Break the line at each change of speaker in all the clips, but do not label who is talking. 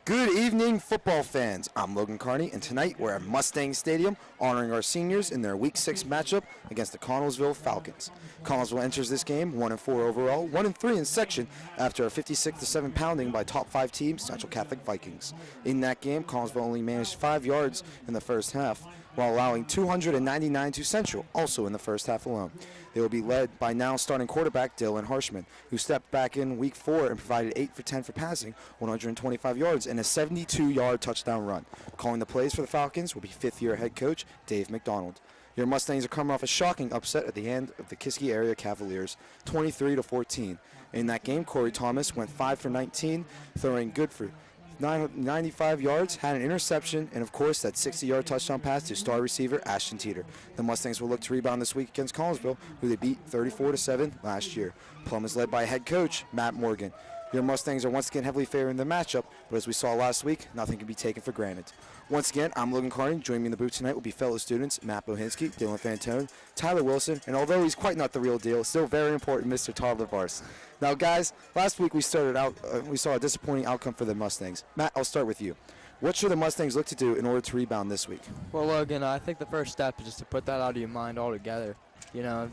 Good evening, football fans. I'm Logan Carney, and tonight we're at Mustang Stadium honoring our seniors in their Week 6 matchup against the Connellsville Falcons. Connellsville enters this game 1-4 overall, 1-3 in section after a 56-7 pounding by top 5 team Central Catholic Vikings. In that game, Connellsville only managed 5 yards in the first half, while allowing 299 to Central, also in the first half alone. They will be led by now starting quarterback Dylan Harshman, who stepped back in Week 4 and provided 8 for 10 for passing, 125 yards, and a 72-yard touchdown run. Calling the plays for the Falcons will be fifth-year head coach Dave McDonald. Your Mustangs are coming off a shocking upset at the end of the Kiski area Cavaliers, 23-14. In that game, Corey Thomas went 5 for 19, throwing good for 95 yards, had an interception, and of course that 60-yard touchdown pass to star receiver Ashton Teeter. The Mustangs will look to rebound this week against Connellsville, who they beat 34-7 last year. Plum is led by head coach Matt Morgan. Your Mustangs are once again heavily favoring the matchup, but as we saw last week, nothing can be taken for granted. Once again, I'm Logan Carney. Joining me in the booth tonight will be fellow students Matt Bohinski, Dylan Fantone, Tyler Wilson, and although he's quite not the real deal, still very important, Mr. Todd LaVarse. Now, guys, last week we saw a disappointing outcome for the Mustangs. Matt, I'll start with you. What should the Mustangs look to do in order to rebound this week?
Well, Logan, I think the first step is just to put that out of your mind altogether. You know,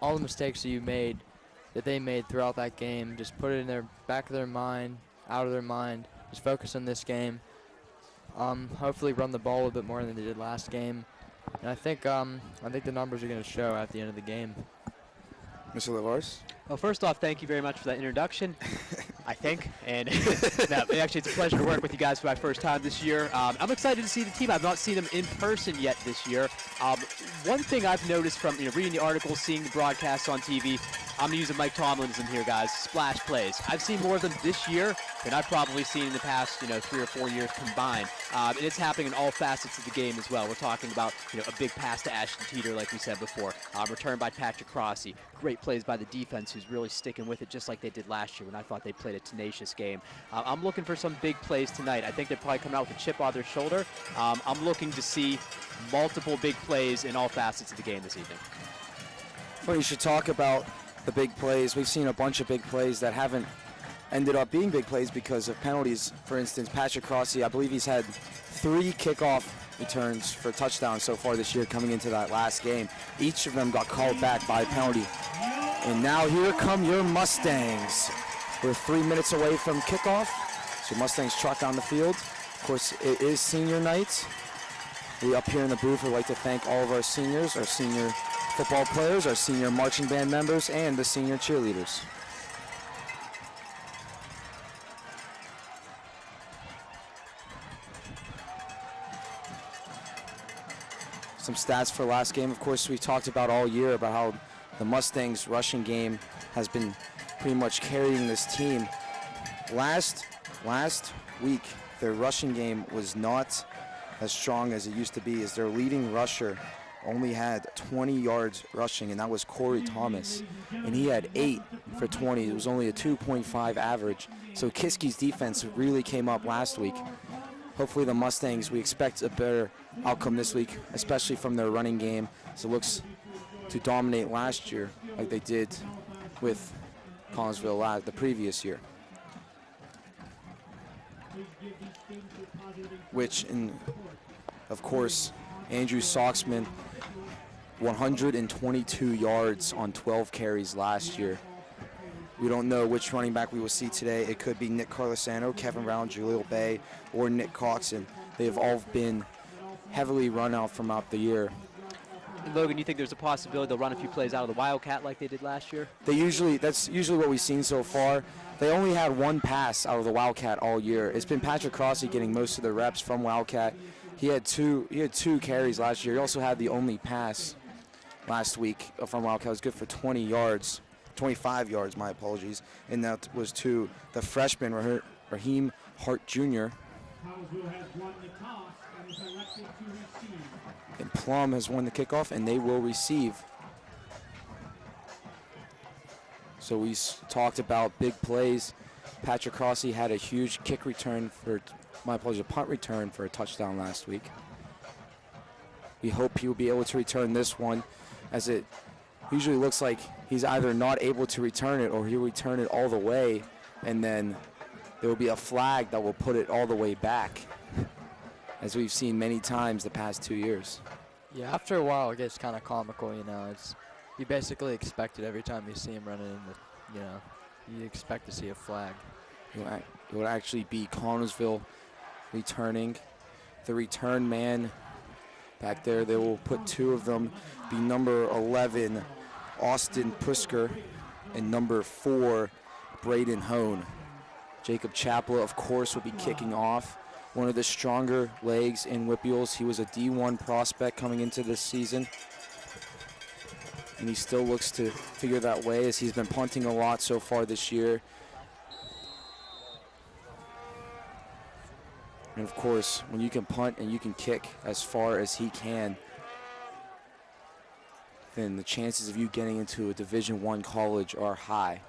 all the mistakes that they made throughout that game, just put it in their back of their mind, out of their mind. Just focus on this game. Hopefully run the ball a bit more than they did last game. And I think the numbers are going to show at the end of the game.
Mr. LaVarse?
Well, first off, thank you very much for that introduction, I think. And actually, it's a pleasure to work with you guys for my first time this year. I'm excited to see the team. I've not seen them in person yet this year. One thing I've noticed from reading the articles, seeing the broadcasts on TV, I'm going to use a Mike Tomlinson here, guys. Splash plays. I've seen more of them this year than I've probably seen in the past, 3 or 4 years combined. And it's happening in all facets of the game as well. We're talking about, a big pass to Ashton Teeter, like we said before. Return by Patrick Crossy. Great plays by the defense, who's really sticking with it just like they did last year when I thought they played a tenacious game. I'm looking for some big plays tonight. I think they're probably coming out with a chip on their shoulder. I'm looking to see multiple big plays in all facets of the game this evening.
Well, you should talk about the big plays. We've seen a bunch of big plays that haven't ended up being big plays because of penalties. For instance, Patrick Crossy, I believe he's had 3 kickoff returns for touchdowns so far this year coming into that last game. Each of them got called back by a penalty. And now here come your Mustangs. We're 3 minutes away from kickoff, so Mustangs trot down the field. Of course, it is senior night. We up here in the booth would like to thank all of our seniors, our senior football players, our senior marching band members, and the senior cheerleaders. Some stats for last game. Of course, we talked about all year about how the Mustangs rushing game has been pretty much carrying this team. Last week, their rushing game was not as strong as it used to be, as their leading rusher only had 20 yards rushing, and that was Corey Thomas. And he had 8 for 20. It was only a 2.5 average. So Kiski's defense really came up last week. Hopefully the Mustangs, we expect a better outcome this week, especially from their running game. So it looks to dominate last year like they did with Connellsville the previous year. Which, of course, Andrew Soxman, 122 yards on 12 carries last year. We don't know which running back we will see today. It could be Nick Carlesano, Kevin Brown, Jaleel Bay, or Nick Coxon. They have all been heavily run out from out the year.
And Logan, you think there's a possibility they'll run a few plays out of the Wildcat like they did last year?
That's usually what we've seen so far. They only had 1 pass out of the Wildcat all year. It's been Patrick Crossy getting most of the reps from Wildcat. He had two carries last year. He also had the only pass last week from Wildcat. It was good for 20 yards. 25 yards, my apologies, and that was to the freshman Raheem Hart Jr. And Plum has won the kickoff, and they will receive. So we talked about big plays. Patrick Crossy had a huge kick return a punt return for a touchdown last week. We hope he will be able to return this one, as it usually looks like he's either not able to return it or he'll return it all the way and then there will be a flag that will put it all the way back, as we've seen many times the past 2 years.
Yeah, after a while it gets kind of comical, you basically expect it every time you see him running in you expect to see a flag.
It would actually be Connellsville returning. The return man back there, they will put two of them, be number 11, Austin Prisker, and number 4, Braden Hone. Jacob Chapela, of course, will be kicking off. One of the stronger legs in Whippeals. He was a D1 prospect coming into this season, and he still looks to figure that way as he's been punting a lot so far this year. And of course, when you can punt and you can kick as far as he can, then the chances of you getting into a Division I college are high.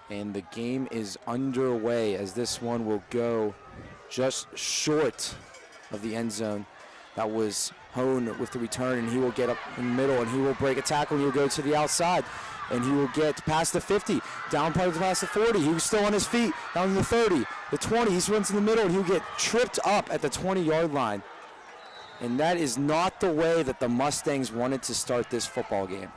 And the game is underway as this one will go just short of the end zone. That was Hone with the return, and he will get up in the middle, and he will break a tackle, and he'll go to the outside, and he will get past the 50, down past the 40. He was still on his feet, down to the 30, the 20. He runs in the middle, and he'll get tripped up at the 20-yard line. And that is not the way that the Mustangs wanted to start this football game.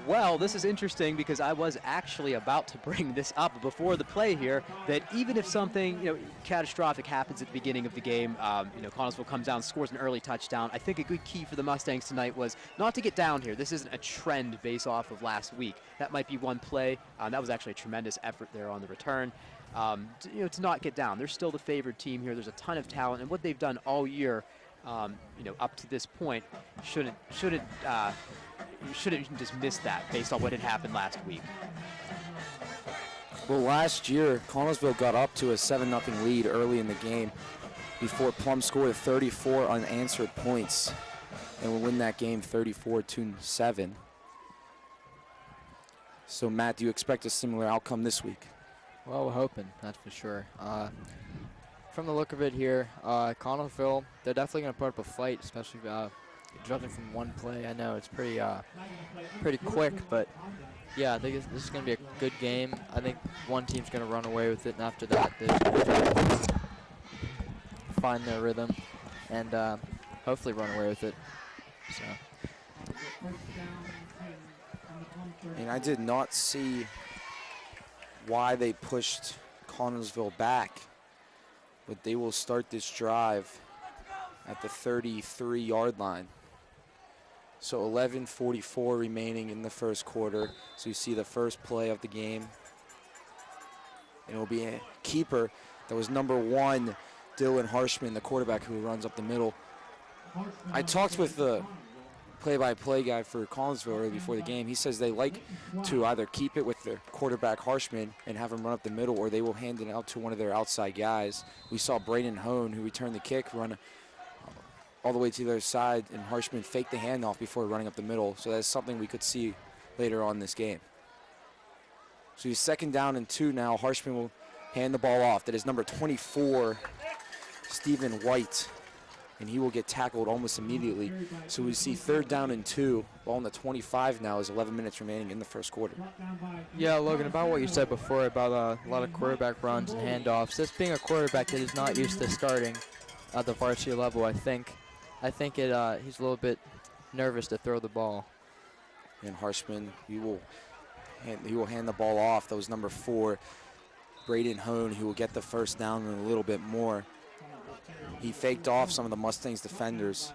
Well, this is interesting because I was actually about to bring this up before the play here, that even if something catastrophic happens at the beginning of the game, Connellsville comes down, scores an early touchdown. I think a good key for the Mustangs tonight was not to get down here. This isn't a trend based off of last week. That might be one play. That was actually a tremendous effort there on the return. To not get down. They're still the favored team here. There's a ton of talent, and what they've done all year, up to this point, shouldn't just miss that based on what had happened last week.
Well, last year, Connellsville got up to a 7-0 lead early in the game before Plum scored 34 unanswered points and will win that game 34-7. So, Matt, do you expect a similar outcome this week?
Well, we're hoping, that's for sure. From the look of it here, Connellsville, they're definitely going to put up a fight, especially judging from one play. I know it's pretty quick, but yeah, I think this is going to be a good game. I think one team's going to run away with it, and after that, they're going to find their rhythm and hopefully run away with it. So.
And I did not see why they pushed Connellsville back, but they will start this drive at the 33-yard line. So 11:44 remaining in the first quarter. So you see the first play of the game. And it will be a keeper. That was number 1, Dylan Harshman, the quarterback who runs up the middle. I talked with the play-by-play guy for Connellsville early before the game. He says they like to either keep it with their quarterback Harshman and have him run up the middle, or they will hand it out to one of their outside guys. We saw Braden Hone, who returned the kick, run all the way to the other side, and Harshman faked the handoff before running up the middle. So that's something we could see later on in this game. So he's 2nd down and 2 now. Harshman will hand the ball off. That is number 24, Stephen White, and he will get tackled almost immediately. So we see 3rd down and 2. Ball on the 25 now as 11 minutes remaining in the first quarter.
Yeah, Logan, about what you said before about a lot of quarterback runs and handoffs. This being a quarterback that is not used to starting at the varsity level, I think he's a little bit nervous to throw the ball.
And Harshman, he will hand the ball off. That was number 4, Braden Hone, who will get the first down and a little bit more. He faked off some of the Mustangs defenders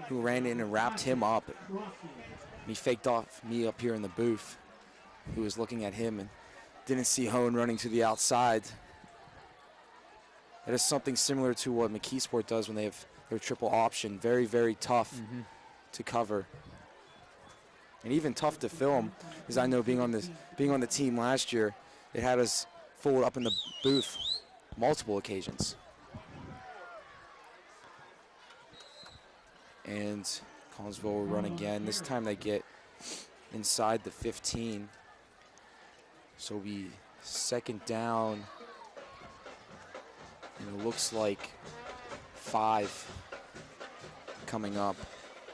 who ran in and wrapped him up. And he faked off me up here in the booth, who was looking at him and didn't see Hone running to the outside. That is something similar to what McKeesport does when they have their triple option. Very, very tough to cover. And even tough to film, as I know being on the team last year, it had us fooled up in the booth multiple occasions. And Connellsville will run again. This time they get inside the 15. So it'll be 2nd down. And it looks like 5 coming up.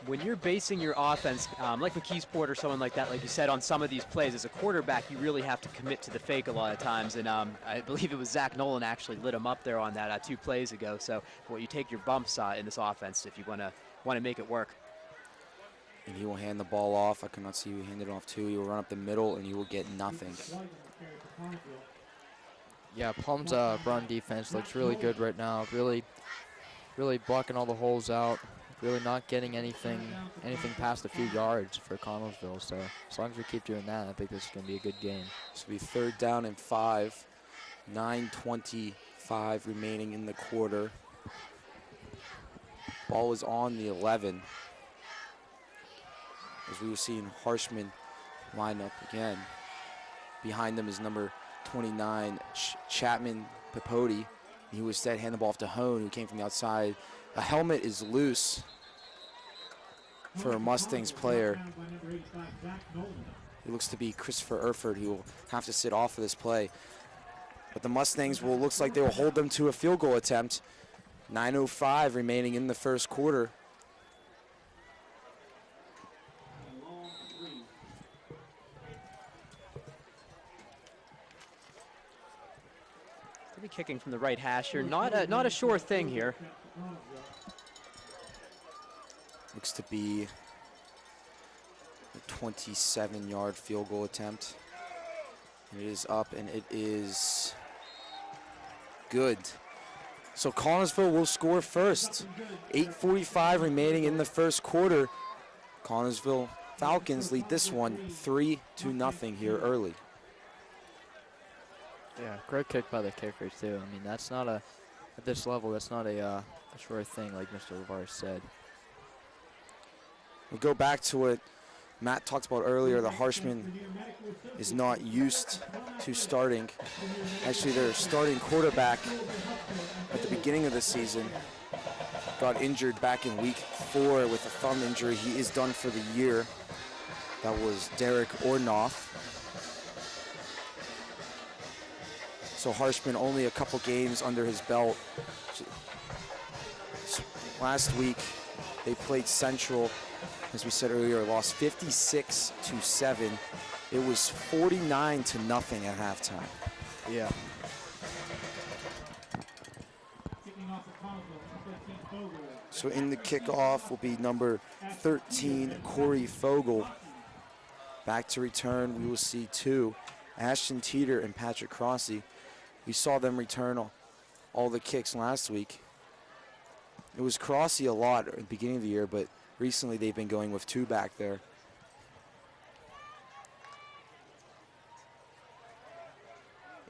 when you're basing your offense, like McKeesport or someone like that, like you said, on some of these plays, as a quarterback, you really have to commit to the fake a lot of times. And I believe it was Zach Nolan actually lit him up there on that 2 plays ago. So, well, you take your bumps in this offense if you want to make it work.
And he will hand the ball off. I cannot see who he handed it off to. He will run up the middle, and he will get nothing.
Yeah, Plum's run defense looks really good right now. Really blocking all the holes out. Really not getting anything past a few yards for Connellsville. So as long as we keep doing that, I think this is going to be a good game.
This will be 3rd down and 5. 9:25 remaining in the quarter. Ball is on the 11. As we were seeing Harshman line up again. Behind them is number 29, Chapman Pipodi. He was instead hand the ball off to Hone, who came from the outside. A helmet is loose for a Mustangs player. It looks to be Christopher Erford, who will have to sit off of this play. But the Mustangs looks like they will hold them to a field goal attempt. 9:05 remaining in the first quarter.
Be kicking from the right hash here. Not a sure thing here.
Looks to be a 27-yard field goal attempt. It is up, and it is good. So Connellsville will score first. 8:45 remaining in the first quarter. Connellsville Falcons lead this one 3-0 here early.
Yeah, great kick by the kicker too. I mean, that's not at this level, that's not a sure thing, like Mr. LeVar said.
We'll go back to what Matt talked about earlier. The Harshman is not used to starting. Actually, their starting quarterback at the beginning of the season got injured back in week 4 with a thumb injury. He is done for the year. That was Derek Ornoff. So Harshman only a couple games under his belt. Last week, they played Central, as we said earlier, lost 56-7. It was 49-0 at halftime.
Yeah.
So in the kickoff will be number 13, Corey Fogel. Back to return, we will see 2, Ashton Teeter and Patrick Crossy. We saw them return all the kicks last week. It was Crossy a lot at the beginning of the year, but recently they've been going with 2 back there.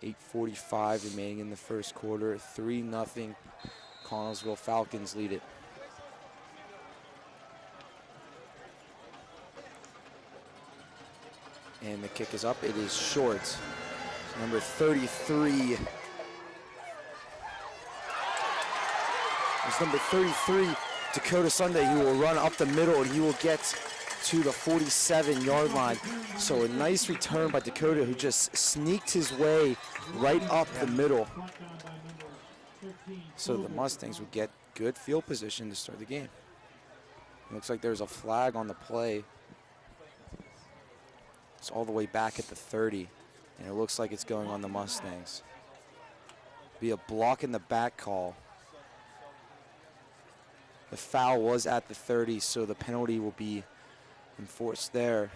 .8:45 remaining in the first quarter. 3-0. Connellsville Falcons lead it. And the kick is up. It is short. Number 33. It's number 33, Dakota Sunday, who will run up the middle, and he will get to the 47-yard line. So a nice return by Dakota, who just sneaked his way right up the middle. So the Mustangs would get good field position to start the game. It looks like there's a flag on the play. It's all the way back at the 30, and it looks like it's going on the Mustangs. Be a block in the back call. The foul was at the 30, so the penalty will be enforced there.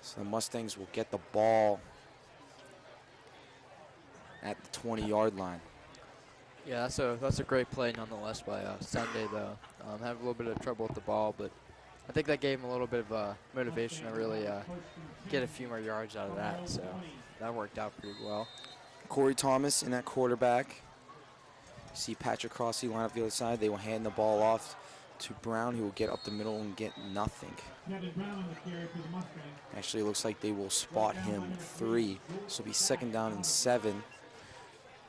So the Mustangs will get the ball at the 20-yard line.
Yeah, that's a great play nonetheless by Sunday, though. Had a little bit of trouble with the ball, but I think that gave him a little bit of motivation to really get a few more yards out of that. So that worked out pretty well.
Corey Thomas in that quarterback. You see Patrick Crossy line up the other side. They will hand the ball off to Brown, who will get up the middle and get nothing. Actually, it looks like they will spot him 3. This will be 2nd down and 7.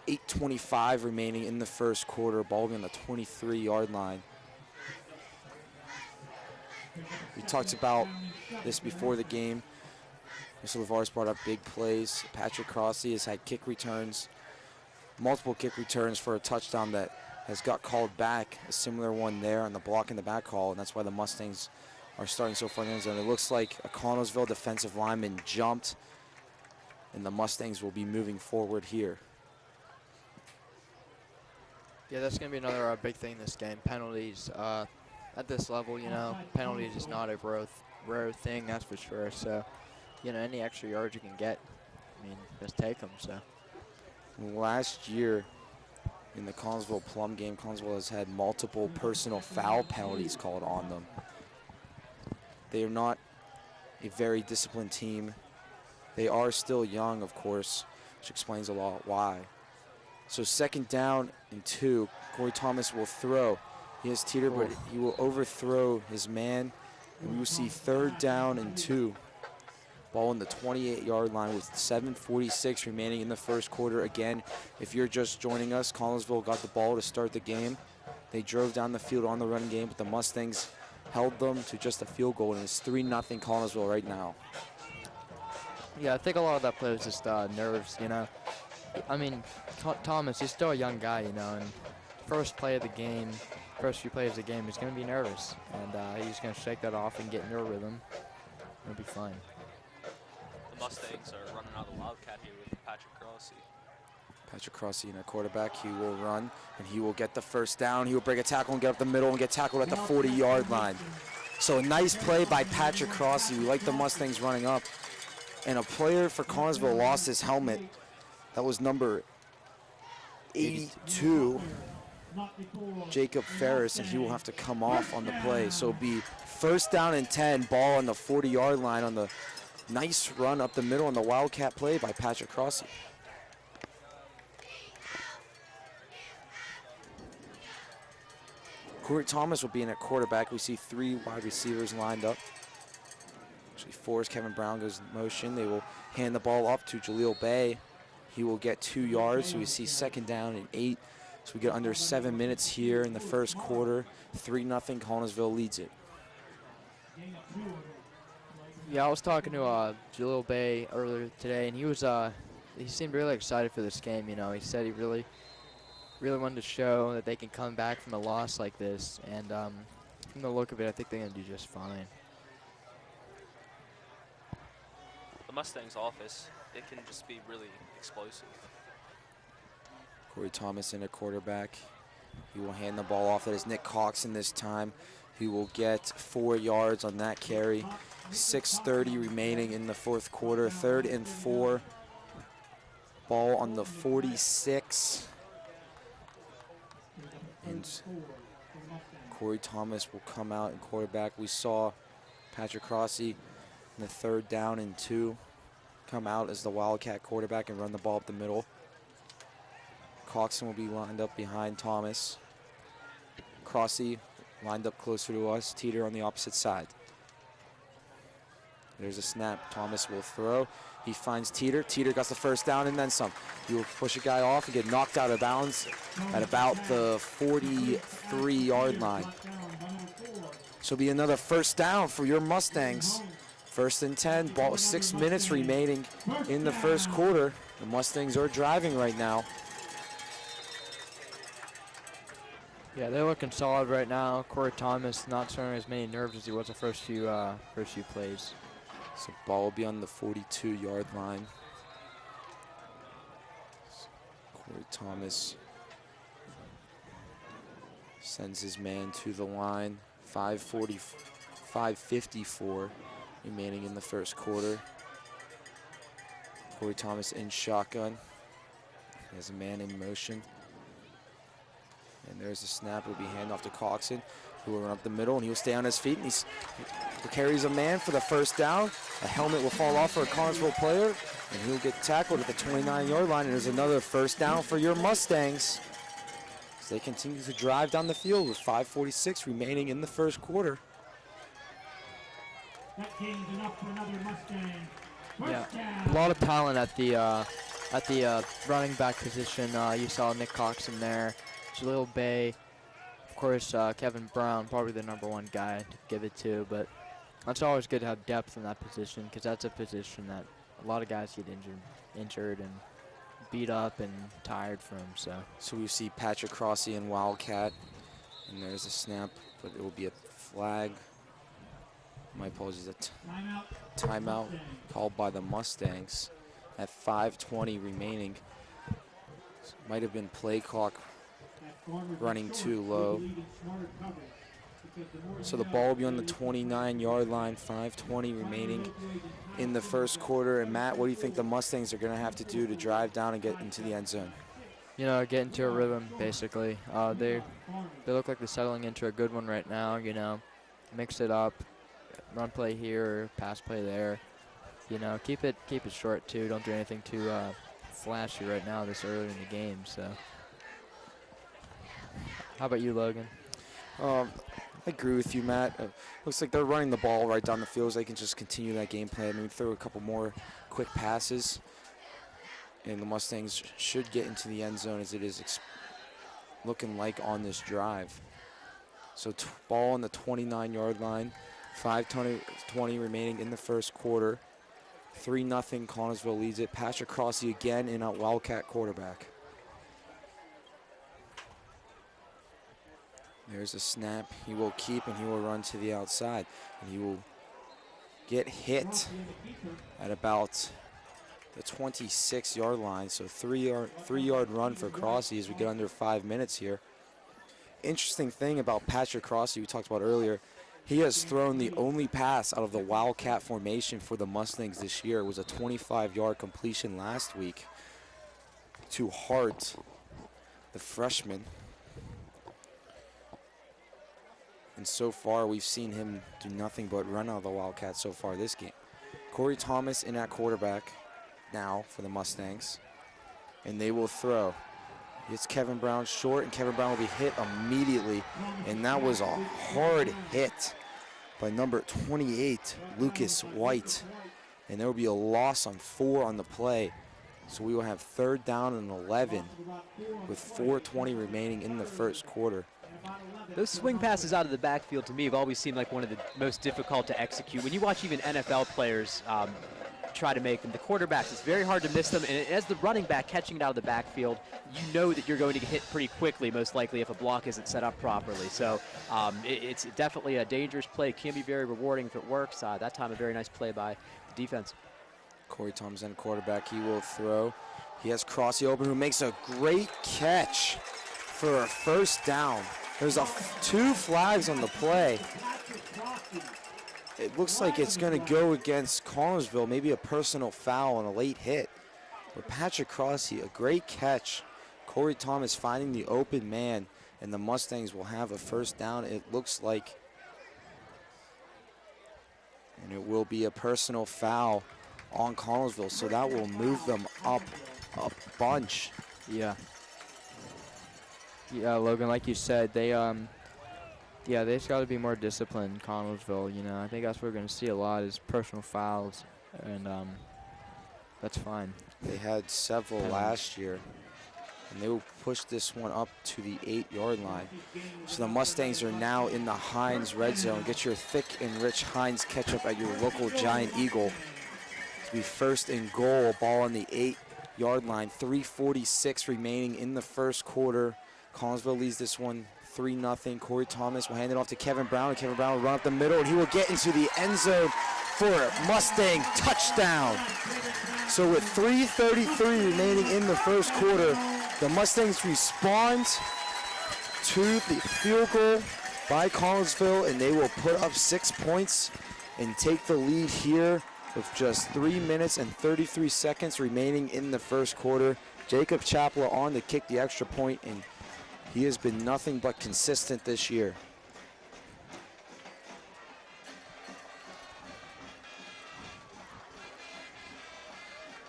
8:25 remaining in the first quarter. Ball on the 23-yard line. We talked about this before the game. Mr. LeVar's brought up big plays. Patrick Crossy has had kick returns, multiple kick returns for a touchdown that has got called back, a similar one there on the block in the back call, and that's why the Mustangs are starting so far in the end zone. It looks like a Connellsville defensive lineman jumped, and the Mustangs will be moving forward here.
Yeah, that's going to be another big thing in this game. Penalties at this level, you know, penalties is not a rare thing, that's for sure. So, you know, any extra yards you can get, I mean, just take them. So.
Last year in the Connellsville Plum game, Connellsville has had multiple personal foul penalties called on them. They are not a very disciplined team. They are still young, of course, which explains a lot why. So 2nd down and 2, Corey Thomas will throw. He has Teeter, but he will overthrow his man. And we will see 3rd down and 2. Ball on the 28-yard line with 7:46 remaining in the first quarter. Again, if you're just joining us, Connellsville got the ball to start the game. They drove down the field on the run game, but the Mustangs held them to just a field goal, and it's 3-0 Connellsville right now.
Yeah, I think a lot of that play was just nerves, you know. I mean, Thomas, he's still a young guy, you know, and first few plays of the game, he's going to be nervous. And he's going to shake that off and get in their rhythm. It'll be fine.
The Mustangs are running out the Wildcat here with Patrick Crossy.
Patrick Crossy in a quarterback. He will run, and he will get the 1st down. He will break a tackle and get up the middle and get tackled at the 40-yard line. So a nice play by Patrick Crossy. We like the Mustangs running up. And a player for Connellsville lost his helmet. That was number 82, Jacob Ferris, and he will have to come off on the play. So it'll be 1st down and 10, ball on the 40-yard line on the nice run up the middle on the Wildcat play by Patrick Crossy. Corey Thomas will be in at quarterback. We see 3 wide receivers lined up. Actually, 4 as Kevin Brown goes in motion. They will hand the ball up to Jaleel Bay. He will get 2 yards, so we see 2nd down and 8. So we get under 7 minutes here in the first quarter. 3-0, Connellsville leads it.
Yeah, I was talking to Jaleel Bay earlier today, and he seemed really excited for this game. You know, he said he really wanted to show that they can come back from a loss like this. And from the look of it, I think they're going to do just fine.
The Mustangs' offense, it can just be really explosive.
Corey Thomas in a quarterback. He will hand the ball off. That is Nick Coxon this time. He will get 4 yards on that carry. 6:30 remaining in the 4th quarter. 3rd and 4. Ball on the 46. And Corey Thomas will come out in quarterback. We saw Patrick Crossy in the 3rd down and 2 come out as the Wildcat quarterback and run the ball up the middle. Coxon will be lined up behind Thomas. Crossy lined up closer to us. Teeter on the opposite side. There's a snap. Thomas will throw. He finds Teeter. Teeter got the 1st down and then some. He will push a guy off and get knocked out of bounds at about the 43-yard line. So it'll be another 1st down for your Mustangs. 1st and 10. Ball 6 minutes remaining in the first quarter. The Mustangs are driving right now.
Yeah, they're looking solid right now. Corey Thomas not showing as many nerves as he was the first few plays.
So ball will be on the 42-yard line. Corey Thomas sends his man to the line. 5:54 remaining in the first quarter. Corey Thomas in shotgun. He has a man in motion. And there's a snap. It will be handoff to Coxon, who will run up the middle, and he will stay on his feet. And he carries a man for the 1st down. A helmet will fall off for a Connellsville player, and he'll get tackled at the 29-yard line. And there's another 1st down for your Mustangs as they continue to drive down the field with 5:46 remaining in the first quarter.
That gains enough for another Mustang.
Yeah, a lot of talent at the running back position. You saw Nick Coxon there, Jaleel Bay, of course Kevin Brown, probably the #1 guy to give it to. But it's always good to have depth in that position because that's a position that a lot of guys get injured and beat up and tired from.
So we see Patrick Crossy and Wildcat, and there's a snap, but it will be a flag. My apologies, a timeout called by the Mustangs at 5:20 remaining. Might have been play clock running too low. So the ball will be on the 29-yard line, 5:20 remaining in the first quarter. And Matt, what do you think the Mustangs are going to have to do to drive down and get into the end zone?
You know, get into a rhythm, basically. They look like they're settling into a good one right now, you know. Mix it up, run play here, pass play there. You know, keep it short, too. Don't do anything too flashy right now this early in the game, so. How about you, Logan?
I agree with you, Matt. Looks like they're running the ball right down the field so they can just continue that game plan. Maybe throw a couple more quick passes. And the Mustangs should get into the end zone as it is looking like on this drive. So ball on the 29-yard line, 5:20 remaining in the first quarter. 3-0, Connellsville leads it. Patrick Crossy again in at Wildcat quarterback. There's a snap. He will keep and he will run to the outside. And he will get hit at about the 26-yard line. So three-yard run for Crossy as we get under 5 minutes here. Interesting thing about Patrick Crossy we talked about earlier, he has thrown the only pass out of the Wildcat formation for the Mustangs this year. It was a 25-yard completion last week to Hart, the freshman. And so far, we've seen him do nothing but run out of the Wildcats so far this game. Corey Thomas in at quarterback now for the Mustangs. And they will throw. It's Kevin Brown short, and Kevin Brown will be hit immediately. And that was a hard hit by number 28, Lucas White. And there will be a loss on 4 on the play. So we will have 3rd down and 11 with 4:20 remaining in the first quarter.
Those swing passes out of the backfield to me have always seemed like one of the most difficult to execute. When you watch even NFL players try to make them, the quarterbacks, it's very hard to miss them. And as the running back catching it out of the backfield, you know that you're going to get hit pretty quickly, most likely if a block isn't set up properly. So it's definitely a dangerous play. It can be very rewarding if it works. That time a very nice play by the defense.
Corey Thomas in quarterback, he will throw. He has Crossy open, who makes a great catch for a 1st down. There's 2 flags on the play. It looks like it's going to go against Connellsville, maybe a personal foul on a late hit. But Patrick Crossy, a great catch. Corey Thomas finding the open man, and the Mustangs will have a 1st down, it looks like. And it will be a personal foul on Connellsville, so that will move them up a bunch.
Yeah. Yeah, Logan, like you said, they just got to be more disciplined, Connellsville. You know, I think that's what we're going to see a lot is personal fouls, and that's fine.
They had several last year, and they will push this one up to the 8-yard line. So the Mustangs are now in the Heinz red zone. Get your thick and rich Heinz ketchup at your local Giant Eagle. To be 1st and goal, ball on the 8-yard line. 3:46 remaining in the first quarter. Connellsville leads this one 3-0. Corey Thomas will hand it off to Kevin Brown, and Kevin Brown will run up the middle, and he will get into the end zone for a Mustang touchdown. So with 3:33 remaining in the first quarter, the Mustangs respond to the field goal by Connellsville, and they will put up 6 points and take the lead here with just 3 minutes and 33 seconds remaining in the first quarter. Jacob Chapla on to kick the extra point, and he has been nothing but consistent this year.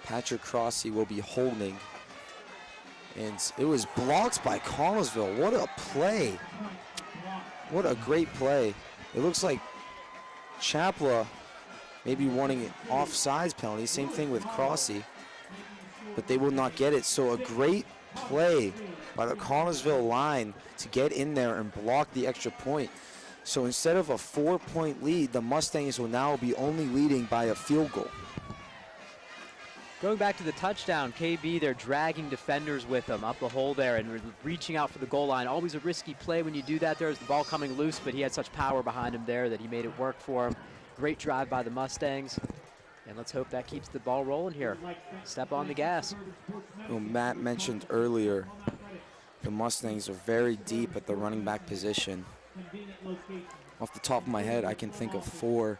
Patrick Crossy will be holding. And it was blocked by Connellsville. What a play. What a great play. It looks like Chapla maybe wanting an offsides penalty. Same thing with Crossy. But they will not get it. So a great play by the Connellsville line to get in there and block the extra point. So instead of a 4-point lead, the Mustangs will now be only leading by a field goal.
Going back to the touchdown, KB, they're dragging defenders with them up the hole there and reaching out for the goal line. Always a risky play when you do that. There's the ball coming loose, but he had such power behind him there that he made it work for him. Great drive by the Mustangs. And let's hope that keeps the ball rolling here. Step on the gas.
Well, Matt mentioned earlier, the Mustangs are very deep at the running back position. Off the top of my head, I can think of 4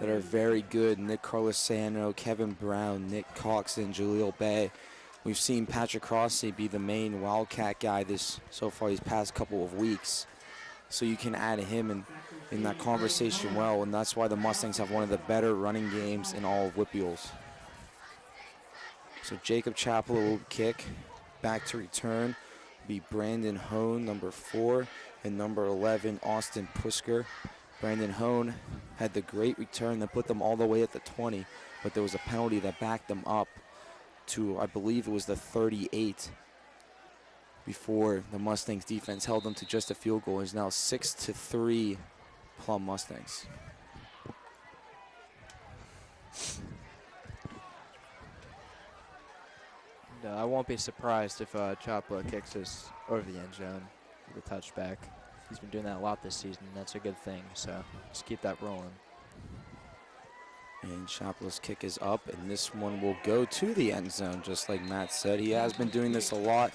that are very good. Nick Carlosano, Kevin Brown, Nick Coxon, Jaleel Bay. We've seen Patrick Rossi be the main Wildcat guy so far these past couple of weeks. So you can add him in that conversation well, and that's why the Mustangs have one of the better running games in all of WPIALs. So Jacob Chappell will kick. Back to return will be Brandon Hone, number 4, and number 11, Austin Pusker. Brandon Hone had the great return that put them all the way at the 20, but there was a penalty that backed them up to, I believe it was the 38, before the Mustangs defense held them to just a field goal. It's now 6-3 Plum Mustangs.
No, I won't be surprised if Chopla kicks us over the end zone with a touchback. He's been doing that a lot this season, and that's a good thing, so just keep that rolling.
And Chopla's kick is up, and this one will go to the end zone, just like Matt said. He has been doing this a lot.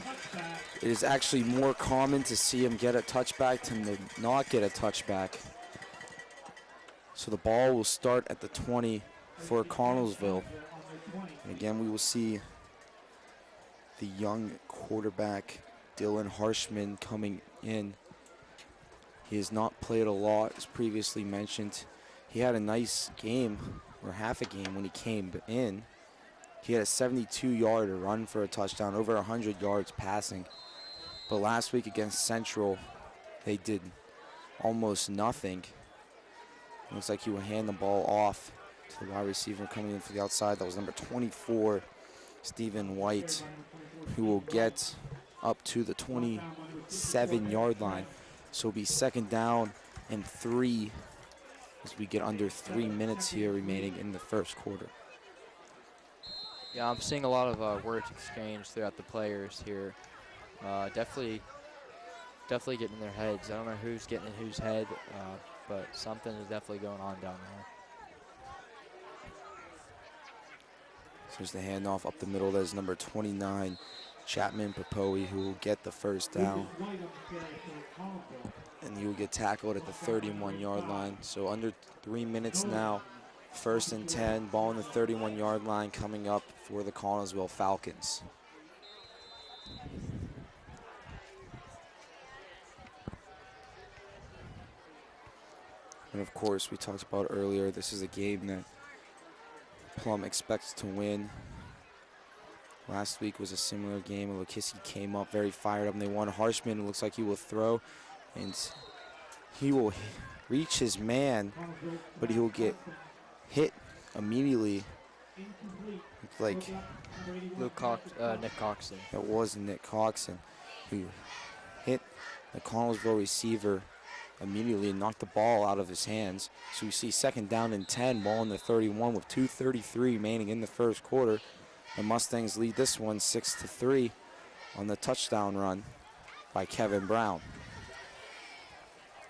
It is actually more common to see him get a touchback than to not get a touchback. So the ball will start at the 20 for Connellsville. And again, we will see the young quarterback, Dylan Harshman, coming in. He has not played a lot, as previously mentioned. He had a nice game, or half a game, when he came in. He had a 72-yard run for a touchdown, over 100 yards passing. But last week against Central, they did almost nothing. Looks like he will hand the ball off to the wide receiver coming in for the outside. That was number 24, Stephen White, who will get up to the 27-yard line. So it'll be 2nd down and 3 as we get under 3 minutes here remaining in the first quarter.
Yeah, I'm seeing a lot of words exchanged throughout the players here. Definitely getting in their heads. I don't know who's getting in whose head, but something is definitely going on down there.
So there's the handoff up the middle. That is number 29, Chapman Papoe, who will get the first down. And he will get tackled at the 31-yard line. So under 3 minutes now, 1st and 10, ball on the 31-yard line coming up for the Connellsville Falcons. And of course, we talked about earlier, this is a game that Plum expects to win. Last week was a similar game. Lakisky came up very fired up, and they won. Harshman, it looks like he will throw, and he will reach his man, but he will get hit immediately. Like
Nick Coxon.
That was Nick Coxon, who hit the Connellsville receiver immediately and knocked the ball out of his hands. So we see 2nd down and 10, ball in the 31 with 2:33 remaining in the first quarter. The Mustangs lead this one 6-3 on the touchdown run by Kevin Brown.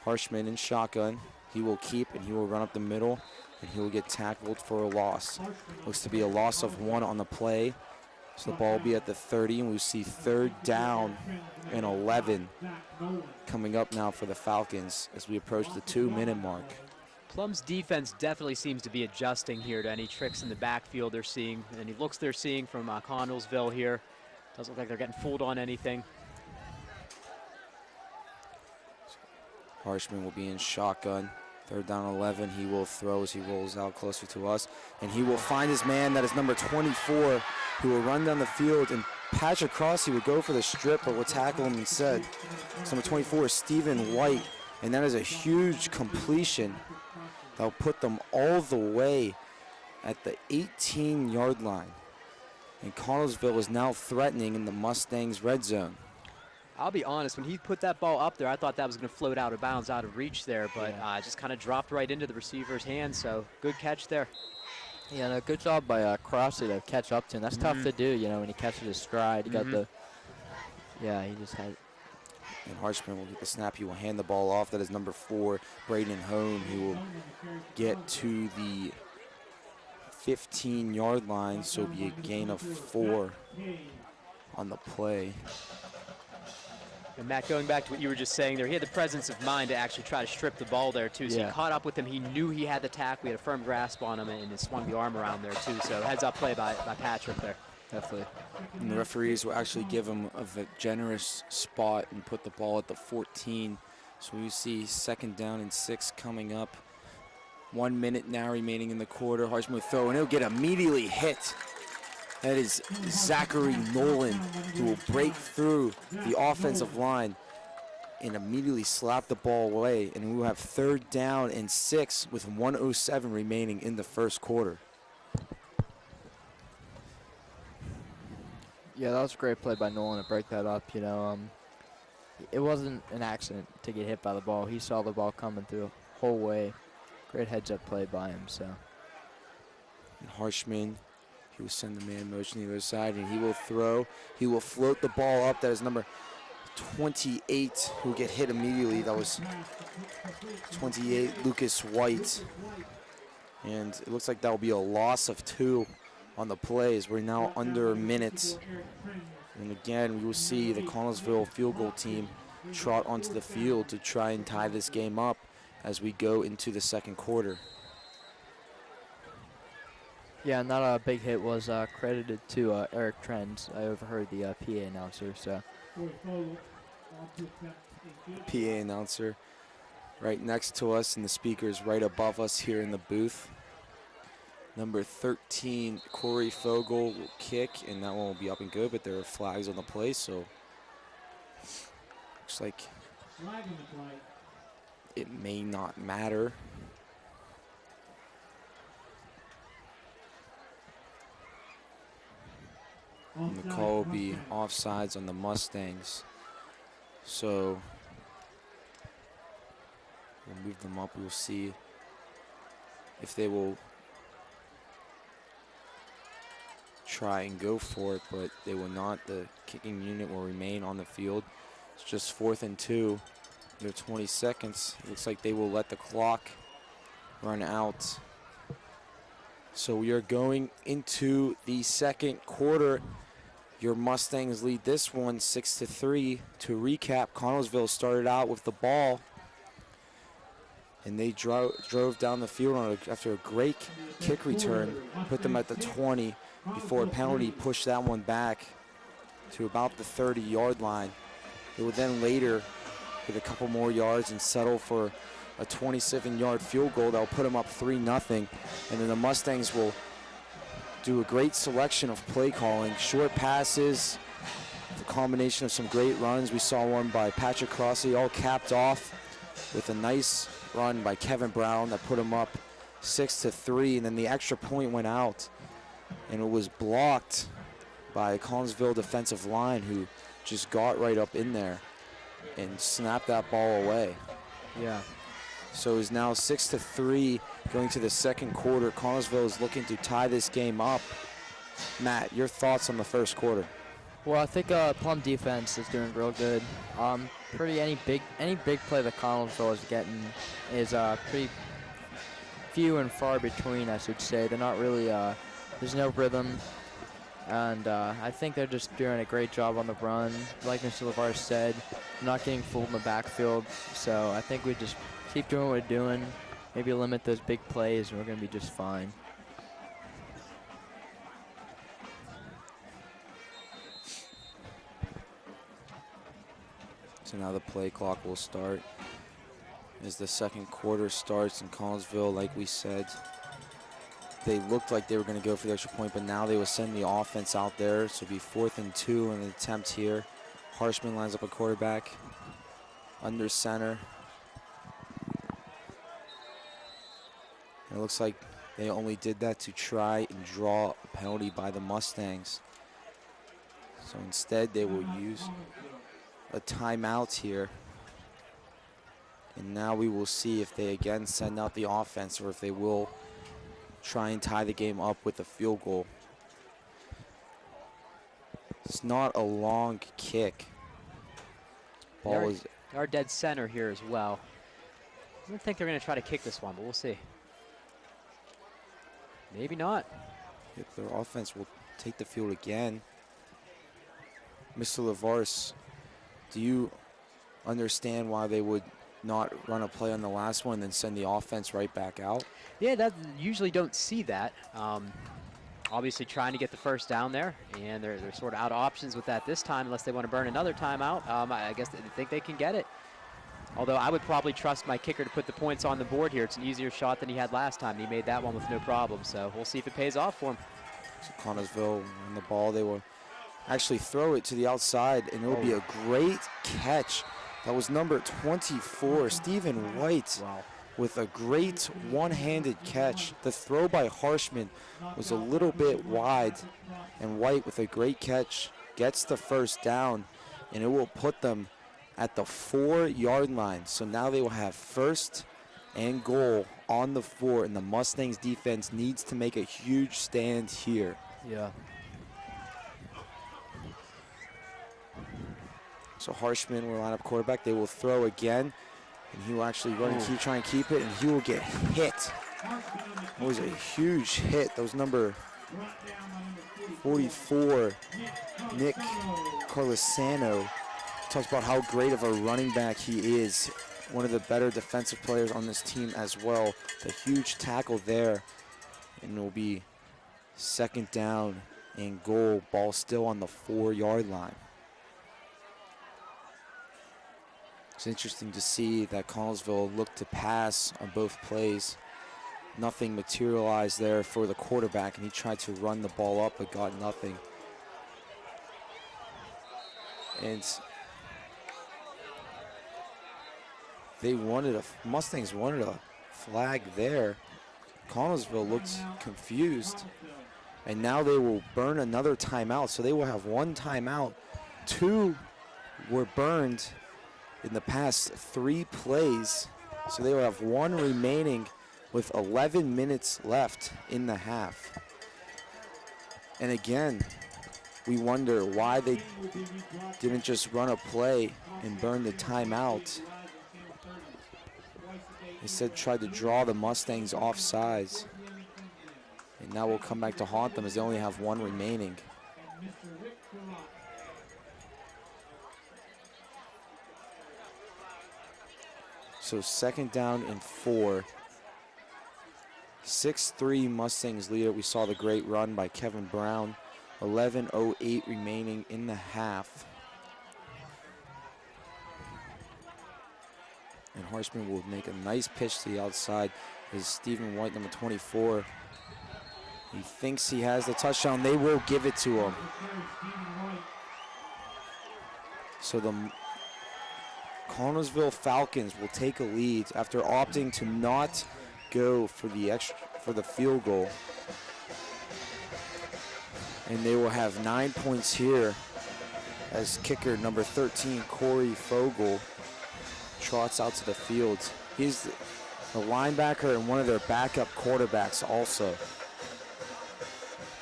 Harshman in shotgun. He will keep, and he will run up the middle, and he will get tackled for a loss. Looks to be a loss of 1 on the play. So the ball will be at the 30, and we see 3rd down and 11 coming up now for the Falcons as we approach the 2-minute mark.
Plum's defense definitely seems to be adjusting here to any tricks in the backfield they're seeing, and any looks they're seeing from Connellsville here. Doesn't look like they're getting fooled on anything.
Harshman will be in shotgun. 3rd down 11. He will throw as he rolls out closer to us, and he will find his man. That is number 24, who will run down the field, and Patrick Crossy would go for the strip, but will tackle him instead. So number 24 is Stephen White, and that is a huge completion. That'll put them all the way at the 18-yard line. And Connellsville is now threatening in the Mustangs' red zone.
I'll be honest, when he put that ball up there, I thought that was going to float out of bounds, out of reach there, but just kind of dropped right into the receiver's hands, so good catch there.
Yeah, no, good job by Crossley to catch up to him. That's tough to do, you know, when he catches his stride. He got the, yeah, he just had.
And Harshman will get the snap. He will hand the ball off. That is number 4, Braden Hone. He will get to the 15-yard line, so it'll be a gain of 4 on the play.
And Matt, going back to what you were just saying there, he had the presence of mind to actually try to strip the ball there, too. So
Yeah.
he caught up with him. He knew he had the tackle. He had a firm grasp on him, and he swung the arm around there, too. So heads-up play by Patrick there.
Definitely.
And the referees will actually give him a generous spot and put the ball at the 14. So we see 2nd down and 6 coming up. 1 minute now remaining in the quarter. Harshman will throw, and he'll get immediately hit. That is Zachary Nolan, who will break through the offensive line and immediately slap the ball away. And we will have 3rd down and 6 with 1:07 remaining in the first quarter.
Yeah, that was a great play by Nolan to break that up, you know. It wasn't an accident to get hit by the ball. He saw the ball coming through the whole way. Great heads-up play by him, so.
And Harshman, he will send the man motion to the other side, and he will throw. He will float the ball up. That is number 28, who will get hit immediately. That was 28, Lucas White. And it looks like that will be a loss of 2 on the plays. We're now under a minute. And again, we will see the Connellsville field goal team trot onto the field to try and tie this game up as we go into the second quarter.
Yeah, and that big hit was credited to Eric Trends. I overheard the PA announcer, so.
PA announcer right next to us, and the speakers right above us here in the booth. Number 13, Corey Fogel will kick, and that one will be up and good, but there are flags on the play, so looks like it may not matter. And the call will be offsides on the Mustangs. So we'll move them up. We'll see if they will try and go for it, but they will not. The kicking unit will remain on the field. It's just 4th and 2. They're 20 seconds. Looks like they will let the clock run out. So we are going into the second quarter. Your Mustangs lead this one 6-3. To recap, Connellsville started out with the ball, and they drove down the field after a great kick return, put them at the 20 before a penalty pushed that one back to about the 30-yard line. They would then later get a couple more yards and settle for a 27-yard field goal that will put them up 3-0. And then the Mustangs will do a great selection of play calling, short passes, a combination of some great runs. We saw one by Patrick Crossley, all capped off with a nice run by Kevin Brown that put him up 6-3. And then the extra point went out, and it was blocked by a Connellsville defensive line who just got right up in there and snapped that ball away.
Yeah.
So it's now 6-3 going to the second quarter. Connellsville is looking to tie this game up. Matt, your thoughts on the first quarter?
Well, I think Plum defense is doing real good. Any big play that Connellsville is getting is pretty few and far between, I should say. They're not really. There's no rhythm, and I think they're just doing a great job on the run. Like Mr. LeVar said, not getting fooled in the backfield. So I think we just keep doing what we're doing. Maybe limit those big plays, and we're going to be just fine.
So now the play clock will start as the second quarter starts in Connellsville. Like we said, they looked like they were going to go for the extra point, but now they will send the offense out there. So it'll be 4th and 2 in an attempt here. Harshman lines up a quarterback under center. And it looks like they only did that to try and draw a penalty by the Mustangs. So instead they will use a timeout here. And now we will see if they again send out the offense or if they will try and tie the game up with a field goal. It's not a long kick. Ball is
They are dead center here as well. I don't think they're going to try to kick this one, but we'll see. Maybe not.
if their offense will take the field again. Mr. LaVarse, do you understand why they would not run a play on the last one and then send the offense right back out?
Yeah, that usually don't see that. Obviously trying to get the first down there, and they're sort of out of options with that this time unless they want to burn another timeout. I guess they think they can get it. Although I would probably trust my kicker to put the points on the board here. It's an easier shot than he had last time. He made that one with no problem, so we'll see if it pays off for him.
So Connellsville on the ball, they will actually throw it to the outside, and it will be a great catch. That was number 24, Stephen White, with a great one-handed catch. The throw by Harshman was a little bit wide, and White with a great catch gets the first down, and it will put them at the 4-yard line. So now they will have first and goal on the 4, and the Mustangs defense needs to make a huge stand here.
Yeah.
So Harshman will line up quarterback. They will throw again, and he will actually run and try and keep it, and he will get hit. It was a huge hit. That was number 44, Nick Carlisano. Talks about how great of a running back he is. One of the better defensive players on this team as well. The huge tackle there, and it will be second down and goal. Ball still on the 4-yard line. It's interesting to see that Connellsville looked to pass on both plays. Nothing materialized there for the quarterback, and he tried to run the ball up but got nothing. And Mustangs wanted a flag there. Connellsville looked confused, and now they will burn another timeout. So they will have one timeout. 2 were burned in the past 3 plays. So they will have 1 remaining with 11 minutes left in the half. And again, we wonder why they didn't just run a play and burn the timeout. Instead tried to draw the Mustangs off sides. And now we'll come back to haunt them as they only have 1 remaining. So second down and 4. 6-3 Mustangs lead it. We saw the great run by Kevin Brown. 11:08 remaining in the half. And Harshman will make a nice pitch to the outside. Is Stephen White, number 24. He thinks he has the touchdown. They will give it to him. So the Connellsville Falcons will take a lead after opting to not go for the field goal. And they will have 9 points here as kicker number 13, Corey Fogel, trots out to the field. He's the linebacker and one of their backup quarterbacks also.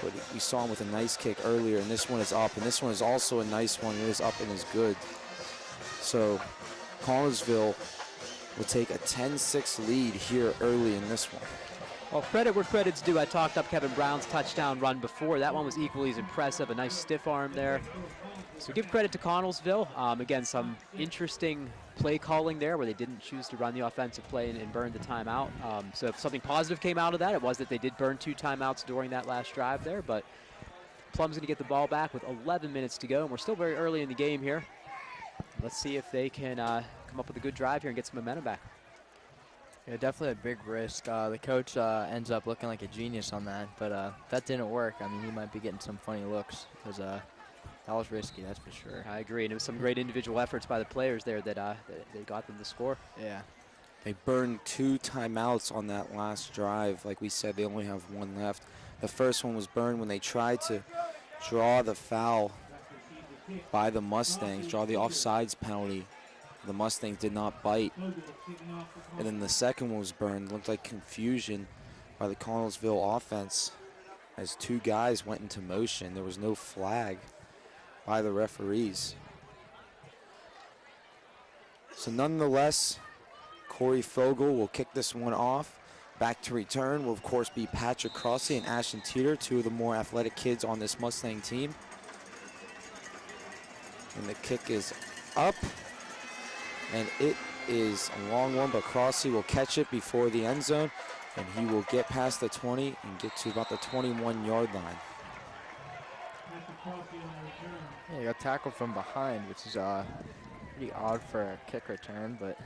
But we saw him with a nice kick earlier, and this one is up, and this one is also a nice one. It is up and is good. So Connellsville will take a 10-6 lead here early in this one.
Well, credit where credit's due. I talked up Kevin Brown's touchdown run before. That one was equally as impressive, a nice stiff arm there. So give credit to Connellsville. Again, some interesting play calling there where they didn't choose to run the offensive play and burn the timeout. So if something positive came out of that, it was that they did burn 2 timeouts during that last drive there. But Plum's going to get the ball back with 11 minutes to go, and we're still very early in the game here. Let's see if they can come up with a good drive here and get some momentum back.
Yeah, definitely a big risk. The coach ends up looking like a genius on that, but that didn't work. I mean, he might be getting some funny looks because that was risky, that's for sure.
I agree, and it was some great individual efforts by the players there that they got them to score.
Yeah.
They burned 2 timeouts on that last drive. Like we said, they only have 1 left. The first one was burned when they tried to draw the foul by the Mustangs, draw the offsides penalty. The Mustangs did not bite. And then the second one was burned. Looked like confusion by the Connellsville offense as two guys went into motion. There was no flag by the referees. So nonetheless, Corey Fogel will kick this one off. Back to return will, of course, be Patrick Crossy and Ashton Teeter, two of the more athletic kids on this Mustang team. And the kick is up, and it is a long one, but Crossy will catch it before the end zone, and he will get past the 20 and get to about the 21-yard line.
Yeah, he got tackled from behind, which is pretty odd for a kick return, but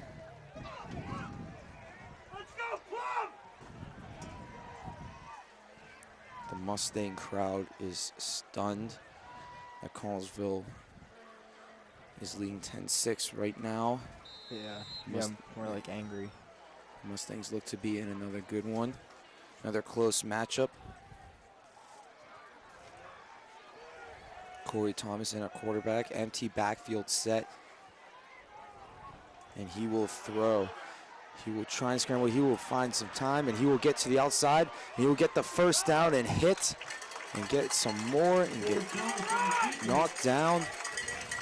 the Mustang crowd is stunned that Connellsville is leading 10-6 right now.
yeah,
Must-
more like angry.
Mustangs look to be in another good one. Another close matchup. Corey Thomas in a quarterback, empty backfield set. And he will throw. He will try and scramble. He will find some time, and he will get to the outside. He will get the first down and hit and get some more and get knocked down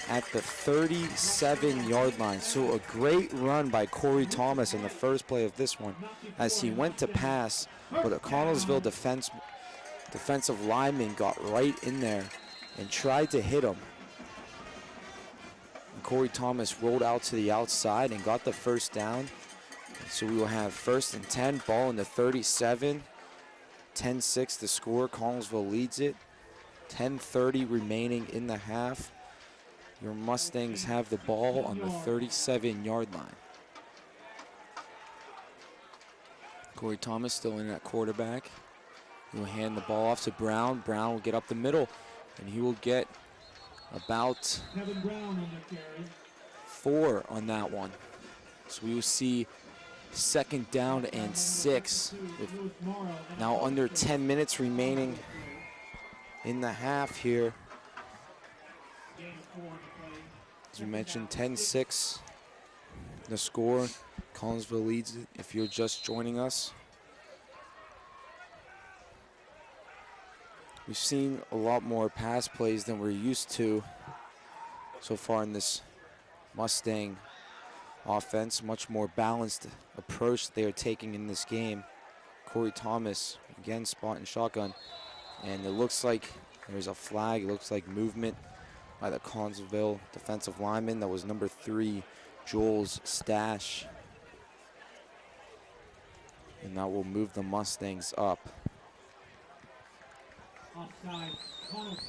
at the 37-yard line. So a great run by Corey Thomas in the first play of this one as he went to pass, but a Connellsville defensive lineman got right in there and tried to hit him. And Corey Thomas rolled out to the outside and got the first down. So we will have 1st and 10, ball in the 37. 10-6 the score. Connellsville leads it. 10:30 remaining in the half. Your Mustangs have the ball on the 37-yard line. Corey Thomas still in at quarterback. He will hand the ball off to Brown. Brown will get up the middle, and he will get about 4 on that one. So we will see 2nd down and 6 with now under 10 minutes remaining in the half here. As we mentioned, 10-6 the score. Connellsville leads it if you're just joining us. We've seen a lot more pass plays than we're used to so far in this Mustang offense. Much more balanced approach they are taking in this game. Corey Thomas again spotting shotgun, and it looks like there's a flag. It looks like movement by the Connellsville defensive lineman. That was number 3, Joel's Stash. And that will move the Mustangs up.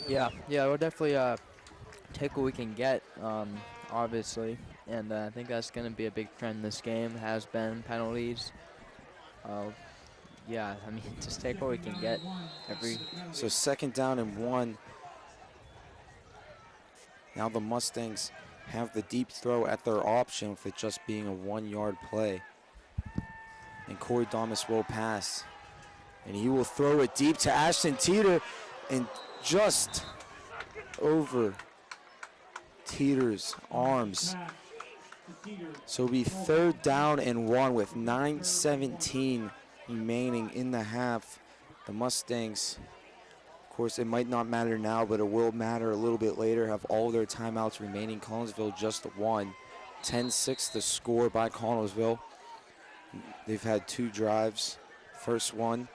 Yeah, we'll definitely take what we can get, obviously. And I think that's going to be a big trend this game, has been penalties. Yeah, I mean, just take what we can get every.
So 2nd down and 1. Now the Mustangs have the deep throw at their option with it just being a 1-yard play. And Corey Thomas will pass. And he will throw it deep to Ashton Teeter and just over Teeter's arms. So it'll be 3rd down and 1 with 9:17 remaining in the half. The Mustangs, of course, it might not matter now, but it will matter a little bit later, have all their timeouts remaining. Connellsville just won. 10-6 the score by Connellsville. They've had 2 drives. First one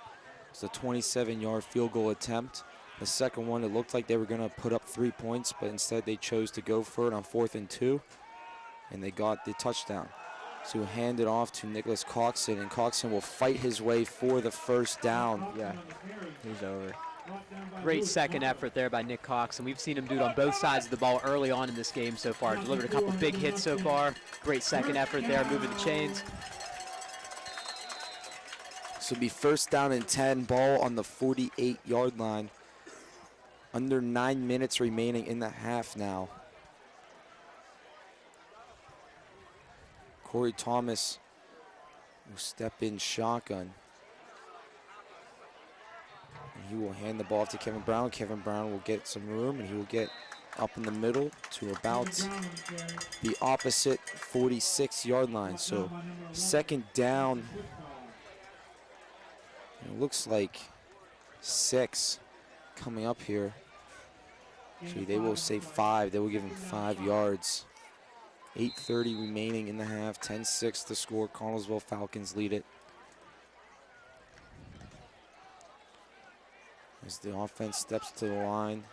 was a 27-yard field goal attempt. The second one, it looked like they were going to put up 3 points, but instead they chose to go for it on 4th and 2, and they got the touchdown. So he'll hand it off to Nicholas Coxon, and Coxon will fight his way for the first down.
Yeah, he's over.
Great second effort there by Nick Cox, and we've seen him do it on both sides of the ball early on in this game so far. Delivered a couple big hits so far. Great second effort there, moving the chains.
So it'll be 1st down and 10, ball on the 48-yard line. Under 9 minutes remaining in the half now. Corey Thomas will step in shotgun. And he will hand the ball off to Kevin Brown. Kevin Brown will get some room, and he will get up in the middle to about the opposite 46-yard line. So 2nd down It looks like 6 coming up here. Actually, they will say 5. They will give him 5 yards. 8:30 remaining in the half. 10-6 to score. Connellsville Falcons lead it. As the offense steps to the line.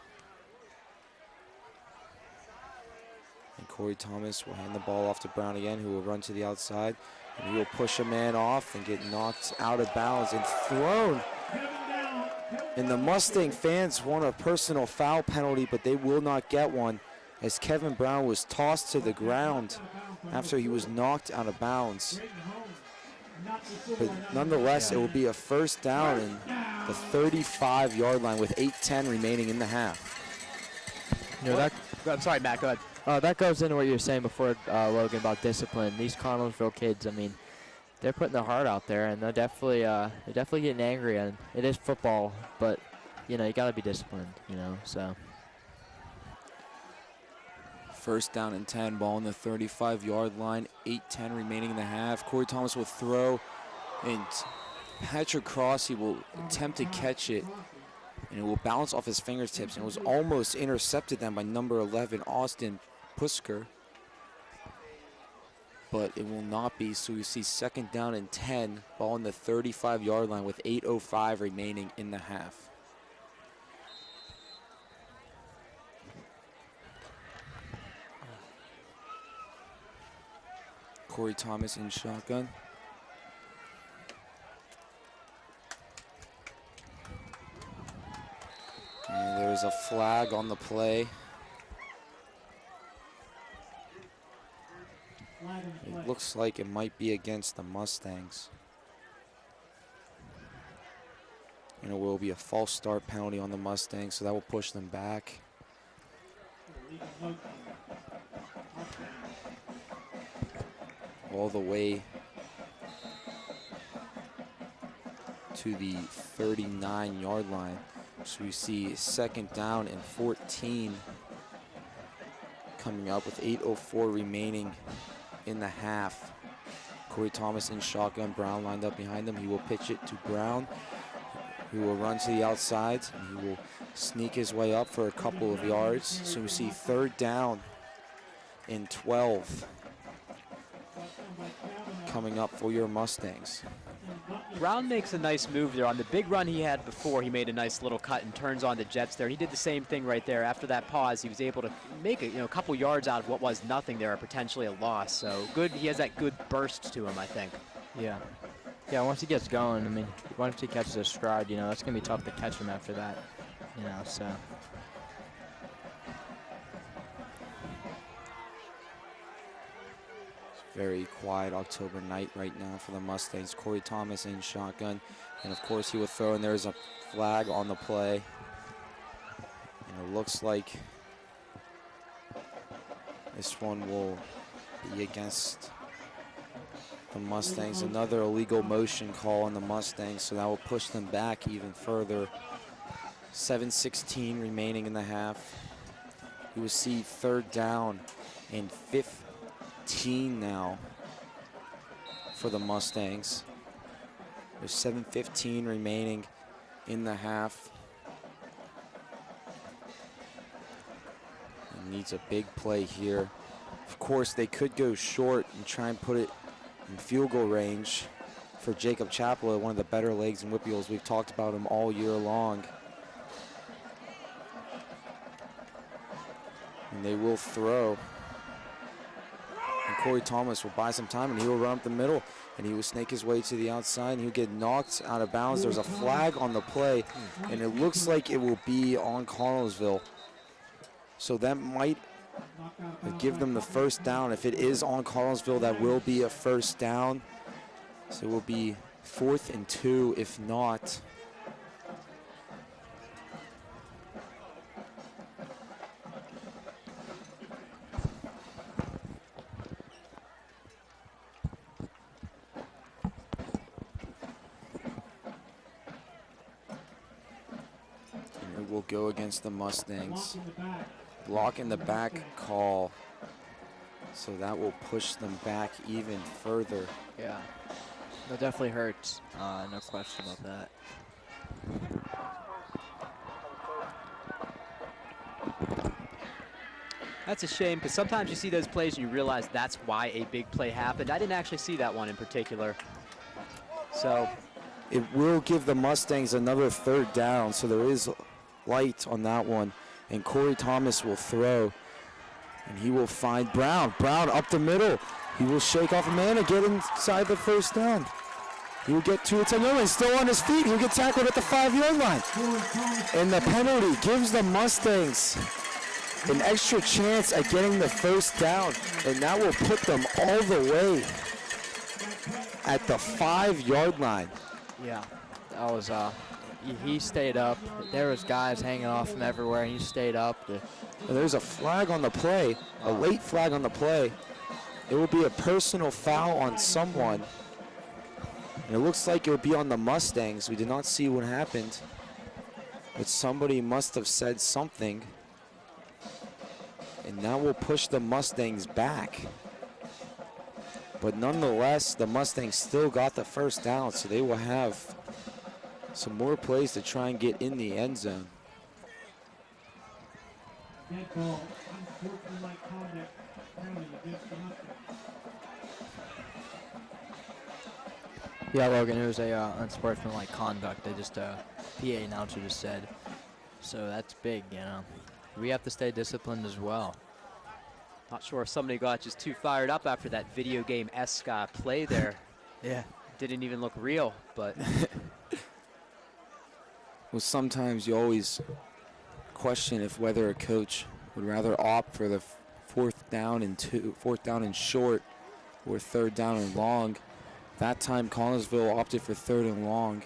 And Corey Thomas will hand the ball off to Brown again, who will run to the outside. And he will push a man off and get knocked out of bounds and thrown. And the Mustang fans want a personal foul penalty, but they will not get one, as Kevin Brown was tossed to the ground after he was knocked out of bounds. But nonetheless, it will be a first down in the 35-yard line with 8:10 remaining in the half.
You know,
I'm sorry, Matt, go ahead.
that goes into what you were saying before, Logan, about discipline. These Connellsville kids, I mean, they're putting their heart out there, and they're definitely getting angry. And it is football, but you know, you got to be disciplined. You know, so.
First down and 10, ball on the 35-yard line, 8:10 remaining in the half. Corey Thomas will throw, and Patrick Cross, he will attempt to catch it, and it will bounce off his fingertips, and it was almost intercepted then by number 11, Austin Pusker. But it will not be, so we see second down and 10, ball on the 35-yard line with 8:05 remaining in the half. Corey Thomas in shotgun. And there's a flag on the play. It looks like it might be against the Mustangs. And it will be a false start penalty on the Mustangs, so that will push them back. All the way to the 39-yard line. So we see second down and 14 coming up with 8:04 remaining in the half. Corey Thomas in shotgun, Brown lined up behind him. He will pitch it to Brown, who will run to the outside, and he will sneak his way up for a couple of yards. So we see third down and 12 coming up for your Mustangs.
Brown makes a nice move there. On the big run he had before, he made a nice little cut and turns on the Jets there. He did the same thing right there. After that pause, he was able to make a couple yards out of what was nothing there, potentially a loss. So good, he has that good burst to him, I think.
Yeah. Yeah, once he gets going, I mean, once he catches a stride, you know, it's going to be tough to catch him after that, you know, so.
Very quiet October night right now for the Mustangs. Corey Thomas in shotgun, and of course he will throw, and there's a flag on the play. And it looks like this one will be against the Mustangs. Another illegal motion call on the Mustangs, so that will push them back even further. 7:16 remaining in the half. You will see third down and 15 now for the Mustangs. There's 7:15 remaining in the half. And needs a big play here. Of course, they could go short and try and put it in field goal range for Jacob Chapela, one of the better legs in Whippeals. We've talked about him all year long. And they will throw. And Corey Thomas will buy some time, and he will run up the middle, and he will snake his way to the outside, and he'll get knocked out of bounds. There's a flag on the play, and it looks like it will be on Connellsville. So that might give them the first down. If it is on Connellsville, that will be a first down. So it will be 4th and 2 if not. And it will go against the Mustangs. Block in the back call. So that will push them back even further.
Yeah. That definitely hurts. No question about that.
That's a shame, because sometimes you see those plays and you realize that's why a big play happened. I didn't actually see that one in particular. So
It will give the Mustangs another 3rd down, so there is light on that one. And Corey Thomas will throw, and he will find Brown. Brown up the middle. He will shake off a man and get inside the 1st down. He will get to the 10-yard line, still on his feet. He'll get tackled at the 5-yard line. And the penalty gives the Mustangs an extra chance at getting the 1st down, and that will put them all the way at the 5-yard line.
Yeah, that was, he stayed up. There was guys hanging off him everywhere, and he stayed up.
And there's a flag on the play, a late flag on the play. It will be a personal foul on someone. And it looks like it would be on the Mustangs. We did not see what happened, but somebody must have said something. And that will push the Mustangs back. But nonetheless, the Mustangs still got the 1st down, so they will have some more plays to try and get in the end zone.
Dead ball, unsportsmanlike conduct, penalty against the Mustangs.
Yeah, Logan, it was a unsportsmanlike conduct. They just, PA announcer just said. So that's big, you know. We have to stay disciplined as well.
not sure if somebody got just too fired up after that video game-esque play there.
Yeah.
Didn't even look real, but
Well, sometimes you always question if whether a coach would rather opt for the 4th down and short, or 3rd down and long. That time Connellsville opted for 3rd and long,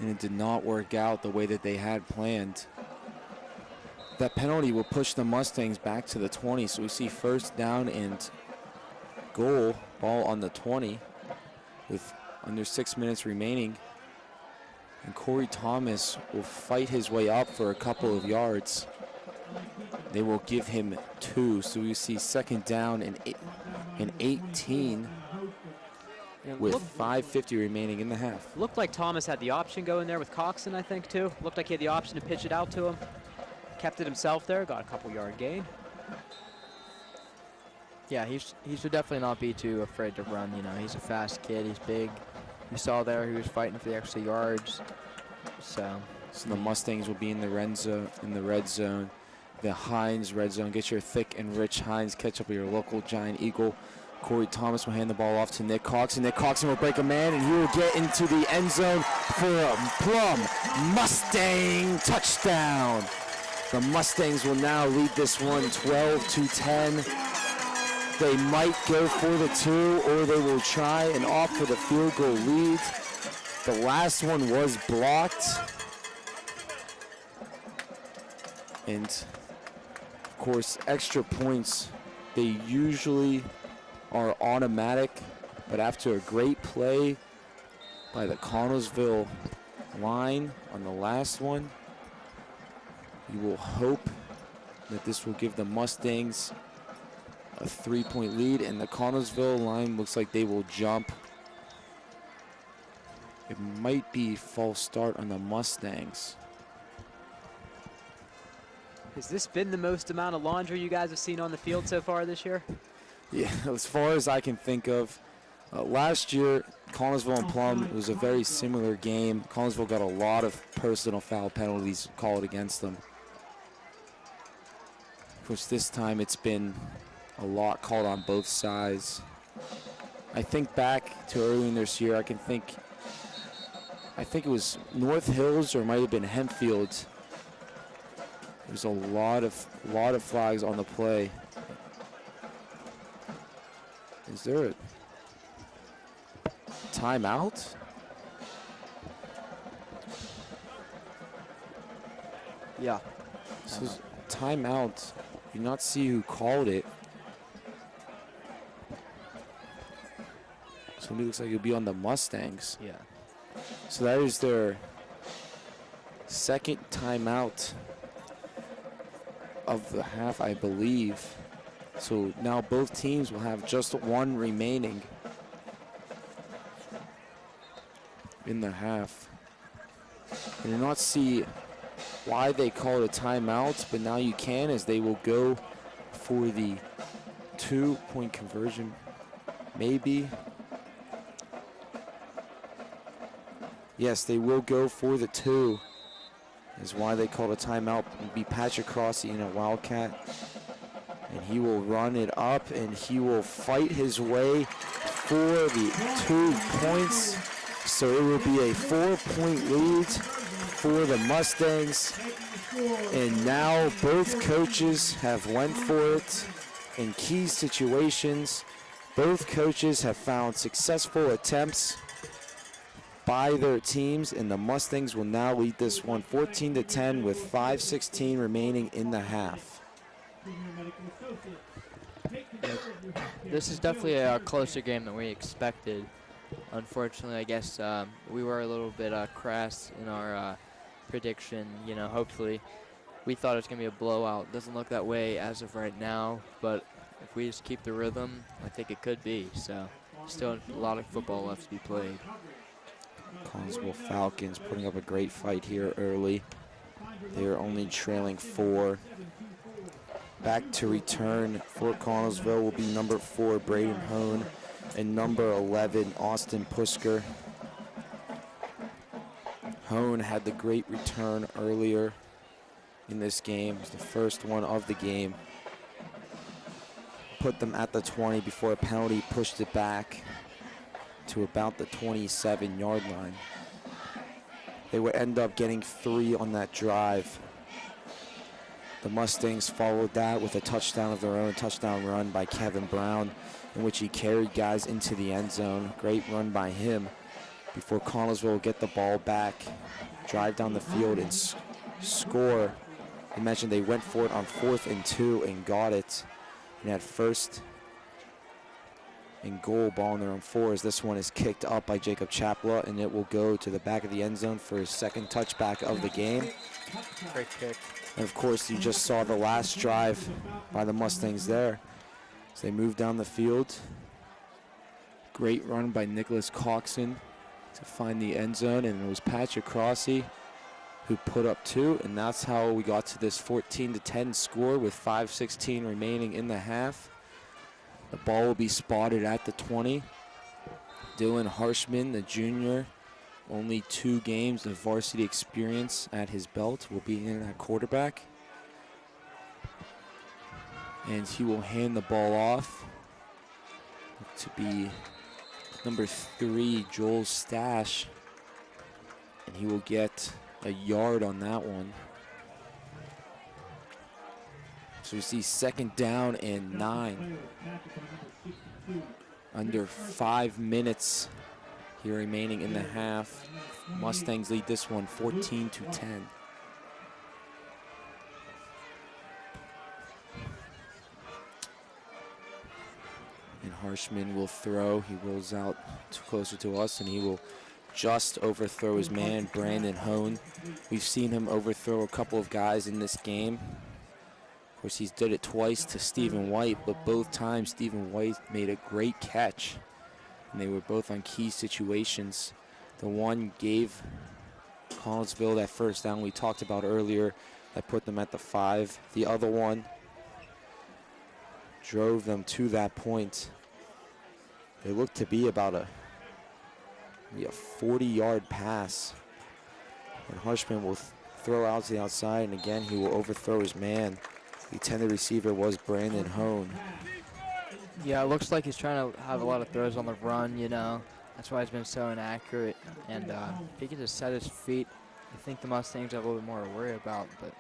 and it did not work out the way that they had planned. That penalty will push the Mustangs back to the 20, so we see 1st down and goal, ball on the 20 with under 6 minutes remaining. And Corey Thomas will fight his way up for a couple of yards. They will give him 2, so we see 2nd down and 18 with 5:50 remaining in the half.
looked like Thomas had the option going there with Coxon, I think, too. Looked like he had the option to pitch it out to him. Kept it himself there, got a couple-yard gain.
Yeah, he should definitely not be too afraid to run. You know, he's a fast kid. He's big. You saw there he was fighting for the extra yards. So
the Mustangs will be in the red zone. The Hines red zone. Get your thick and rich Hines. Catch up with your local Giant Eagle. Corey Thomas will hand the ball off to Nick Coxon. Nick Coxon will break a man, and he will get into the end zone for a Plum Mustang touchdown. The Mustangs will now lead this one 12-10. They might go for the 2, or they will try and opt for the field goal lead. The last one was blocked. And, of course, extra points, they usually are automatic, but after a great play by the Connellsville line on the last one, you will hope that this will give the Mustangs a 3-point lead, and the Connellsville line looks like they will jump. It might be false start on the Mustangs.
Has this been the most amount of laundry you guys have seen on the field so far this year?
Yeah, as far as I can think of. Last year, Connellsville and Plum was a very similar game. Connellsville got a lot of personal foul penalties called against them. Of course, this time it's been a lot called on both sides. I think back to earlier in this year, I think it was North Hills or it might have been Hempfield. There's a lot of flags on the play. Is there a timeout?
yeah.
This is timeout. You not see who called it. Somebody looks like it'll be on the Mustangs.
Yeah.
So that is their 2nd timeout of the half, I believe. So now both teams will have just 1 remaining. in the half. I did not see why they called a timeout, but now you can, as they will go for the 2-point conversion. Maybe. Yes, they will go for the 2. Is why they called a timeout. It'll be Patrick Crossy in a Wildcat. And he will run it up, and he will fight his way for the 2 points. So it will be a 4-point lead for the Mustangs. And now both coaches have went for it in key situations. Both coaches have found successful attempts by their teams, and the Mustangs will now lead this one 14-10 with 5:16 remaining in the half.
This is definitely a closer game than we expected. Unfortunately, I guess we were a little bit crass in our prediction. You know, hopefully we thought it was going to be a blowout. Doesn't look that way as of right now, but if we just keep the rhythm, I think it could be. So still a lot of football left to be played.
Connellsville Falcons putting up a great fight here early. They are only trailing 4. Back to return for Connellsville will be number 4, Braden Hone, and number 11, Austin Pusker. Hone had the great return earlier in this game. It was the first one of the game. Put them at the 20 before a penalty pushed it back to about the 27-yard line. They would end up getting 3 on that drive. The Mustangs followed that with a touchdown of their own, touchdown run by Kevin Brown, in which he carried guys into the end zone. Great run by him before Connellsville will get the ball back, drive down the field, and score. I mentioned they went for it on 4th and 2 and got it. And at 1st and goal, ball on their own 4, as this one is kicked up by Jacob Chapla, and it will go to the back of the end zone for his 2nd touchback of the game.
Great kick.
And of course, you just saw the last drive by the Mustangs there. As they move down the field. Great run by Nicholas Coxon to find the end zone, and it was Patrick Crossy who put up 2, and that's how we got to this 14-10 score with 5:16 remaining in the half. The ball will be spotted at the 20. Dylan Harshman, the junior, only 2 games of varsity experience at his belt, will be in at quarterback. And he will hand the ball off to be number 3, Joel Stash. And he will get a yard on that one. So we see 2nd down and 9. Under 5 minutes here remaining in the half. Mustangs lead this one 14-10. And Harshman will throw. He rolls out closer to us, and he will just overthrow his man, Brandon Hone. We've seen him overthrow a couple of guys in this game. Of course, he's did it twice to Stephen White, but both times Stephen White made a great catch. And they were both on key situations. The one gave Connellsville that 1st down we talked about earlier that put them at the 5. The other one drove them to that point. It looked to be about a 40-yard pass. And Harshman will throw out to the outside, and again he will overthrow his man. The intended receiver was Brandon Hone.
Yeah, it looks like he's trying to have a lot of throws on the run, you know. That's why he's been so inaccurate. And if he can just set his feet, I think the Mustangs have a little bit more to worry about. But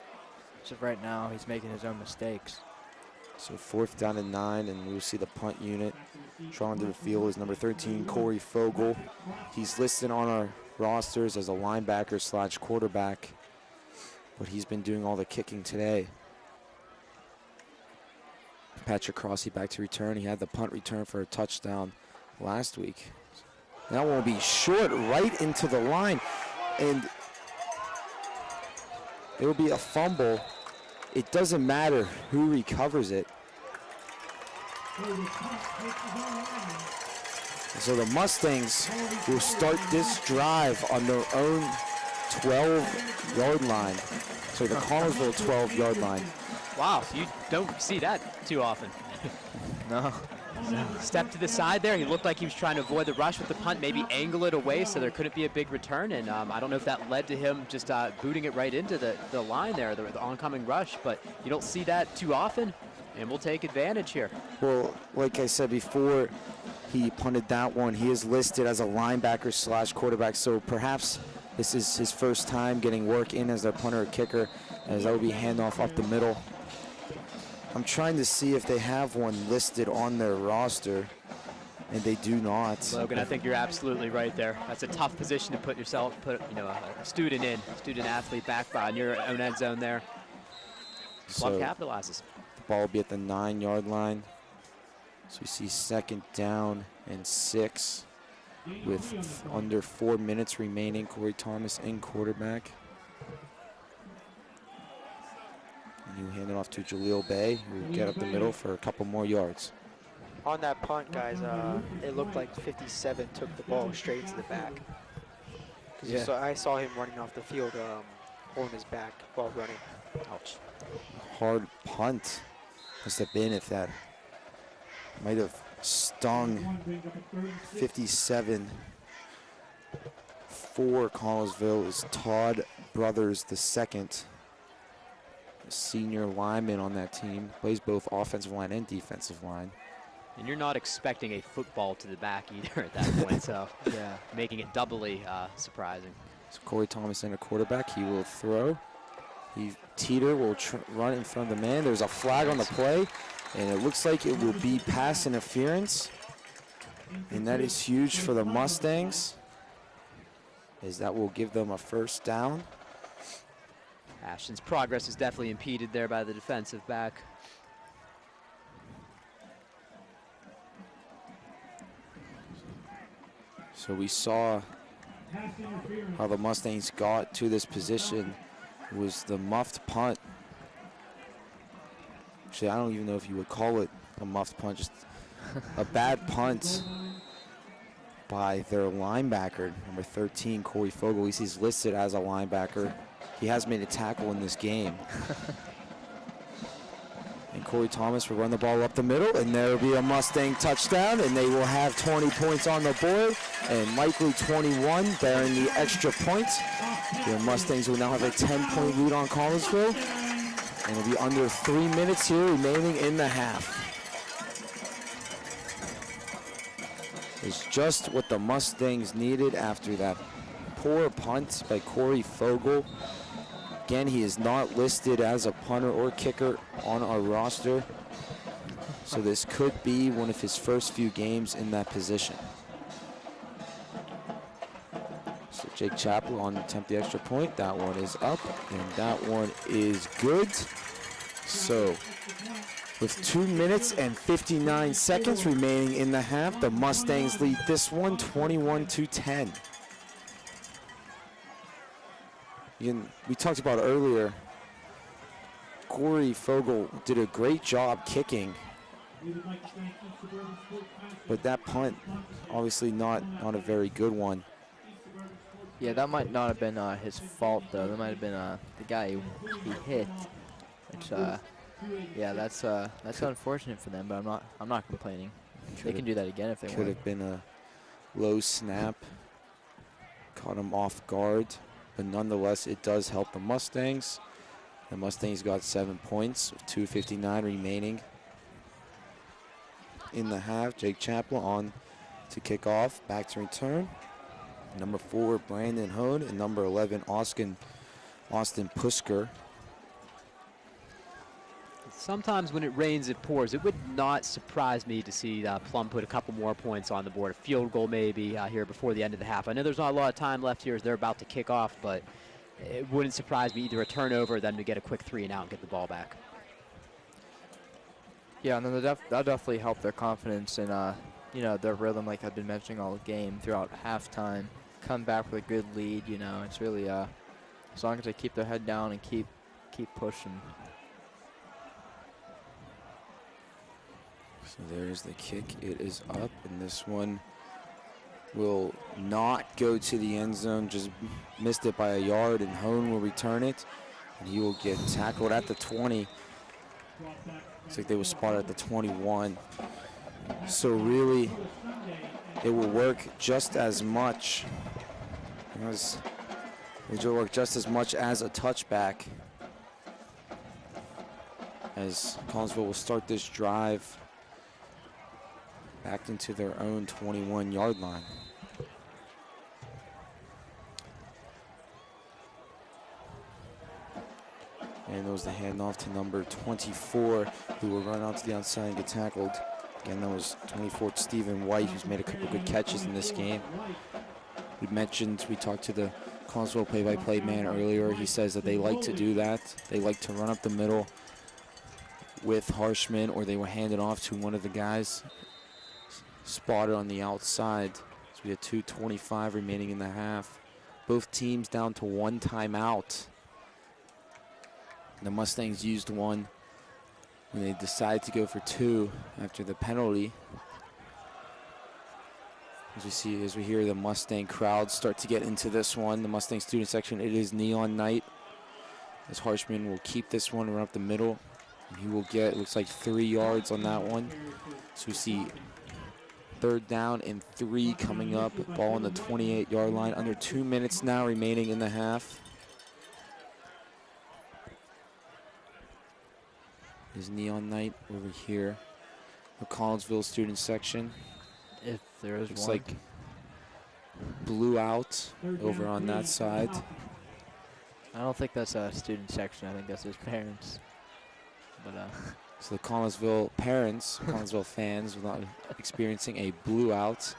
as of right now, he's making his own mistakes.
So 4th down and 9, and we'll see the punt unit. Drawn to the field is number 13, Corey Fogel. He's listed on our rosters as a linebacker / quarterback, but he's been doing all the kicking today. Patrick Crossy back to return. He had the punt return for a touchdown last week. That one will be short right into the line, and it will be a fumble. It doesn't matter who recovers it. So the Mustangs will start this drive on their own 12-yard line. So the Connellsville 12-yard line.
Wow, so you don't see that too often.
No.
Step to the side there. He looked like he was trying to avoid the rush with the punt, maybe angle it away so there couldn't be a big return. And I don't know if that led to him just booting it right into the line there, the oncoming rush. But you don't see that too often, and we'll take advantage here.
Well, like I said before, he punted that one. He is listed as a linebacker / quarterback, so perhaps this is his first time getting work in as their punter or kicker, as that would be handoff up the middle. I'm trying to see if they have one listed on their roster, and they do not.
Logan, I think you're absolutely right there. That's a tough position to put a student in, student athlete back on your own end zone there. Plum capitalizes.
The ball will be at the 9-yard line. So we see 2nd down and 6 with under 4 minutes remaining. Corey Thomas in quarterback. And you hand it off to Jaleel Bay, who will get up the middle for a couple more yards.
On that punt, guys, it looked like 57 took the ball straight into the back.
Yeah.
So I saw him running off the field, holding his back while running.
Ouch.
Hard punt must have been if that might have stung. 57 for Connellsville is Todd Brothers II, a senior lineman on that team, plays both offensive line and defensive line.
And you're not expecting a football to the back either at that point, so
Yeah.
making it doubly surprising.
So Corey Thomas in a quarterback, he will throw. Teeter will run in front of the man. There's a flag on the play, and it looks like it will be pass interference. And that is huge for the Mustangs, as that will give them a 1st down.
Ashton's progress is definitely impeded there by the defensive back.
So we saw how the Mustangs got to this position. It was the muffed punt. Actually, I don't even know if you would call it a muffed punt, just a bad punt by their linebacker, number 13, Corey Fogle. He's listed as a linebacker. He has made a tackle in this game. And Corey Thomas will run the ball up the middle, and there will be a Mustang touchdown, and they will have 20 points on the board, and likely 21 bearing the extra point. The Mustangs will now have a 10-point lead on Connellsville, and it'll be under 3 minutes here remaining in the half. It's just what the Mustangs needed after that poor punt by Corey Fogle. Again, he is not listed as a punter or kicker on our roster, so this could be one of his first few games in that position. So Jake Chappell on attempt the extra point. That one is up, and that one is good. So with 2 minutes and 59 seconds remaining in the half, the Mustangs lead this one 21-10. We talked about earlier, Corey Fogle did a great job kicking, but that punt, obviously not a very good one.
Yeah, that might not have been his fault though. That might have been the guy he hit. Which, yeah, that's unfortunate for them. But I'm not complaining. They can do that again if they want.
Could have been a low snap, caught him off guard. But nonetheless, it does help the Mustangs. The Mustangs got 7 points with 2:59 remaining in the half. Jake Chappell on to kick off, back to return. Number 4, Brandon Hone, and number 11, Austin Pusker.
Sometimes when it rains, it pours. It would not surprise me to see Plum put a couple more points on the board, a field goal maybe here before the end of the half. I know there's not a lot of time left here as they're about to kick off, but it wouldn't surprise me either a turnover or them to get a quick 3 and out and get the ball back.
Yeah, and then that'll definitely help their confidence and their rhythm, like I've been mentioning all game throughout halftime. Come back with a good lead, it's really as long as they keep their head down and keep pushing.
So there's the kick. It is up, and this one will not go to the end zone, just missed it by a yard, and Hone will return it. And he will get tackled at the 20. Looks like they were spotted at the 21. So really, it will work just as much as it will work just as much as a touchback, as Connellsville will start this drive back into their own 21-yard line. And it was the handoff to number 24, who will run out to the outside and get tackled. Again, that was 24 Stephen White, who's made a couple good catches in this game. We talked to the Connellsville play-by-play man earlier. He says that they like to do that. They like to run up the middle with Harshman, or they will hand it off to one of the guys spotted on the outside. So we have 2:25 remaining in the half. Both teams down to one timeout. The Mustangs used one when they decided to go for two after the penalty. As we hear the Mustang crowd start to get into this one, the Mustang student section, it is neon night. As Harshman will keep this one, run up the middle. And he will get, it looks like 3 yards on that one. So we see 3rd down and 3 coming up. Ball on the 28-yard line. Under 2 minutes now remaining in the half. Is neon night over here. The Connellsville student section.
If there is
Looks
one.
like blue out over on that side.
I don't think that's a student section. I think that's his parents. But
So the Connellsville parents, Connellsville fans, without experiencing a blue out.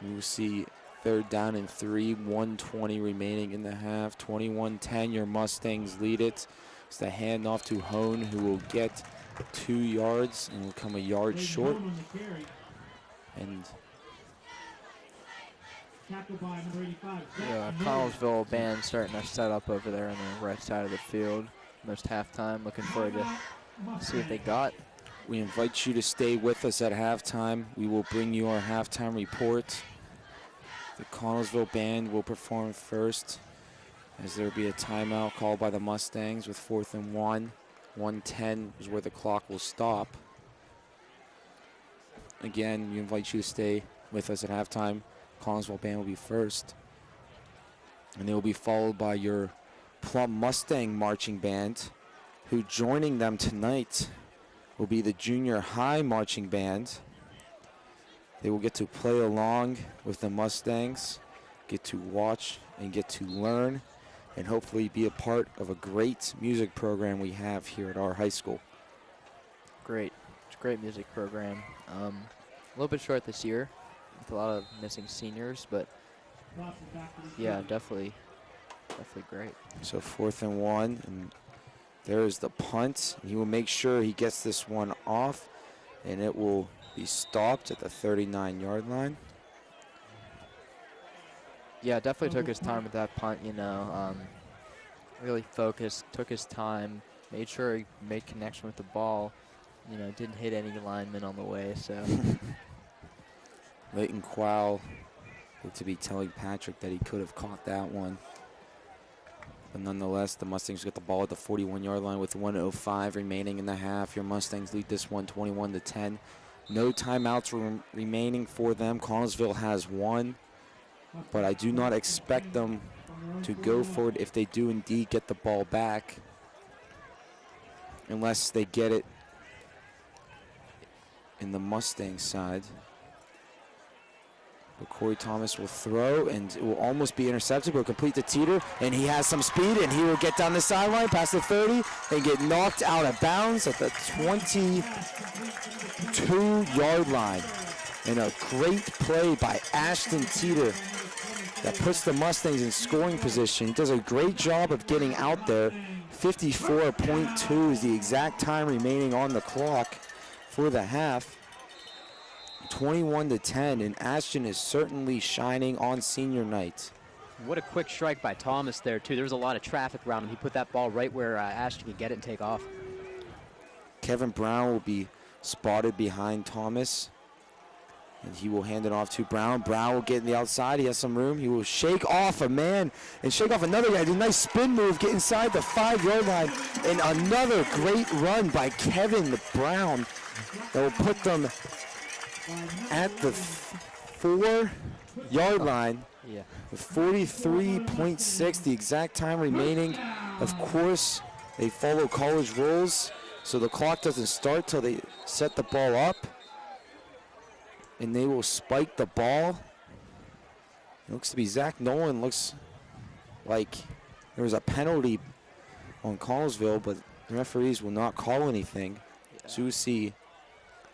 We will see 3rd down and 3, 1:20 remaining in the half. 21-10, your Mustangs lead it. It's the handoff to Hone, who will get 2 yards and will come a yard short. And
yeah, Connellsville band starting to set up over there on the right side of the field. Most halftime. Looking forward to see what they got.
we invite you to stay with us at halftime. We will bring you our halftime report. The Connellsville band will perform first, as there will be a timeout called by the Mustangs with 4th and 1. 1:10 is where the clock will stop. Again, we invite you to stay with us at halftime. Connellsville band will be first. And they will be followed by your Plum Mustang marching band, who joining them tonight will be the junior high marching band. They will get to play along with the Mustangs, get to watch and get to learn, and hopefully be a part of a great music program we have here at our high school.
Great. It's a great music program. A little bit short this year with a lot of missing seniors, but yeah, definitely great.
So 4th and 1, and there's the punt. He will make sure he gets this one off, and it will be stopped at the 39-yard line.
Yeah, definitely took his time with that punt, you know. Really focused, took his time, made sure he made connection with the ball. You know, didn't hit any linemen on the way, so.
Leighton Quell looked to be telling Patrick that he could have caught that one. But nonetheless, the Mustangs get the ball at the 41-yard line with 1:05 remaining in the half. Your Mustangs lead this one 21-10. No timeouts remaining for them. Connellsville has one, but I do not expect them to go for it if they do indeed get the ball back, unless they get it in the Mustang side. But Corey Thomas will throw, and it will almost be intercepted, but complete to Teeter, and he has some speed, and he will get down the sideline past the 30 and get knocked out of bounds at the 22-yard line. And a great play by Ashton Teeter that puts the Mustangs in scoring position. He does a great job of getting out there. 54.2 is the exact time remaining on the clock for the half. 21-10, and Ashton is certainly shining on senior night.
What a quick strike by Thomas there, too. There was a lot of traffic around him. He put that ball right where Ashton could get it and take off.
Kevin Brown will be spotted behind Thomas. And he will hand it off to Brown. Brown will get in the outside. He has some room. He will shake off a man and shake off another guy. Do a nice spin move, get inside the 5-yard line. And another great run by Kevin Brown that will put them at the 4-yard line.
Yeah.
With 43.6, the exact time remaining. Of course, they follow college rules, so the clock doesn't start till they set the ball up. And they will spike the ball. It looks to be Zach Nolan. Looks like there was a penalty on Connellsville, but the referees will not call anything. So we see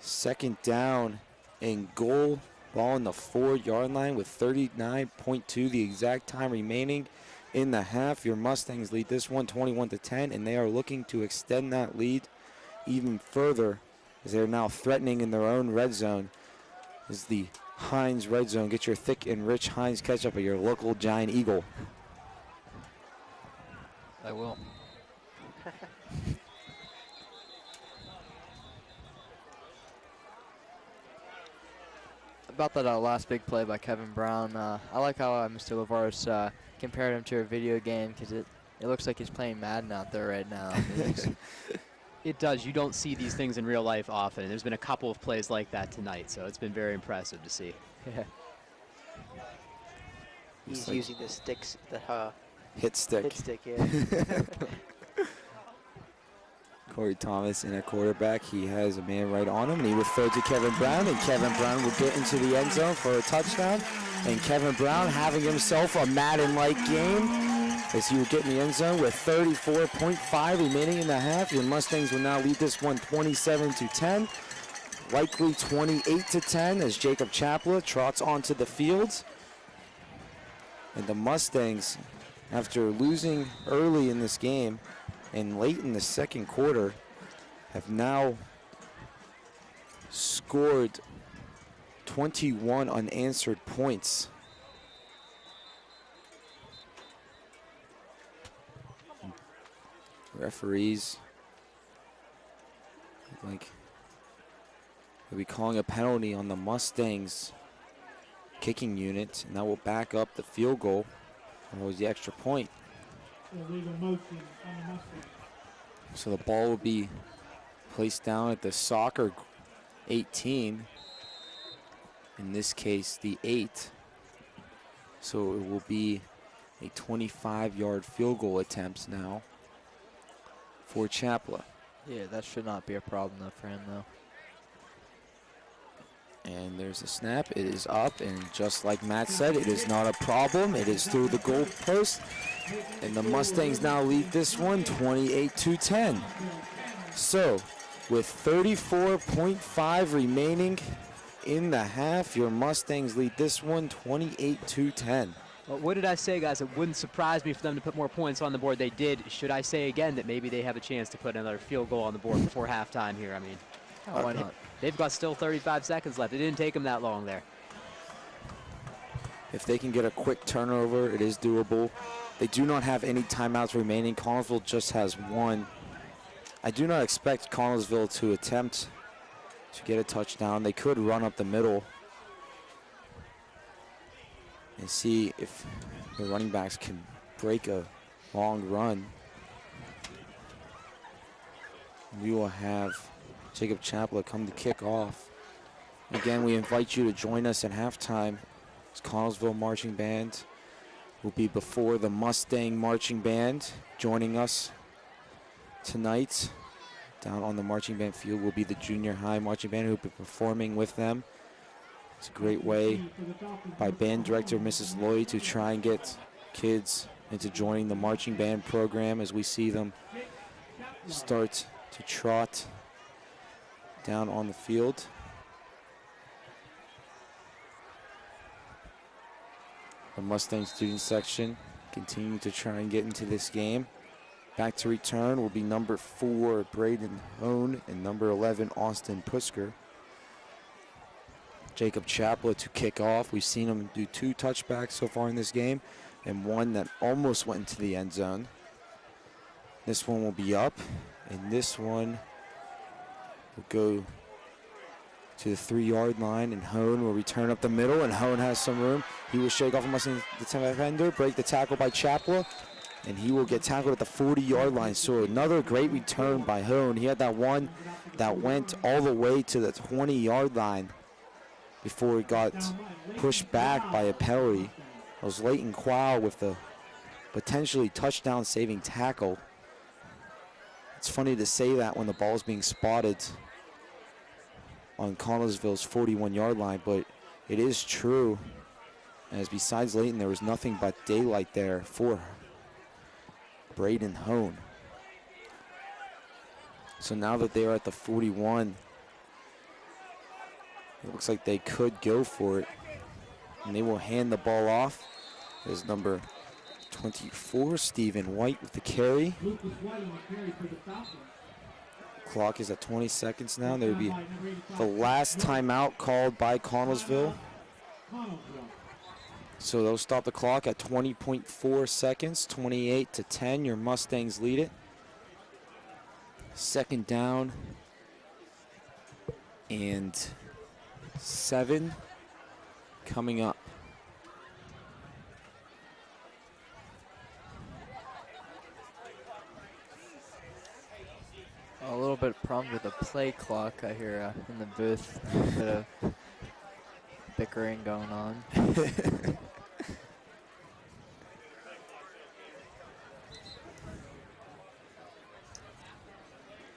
second down and goal. Ball on the 4-yard line with 39.2, the exact time remaining in the half. Your Mustangs lead this one 21-10, and they are looking to extend that lead even further as they are now threatening in their own red zone. This is the Heinz red zone. Get your thick and rich Heinz ketchup at your local Giant Eagle.
I will. About that last big play by Kevin Brown, I like how Mr. Lavares compared him to a video game because it looks like he's playing Madden out there right now.
It does. You don't see these things in real life often. And there's been a couple of plays like that tonight, so it's been very impressive to see.
Yeah.
He's
like
using the sticks, the
hit stick.
hit stick, yeah.
Corey Thomas in a quarterback. He has a man right on him, and he will throw to Kevin Brown, and Kevin Brown will get into the end zone for a touchdown. And Kevin Brown having himself a Madden-like game as he will get in the end zone with 34.5 remaining in the half. Your Mustangs will now lead this one 27-10, likely 28-10 as Jacob Chapla trots onto the field. And the Mustangs, after losing early in this game and late in the second quarter, have now scored 21 unanswered points. Referees, like, they'll be calling a penalty on the Mustangs kicking unit, and that will back up the field goal. That was the extra point.
Illegal motion on the Mustangs.
So the ball will be placed down at the soccer 18. In this case, the 8. So it will be a 25-yard field goal attempt now for Chapla.
Yeah, that should not be a problem though for him though.
And there's a snap. It is up, and just like Matt said, it is not a problem. It is through the goal post, and the Mustangs now lead this one 28-10. So, with 34.5 remaining in the half, your Mustangs lead this one 28-10.
Well, what did I say, guys? It wouldn't surprise me for them to put more points on the board. They did. Should I say again that maybe they have a chance to put another field goal on the board before halftime here? I mean,
Why not?
they've got still 35 seconds left. It didn't take them that long there.
If they can get a quick turnover, it is doable. They do not have any timeouts remaining. Connellsville just has one. I do not expect Connellsville to attempt to get a touchdown. They could run up the middle and see if the running backs can break a long run. We will have Jacob Chapla come to kick off. Again, we invite you to join us at halftime. This Connellsville Marching Band will be before the Mustang Marching Band. Joining us tonight down on the marching band field will be the junior high marching band who will be performing with them. It's a great way by band director Mrs. Lloyd to try and get kids into joining the marching band program as we see them start to trot down on the field. The Mustang student section continue to try and get into this game. Back to return will be number 4, Braden Hone, and number 11, Austin Pusker. Jacob Chapla to kick off. We've seen him do 2 touchbacks so far in this game, and one that almost went into the end zone. This one will be up, and this one will go to the 3-yard line, and Hone will return up the middle, and Hone has some room. He will shake off a Mustang defender, break the tackle by Chapla, and he will get tackled at the 40-yard line. So another great return by Hone. He had that one that went all the way to the 20-yard line before he got pushed back by a penalty. It was Leighton Quao with the potentially touchdown-saving tackle. It's funny to say that when the ball's being spotted on Connellsville's 41-yard line, but it is true. As besides Leighton, there was nothing but daylight there for Braden Hone. So now that they are at the 41, it looks like they could go for it. And they will hand the ball off. There's number 24, Stephen White with the carry. Clock is at 20 seconds now. There will be the last timeout called by Connellsville. So they'll stop the clock at 20.4 seconds, 28-10. Your Mustangs lead it. Second down and 7 coming up.
A little bit of problem with the play clock, I hear in the booth. A bit of bickering going on.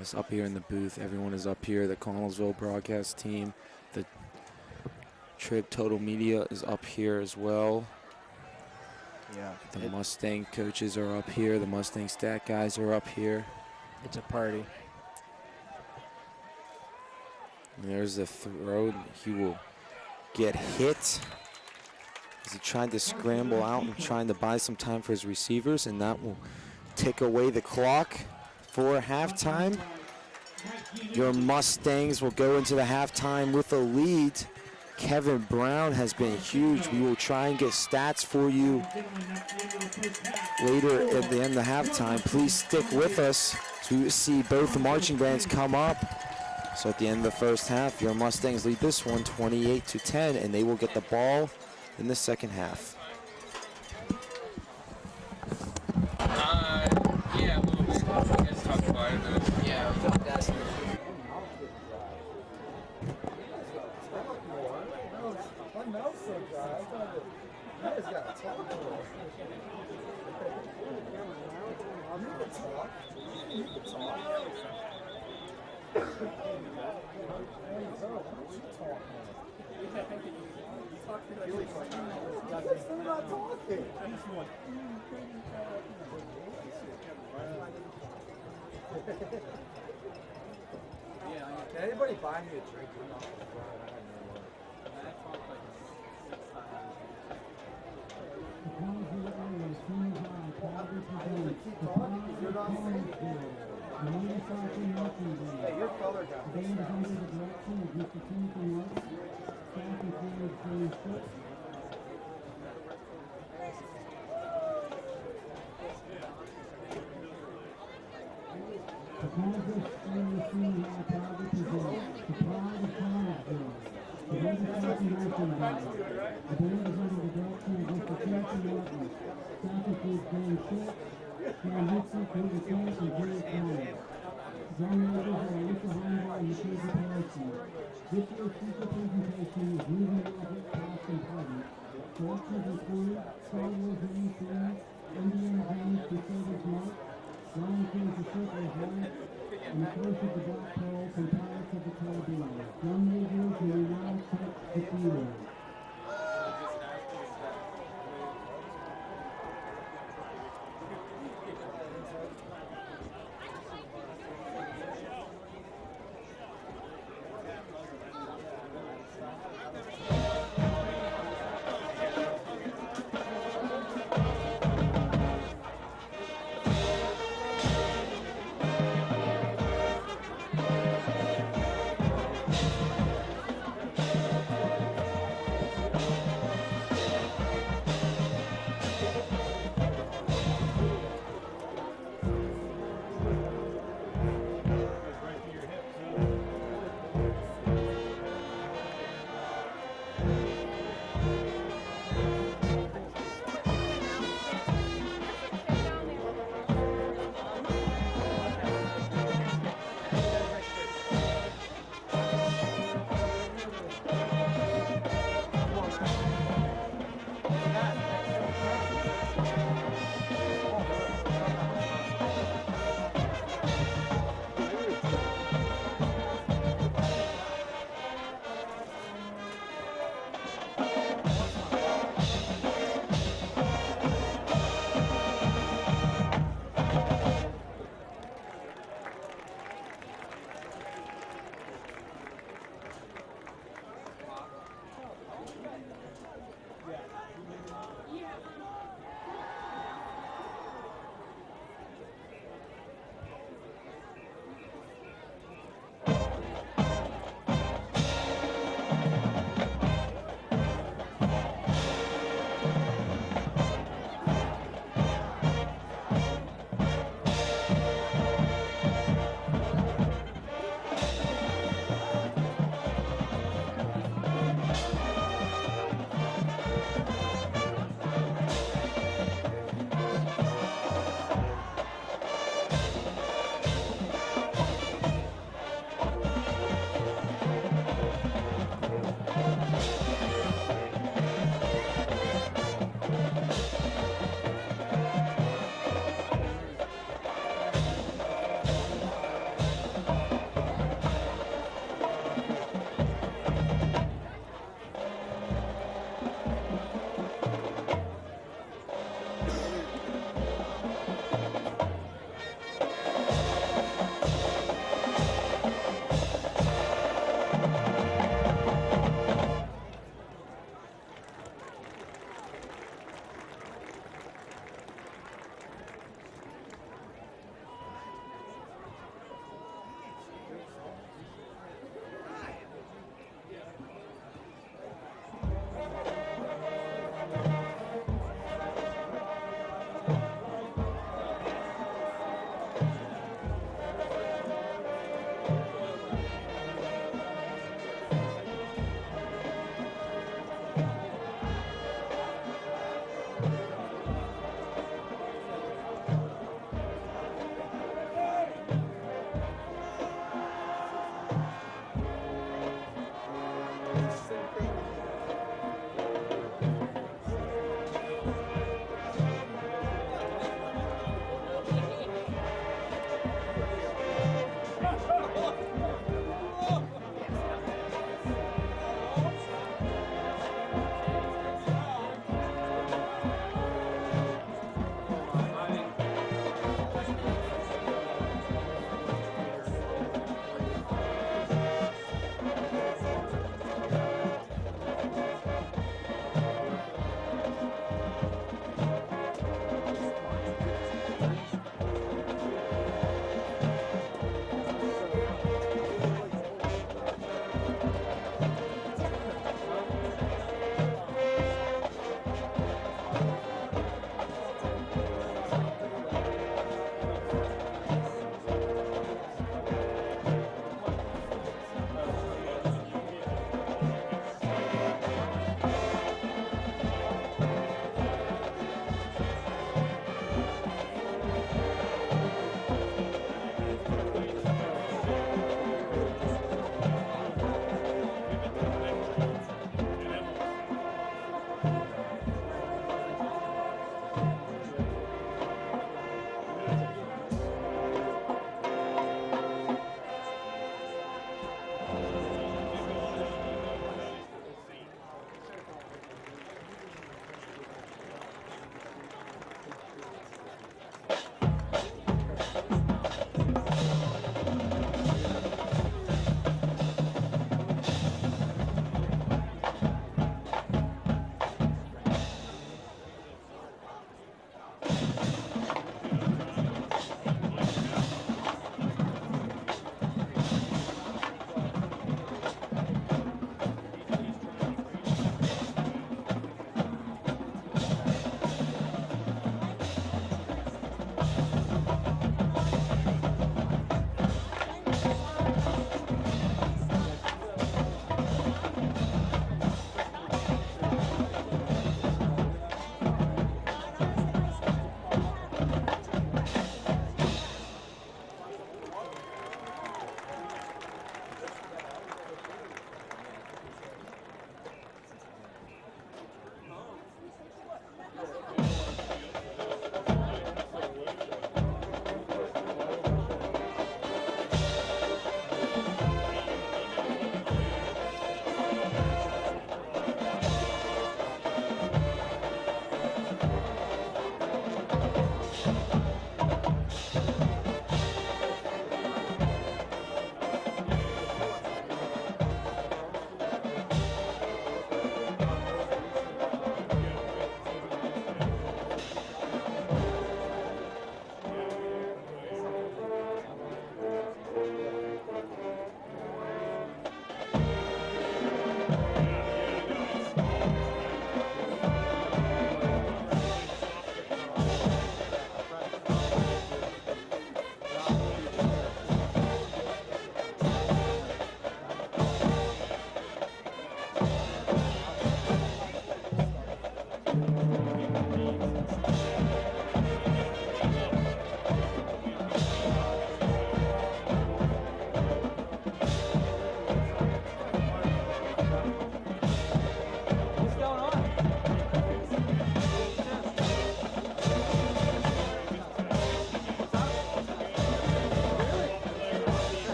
It's up here in the booth. Everyone is up here. The Connellsville broadcast team. The Trib Total Media is up here as well.
Yeah.
The Mustang coaches are up here. The Mustang stat guys are up here.
It's a party.
And there's the throw. He will get hit as he tried to scramble out and trying to buy some time for his receivers, and that will tick away the clock for halftime. Your Mustangs will go into the halftime with a lead. Kevin Brown has been huge. We will try and get stats for you later at the end of halftime. Please stick with us so we see both the marching bands come up. So at the end of the first half, your Mustangs lead this one 28-10, and they will get the ball in the second half.
Yeah, a little bit. You guys talked about it. Yeah, that's
Can anybody buy me a drink? Hey, your color guy.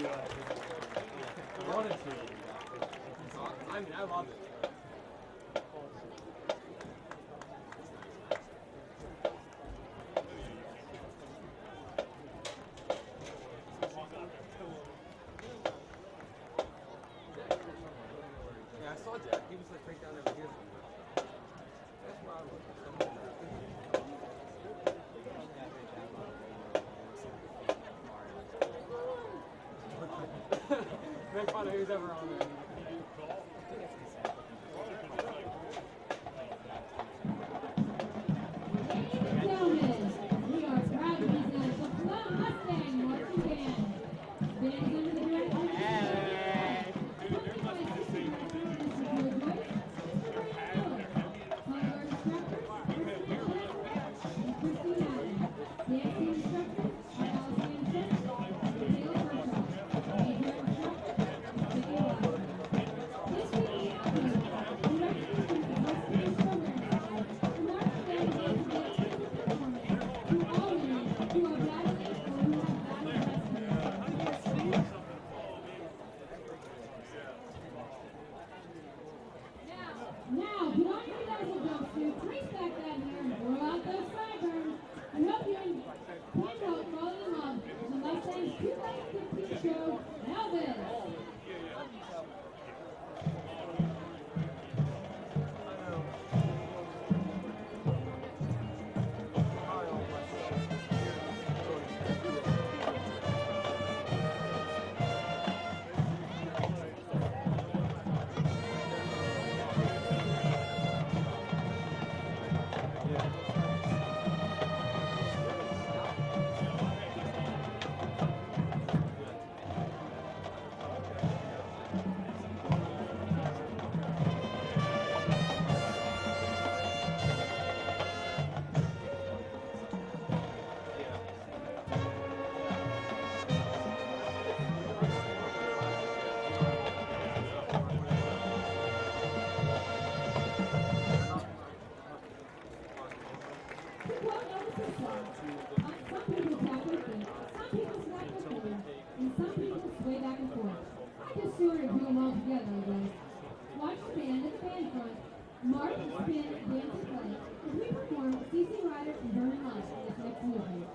I wanted to. I mean, I love it. Yeah, I saw Jack. He was like right down there here. That's where I was. Make fun of who's ever on there.
Ladies and gentlemen, we are proud to present the Plum Mustang marching band. Band is under the direction of Now, put on your dazzle jumpsuit, trace back that hair, and throw out those sideburns. We hope you can fall in love with the Mustang's 2015 show, Elvis. Some people tap their feet, some people snap their fingers, and some people sway back and forth. I just sort of do them all together, I guess. Watch the band at the band front, march, spin, dance, and play as we perform CC Rider and Burning Light in this next movement.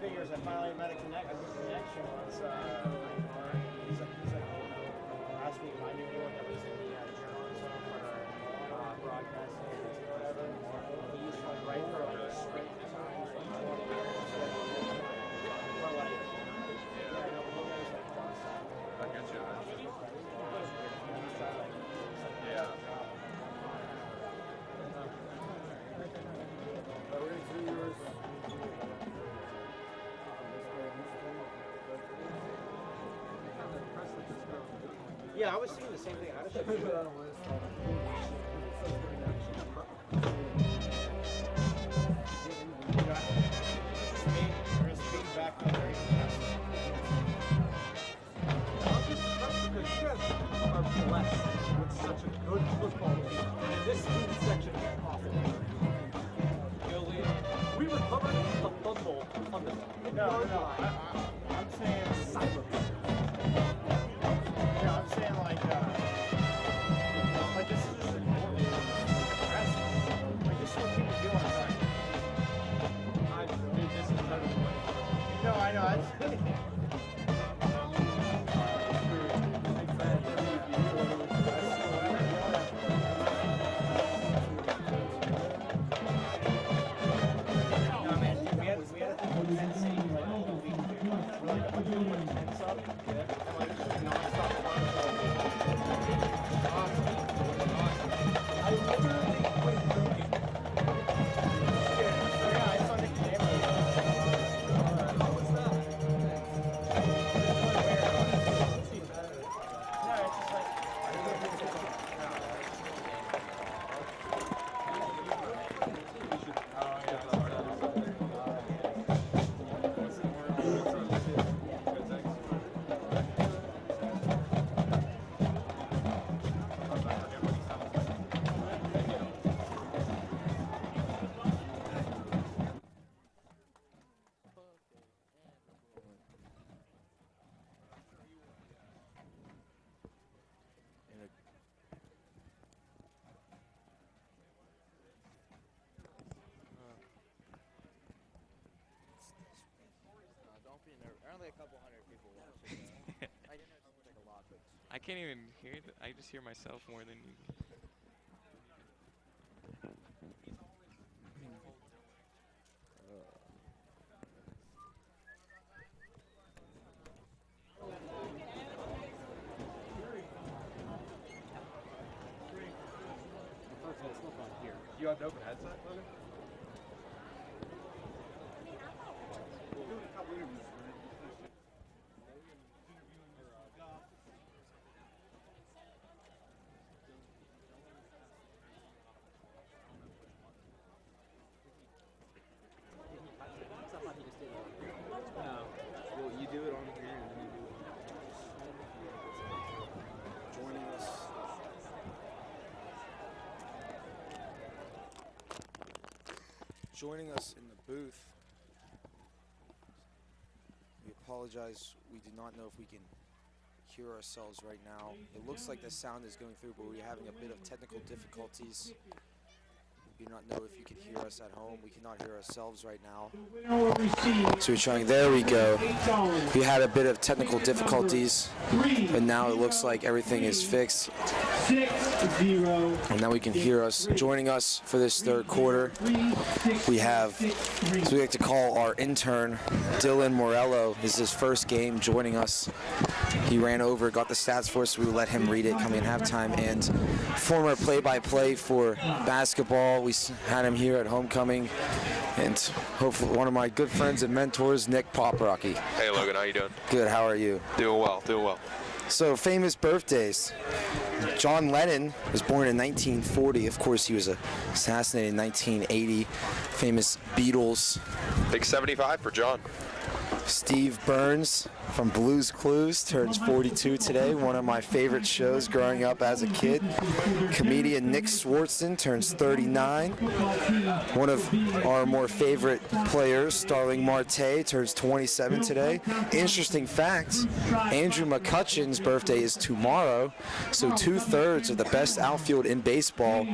Figures I finally met a connection once. Last week I knew anyone that was in the journalism or broadcasting or whatever. He used to write for like straight times for 20 years. But like, yeah, I know he knows like
I get you. Yeah.
But we're going to do yours. Yeah, I was seeing the same thing. I was just put it on a list. Back there.
I'm just impressed because you guys are blessed with such a good football team. And this student section is awful. We recovered a fumble on the yard line.
I'm saying
silence.
Yeah, I'm saying like this is just important. Like this is what people do on time.
Dude, this is better than what
No, I know.
I can't even hear. I just hear myself more than you.
You have an open headset, Logan? We're doing a couple interviews.
No. Well, you do it on here and then you do it.
Joining us. Joining us in the booth. We apologize. We do not know if we can hear ourselves right now. It looks like the sound is going through, but we're having a bit of technical difficulties. We do not know if you can hear us at home. We cannot hear ourselves right now. So we're trying. There we go. We had a bit of technical difficulties, but now it looks like everything is fixed.
6-0.
And now we can hear us. Joining us for this third quarter, we have, as we like to call our intern, Dylan Morello. This is his first game joining us. He ran over, got the stats for us, so we let him read it coming in halftime. And former play-by-play for basketball, we had him here at homecoming. And hopefully one of my good friends and mentors, Nick Poprocky.
Hey Logan, how you doing?
Good, how are you?
Doing well, doing well.
So, famous birthdays. John Lennon was born in 1940. Of course, he was assassinated in 1980. Famous Beatles.
Big 75 for John.
Steve Burns from Blue's Clues turns 42 today. One of my favorite shows growing up as a kid. Comedian Nick Swartzen turns 39. One of our more favorite players, Starling Marte, turns 27 today. Interesting fact, Andrew McCutcheon's birthday is tomorrow, so 2/3 of the best outfield in baseball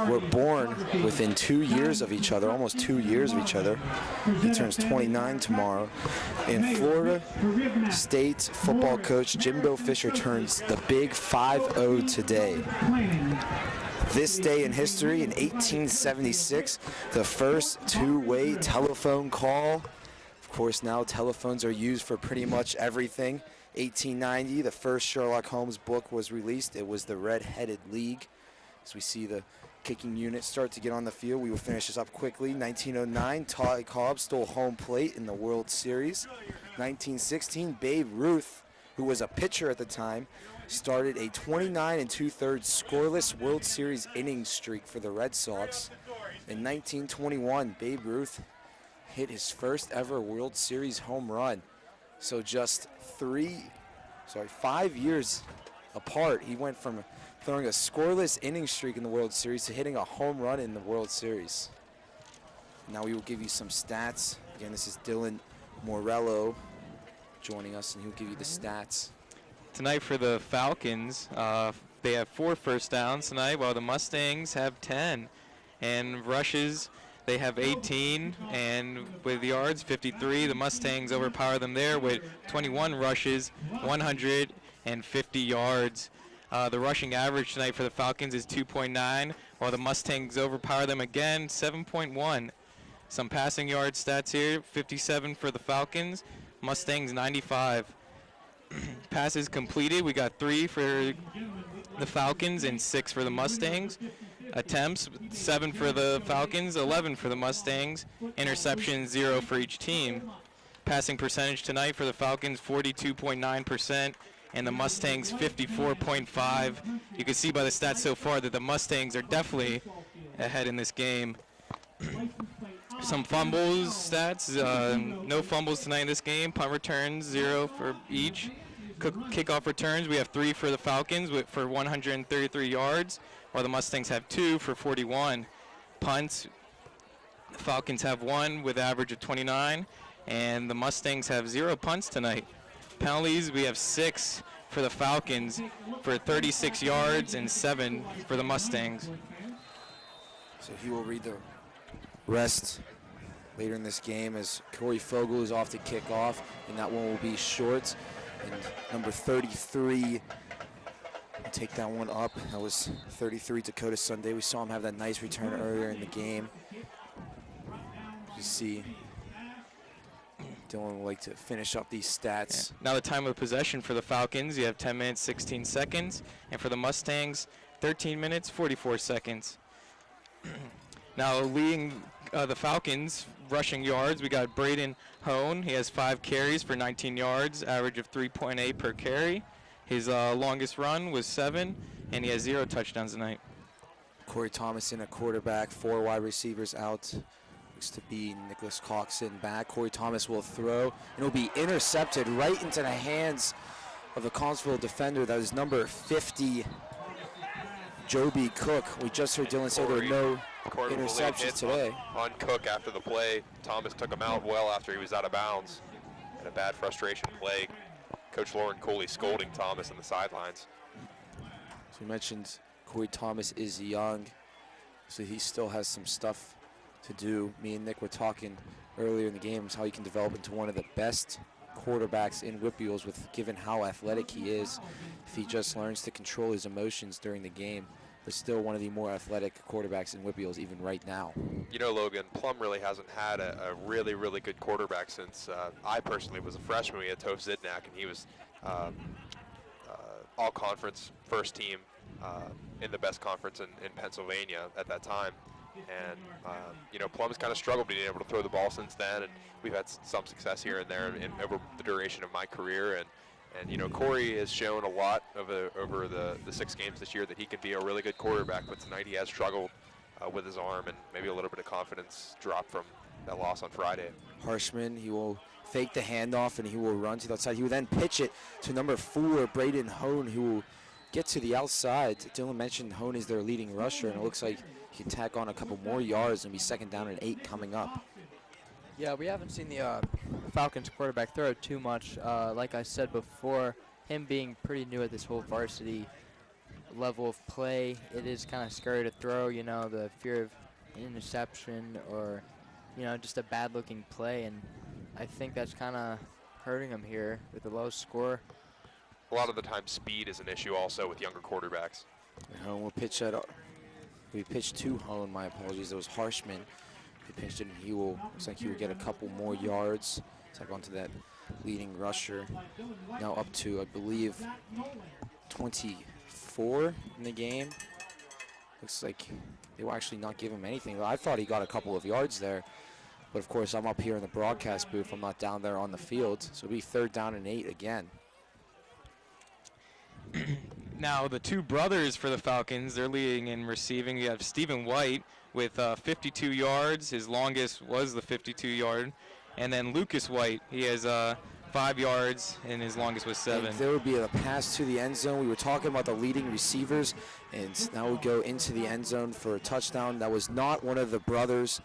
were born within 2 years of each other, almost 2 years of each other. He turns 29 tomorrow. In Florida State football coach Jimbo Fisher turns the big 5-0 today. This day in history, in 1876, the first two-way telephone call. Of course, now telephones are used for pretty much everything. 1890, the first Sherlock Holmes book was released. It was The Red-Headed League. As we see the kicking unit start to get on the field, we will finish this up quickly. 1909, Ty Cobb stole home plate in the World Series. 1916, Babe Ruth, who was a pitcher at the time, started a 29 2/3 scoreless World Series inning streak for the Red Sox. In 1921, Babe Ruth hit his first ever World Series home run. So just 5 years apart, he went from throwing a scoreless inning streak in the World Series to hitting a home run in the World Series. Now we will give you some stats. Again, this is Dylan Morello joining us, and he'll give you the stats.
Tonight for the Falcons, they have 4 first downs tonight, while the Mustangs have 10. And rushes, they have 18, and with yards, 53. The Mustangs overpower them there with 21 rushes, 150 yards. The rushing average tonight for the Falcons is 2.9, while the Mustangs overpower them again, 7.1. Some passing yard stats here, 57 for the Falcons, Mustangs 95. Passes completed, we got 3 for the Falcons and 6 for the Mustangs. Attempts, 7 for the Falcons, 11 for the Mustangs. Interceptions, 0 for each team. Passing percentage tonight for the Falcons, 42.9%. And the Mustangs 54.5. You can see by the stats so far that the Mustangs are definitely ahead in this game. Some fumbles stats, no fumbles tonight in this game. Punt returns, 0 for each. Kickoff returns, we have 3 for the Falcons for 133 yards, while the Mustangs have 2 for 41. Punts, the Falcons have 1 with average of 29, and the Mustangs have 0 punts tonight. Penalties, we have 6 for the Falcons for 36 yards and 7 for the Mustangs.
So he will read the rest later in this game as Corey Fogle is off to kick off, and that one will be short. And number 33, take that one up. That was 33 Dakota Sunday. We saw him have that nice return earlier in the game. You see Dylan would like to finish up these stats.
Now the time of possession for the Falcons, you have 10 minutes, 16 seconds. And for the Mustangs, 13 minutes, 44 seconds. Now leading the Falcons rushing yards, we got Braden Hone. He has 5 carries for 19 yards, average of 3.8 per carry. His longest run was 7, and he has 0 touchdowns tonight.
Corey Thomas in a quarterback, 4 wide receivers out. Looks to be Nicholas Coxon back. Corey Thomas will throw, and it'll be intercepted right into the hands of the Connellsville defender. That is number 50, Joby Cook. We just heard Dylan say there were no interceptions today.
On Cook after the play. Thomas took him out well after he was out of bounds. And a bad frustration play. Coach Lauren Cooley scolding Thomas on the sidelines.
So we mentioned Corey Thomas is young, so he still has some stuff to do. Me and Nick were talking earlier in the game how he can develop into one of the best quarterbacks in Whitfields, with given how athletic he is, if he just learns to control his emotions during the game. But still one of the more athletic quarterbacks in Whitfields even right now.
You know, Logan, Plum really hasn't had a really, really good quarterback since I personally was a freshman. We had Toph Zidnak, and he was all-conference first team in the best conference in Pennsylvania at that time. And, you know, Plum's kind of struggled being able to throw the ball since then, and we've had some success here and there over the duration of my career. And you know, Corey has shown a lot over the 6 games this year that he can be a really good quarterback, but tonight he has struggled with his arm, and maybe a little bit of confidence dropped from that loss on Friday.
Harshman, he will fake the handoff, and he will run to the outside. He will then pitch it to number 4, Braden Hone, who will get to the outside. Dylan mentioned Hone is their leading rusher, and it looks like he can tack on a couple more yards and be 2nd down and 8 coming up.
Yeah, we haven't seen the Falcons quarterback throw too much. Like I said before, him being pretty new at this whole varsity level of play, it is kind of scary to throw, you know, the fear of an interception or, you know, just a bad-looking play. And I think that's kind of hurting him here with the low score.
A lot of the time, speed is an issue also with younger quarterbacks.
Hone will pitch that. We pitched to Hone, my apologies. It was Harshman. He pitched it, and he will, looks like he will get a couple more yards. Tack onto that leading rusher. Now up to, I believe, 24 in the game. Looks like they will actually not give him anything. I thought he got a couple of yards there. But, of course, I'm up here in the broadcast booth. I'm not down there on the field. So it'll be 3rd down and 8 again.
Now the 2 brothers for the Falcons, they're leading in receiving. You have Stephen White with 52 yards. His longest was the 52-yard. And then Lucas White, he has 5 yards, and his longest was 7.
And there would be a pass to the end zone. We were talking about the leading receivers, and now we go into the end zone for a touchdown. That was not one of the brothers.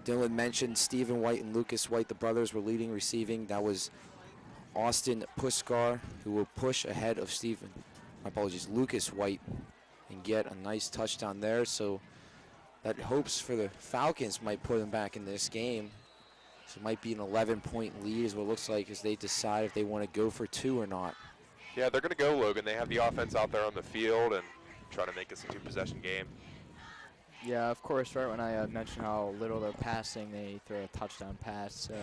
Dylan mentioned Stephen White and Lucas White. The brothers were leading receiving. That was Austin Puskar, who will push ahead of Lucas White, and get a nice touchdown there. So that hopes for the Falcons might put them back in this game. So it might be an 11-point lead is what it looks like as they decide if they want to go for 2 or not.
Yeah, they're going to go, Logan. They have the offense out there on the field and try to make this a 2-possession game.
Yeah, of course, right when I mentioned how little they're passing, they throw a touchdown pass. So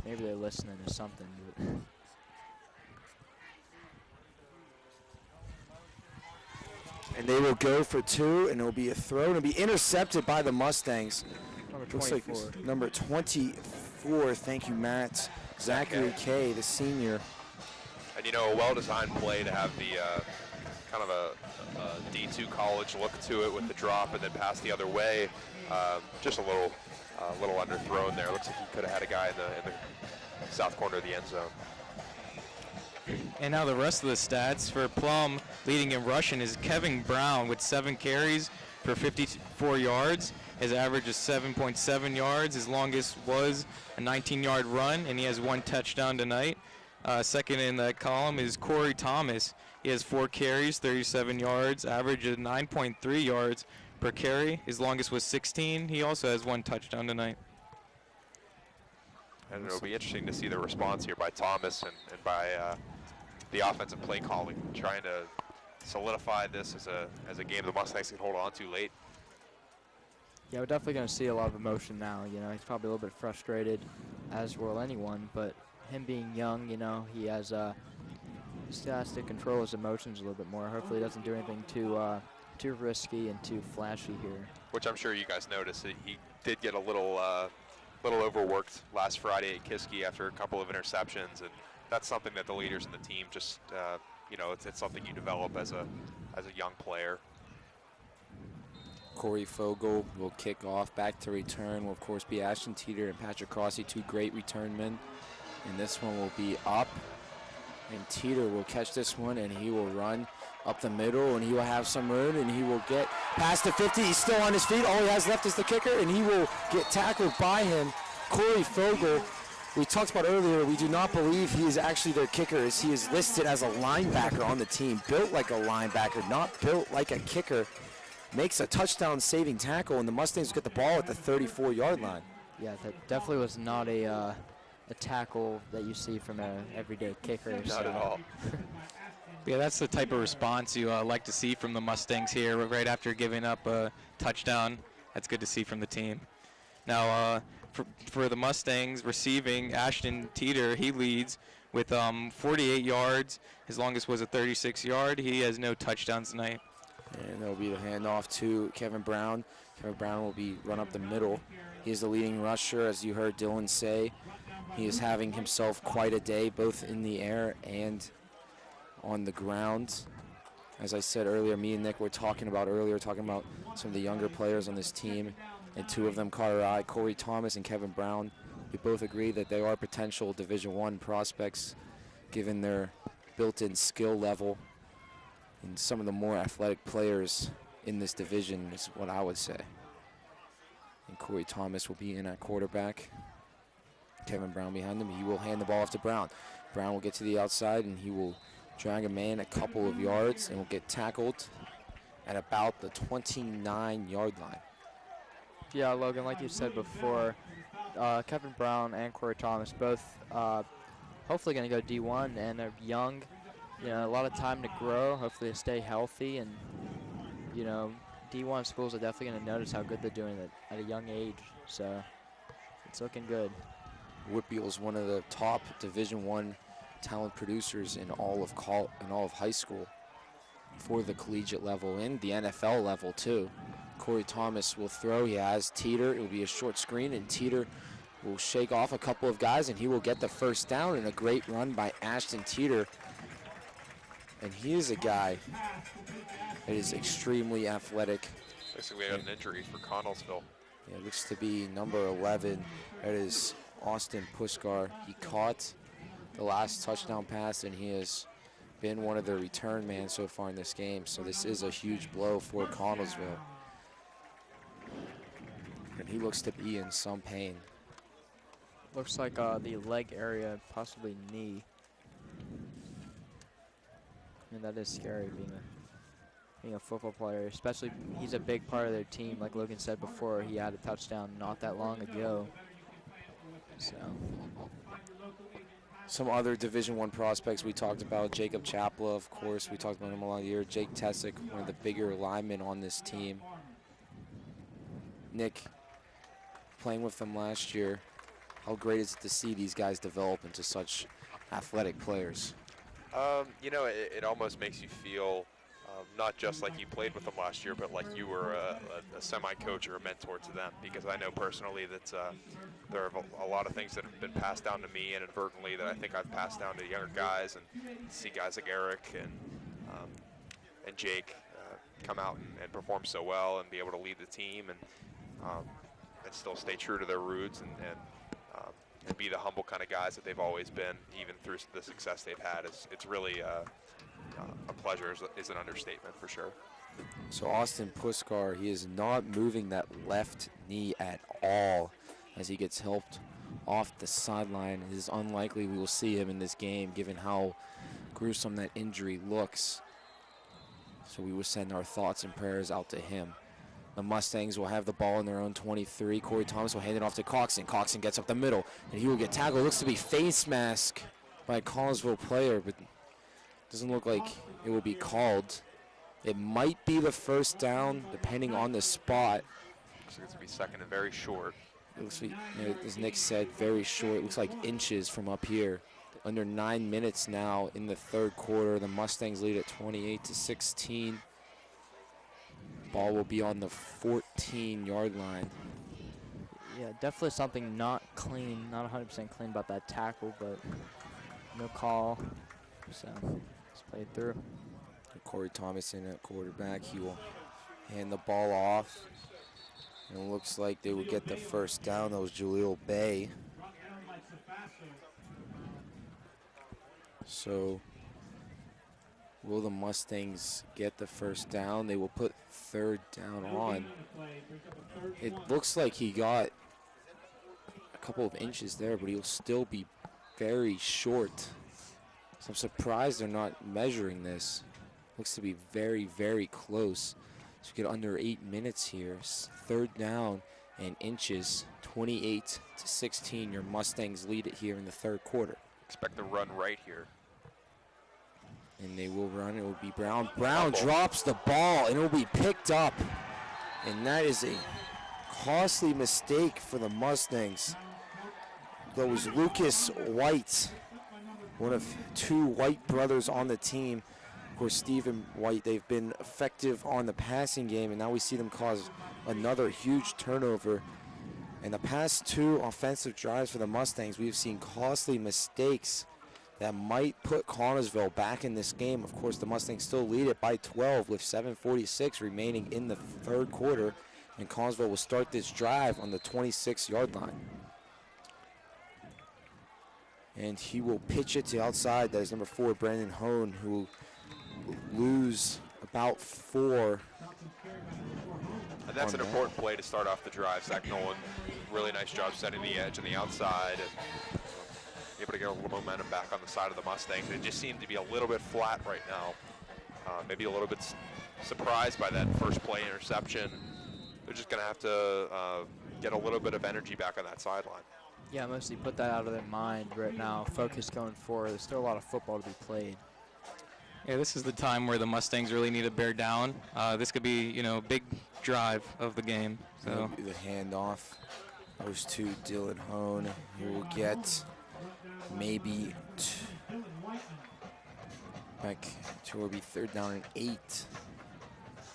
maybe they're listening to something. But
and they will go for 2, and it will be a throw. And it'll be intercepted by the Mustangs.
Number
Looks
24.
like number 24. Thank you, Matt. Zachary K, the senior.
And, you know, a well-designed play to have the kind of a D2 college look to it with the drop and then pass the other way. Just a little underthrown there. Looks like he could have had a guy in the south corner of the end zone.
And now the rest of the stats for Plum, leading in rushing, is Kevin Brown with 7 carries for 54 yards. His average is 7.7 yards. His longest was a 19-yard run, and he has 1 touchdown tonight. Second in that column is Corey Thomas. He has 4 carries, 37 yards, average of 9.3 yards per carry. His longest was 16. He also has 1 touchdown tonight.
And it'll be interesting to see the response here by Thomas and by the offensive play calling, trying to solidify this as a game the Mustangs can hold on to late.
Yeah, we're definitely going to see a lot of emotion now. You know, he's probably a little bit frustrated, as will anyone. But him being young, you know, he has still has to control his emotions a little bit more. Hopefully, he doesn't do anything too risky and too flashy here.
Which I'm sure you guys noticed. He did get a little overworked last Friday at Kiski after a couple of interceptions, and that's something that the leaders in the team just, you know, it's something you develop as a young player.
Corey Fogel will kick off. Back to return will, of course, be Ashton Teeter and Patrick Crossy, two great return men. And this one will be up. And Teeter will catch this one, and he will run up the middle, and he will have some room, and he will get past the 50. He's still on his feet. All he has left is the kicker, and he will get tackled by him. Corey Fogel, we talked about earlier, we do not believe he is actually their kicker, as he is listed as a linebacker on the team, built like a linebacker, not built like a kicker. Makes a touchdown-saving tackle, and the Mustangs get the ball at the 34-yard line.
Yeah, that definitely was not a tackle that you see from an everyday kicker.
Not at all.
Yeah, that's the type of response you like to see from the Mustangs here right after giving up a touchdown. That's good to see from the team. Now, for the Mustangs receiving, Ashton Teeter, he leads with 48 yards. His longest was a 36-yard. He has no touchdowns tonight.
And there will be the handoff to Kevin Brown. Kevin Brown will be run up the middle. He is the leading rusher, as you heard Dylan say. He is having himself quite a day, both in the air and on the ground. As I said earlier, me and Nick were talking about some of the younger players on this team, and two of them caught our eye, Corey Thomas and Kevin Brown. We both agree that they are potential Division I prospects, given their built-in skill level. And some of the more athletic players in this division is what I would say. And Corey Thomas will be in at quarterback. Kevin Brown behind him. He will hand the ball off to Brown. Brown will get to the outside, and he will drag a man a couple of yards and will get tackled at about the 29-yard line.
Yeah, Logan, like you said before, Kevin Brown and Corey Thomas both hopefully going to go D1, and they're young. You know, a lot of time to grow, hopefully to stay healthy, and, you know, D1 schools are definitely going to notice how good they're doing at a young age, so it's looking good.
Whitfield is one of the top Division I talent producers in all of high school for the collegiate level and the NFL level too. Corey Thomas will throw. He has Teeter. It will be a short screen, and Teeter will shake off a couple of guys, and he will get the first down, and a great run by Ashton Teeter. And he is a guy that is extremely athletic.
Looks like we had an injury for Connellsville.
Yeah, it looks to be number 11. That is Austin Puskar. He caught the last touchdown pass, and he has been one of the return men so far in this game. So this is a huge blow for Connellsville. And he looks to be in some pain.
Looks like the leg area, possibly knee. And that is scary being a football player, especially he's a big part of their team. Like Logan said before, he had a touchdown not that long ago. So
some other Division I prospects we talked about, Jacob Chapla, of course, we talked about him a lot year. Jake Tessick, one of the bigger linemen on this team. Nick, playing with them last year, how great is it to see these guys develop into such athletic players?
You know, it almost makes you feel not just like you played with them last year, but like you were a semi-coach or a mentor to them. Because I know personally that there are a lot of things that have been passed down to me inadvertently that I think I've passed down to younger guys, and see guys like Eric and Jake come out and perform so well and be able to lead the team and still stay true to their roots and be the humble kind of guys that they've always been, even through the success they've had. It's really a pleasure is an understatement for sure.
So Austin Puskar, he is not moving that left knee at all as he gets helped off the sideline. It is unlikely we will see him in this game given how gruesome that injury looks. So we will send our thoughts and prayers out to him. The Mustangs will have the ball in their own 23. Corey Thomas will hand it off to Coxon. Coxon gets up the middle, and he will get tackled. It looks to be face mask by a Connellsville player, but doesn't look like it will be called. It might be the first down, depending on the spot.
Looks like it's going to be second and very short.
It looks like, as Nick said, very short. It looks like inches from up here. Under 9 minutes now in the third quarter. The Mustangs lead at 28-16. Ball will be on the 14-yard line.
Yeah, definitely something not clean, not 100% clean about that tackle, but no call. So let's play it through.
Corey Thomas in at quarterback. He will hand the ball off. And it looks like they will get the first down. That was Jaleel Bay. So will the Mustangs get the first down? They will put third down on. It looks like he got a couple of inches there, but he'll still be very short. So I'm surprised they're not measuring this. Looks to be very, very close. So we get under 8 minutes here. Third down and inches, 28-16. Your Mustangs lead it here in the third quarter.
Expect the run right here.
And they will run. It will be Brown. Brown drops the ball, and it will be picked up. And that is a costly mistake for the Mustangs. That was Lucas White, one of two White brothers on the team. Of course, Stephen White, they've been effective on the passing game, and now we see them cause another huge turnover. In the past two offensive drives for the Mustangs, we've seen costly mistakes that might put Connellsville back in this game. Of course, the Mustangs still lead it by 12 with 7:46 remaining in the third quarter, and Connellsville will start this drive on the 26-yard line. And he will pitch it to outside. That is number 4, Brandon Hone, who will lose about 4.
And that's an important play to start off the drive. Zach Nolan, really nice job setting the edge on the outside and able to get a little momentum back on the side of the Mustangs. It just seemed to be a little bit flat right now. Maybe a little bit surprised by that first play interception. They're just going to have to get a little bit of energy back on that sideline.
Yeah, mostly put that out of their mind right now. Focus going forward. There's still a lot of football to be played.
Yeah, this is the time where the Mustangs really need to bear down. This could be, a big drive of the game. So
The handoff goes to Dylan Hone, who will get maybe back to where it'll be third down and 8.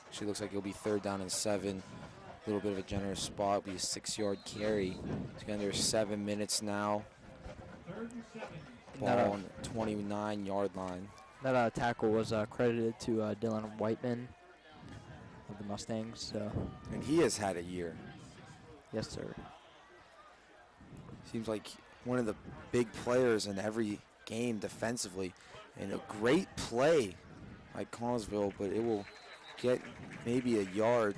Actually, looks like it'll be third down and 7. A little bit of a generous spot. It'll be a 6-yard carry. It's under 7 minutes now. Ball on 29-yard line.
That tackle was credited to Dylan Whiteman of the Mustangs. So.
And he has had a year.
Yes, sir.
Seems like one of the big players in every game defensively. And a great play by Connellsville, but it will get maybe a yard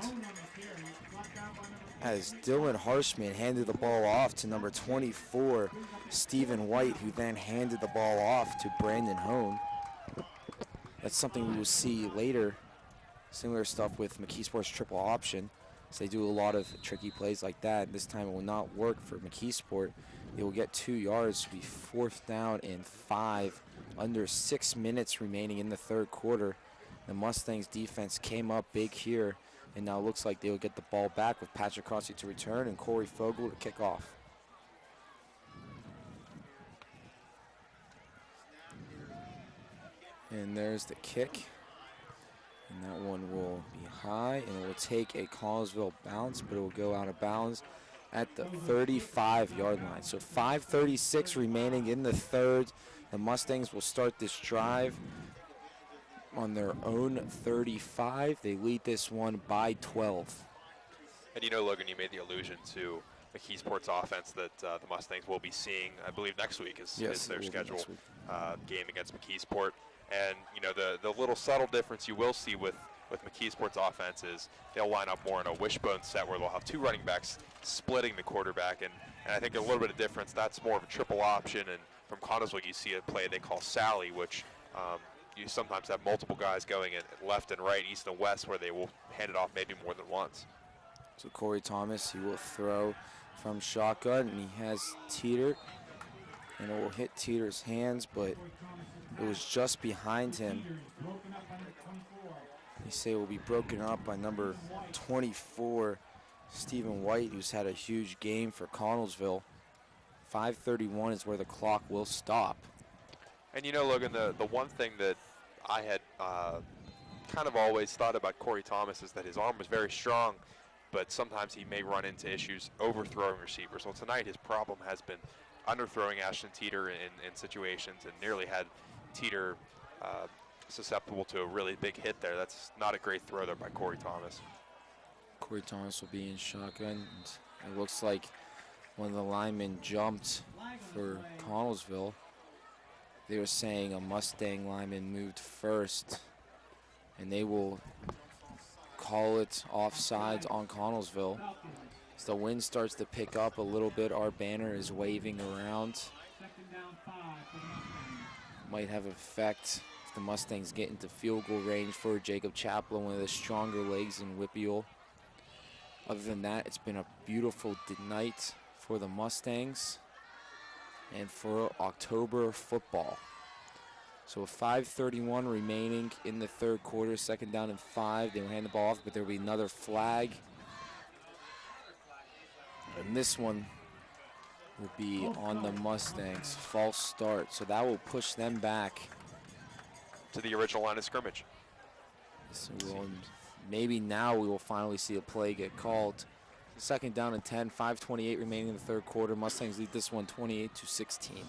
as Dylan Harshman handed the ball off to number 24, Stephen White, who then handed the ball off to Brandon Hone. That's something we will see later. Similar stuff with McKeesport's triple option. So they do a lot of tricky plays like that. This time it will not work for McKeesport. They will get 2 yards. It'll be fourth down and 5. Under 6 minutes remaining in the third quarter. The Mustangs defense came up big here, and now it looks like they will get the ball back with Patrick Crosby to return and Corey Fogel to kick off. And there's the kick. And that one will be high, and it will take a Connellsville bounce, but it will go out of bounds at the 35-yard line. So 5:36 remaining in the third. The Mustangs will start this drive on their own 35. They lead this one by 12.
And Logan, you made the allusion to McKeesport's offense that the Mustangs will be seeing, I believe, next week is their scheduled game against McKeesport. And, the little subtle difference you will see with McKeesport's offense is they'll line up more in a wishbone set where they'll have 2 running backs splitting the quarterback. And I think a little bit of difference, that's more of a triple option. And from Connellsville, you see a play they call Sally, which you sometimes have multiple guys going in left and right, east and west, where they will hand it off maybe more than once.
So Corey Thomas, he will throw from shotgun, and he has Teeter. And it will hit Teeter's hands, but it was just behind him. You say it will be broken up by number 24, Stephen White, who's had a huge game for Connellsville. 5:31 is where the clock will stop.
And you know, Logan, the one thing that I had kind of always thought about Corey Thomas is that his arm was very strong, but sometimes he may run into issues overthrowing receivers. Well, tonight his problem has been underthrowing Ashton Teeter in situations, and nearly had Teeter susceptible to a really big hit there. That's not a great throw there by Corey Thomas.
Corey Thomas will be in shotgun. And it looks like one of the linemen jumped for Connellsville. They were saying a Mustang lineman moved first, and they will call it offsides on Connellsville. As the wind starts to pick up a little bit, our banner is waving around. Might have effect if the Mustangs get into field goal range for Jacob Chaplin, one of the stronger legs in Whippeal. Other than that, it's been a beautiful night for the Mustangs and for October football. So with 5:31 remaining in the third quarter, 2nd down and 5. They will hand the ball off, but there will be another flag. And this one will be on the Mustangs. False start, so that will push them back
to the original line of scrimmage.
So maybe now we will finally see a play get called. 2nd down and 10, 5:28 remaining in the third quarter. Mustangs lead this one 28-16.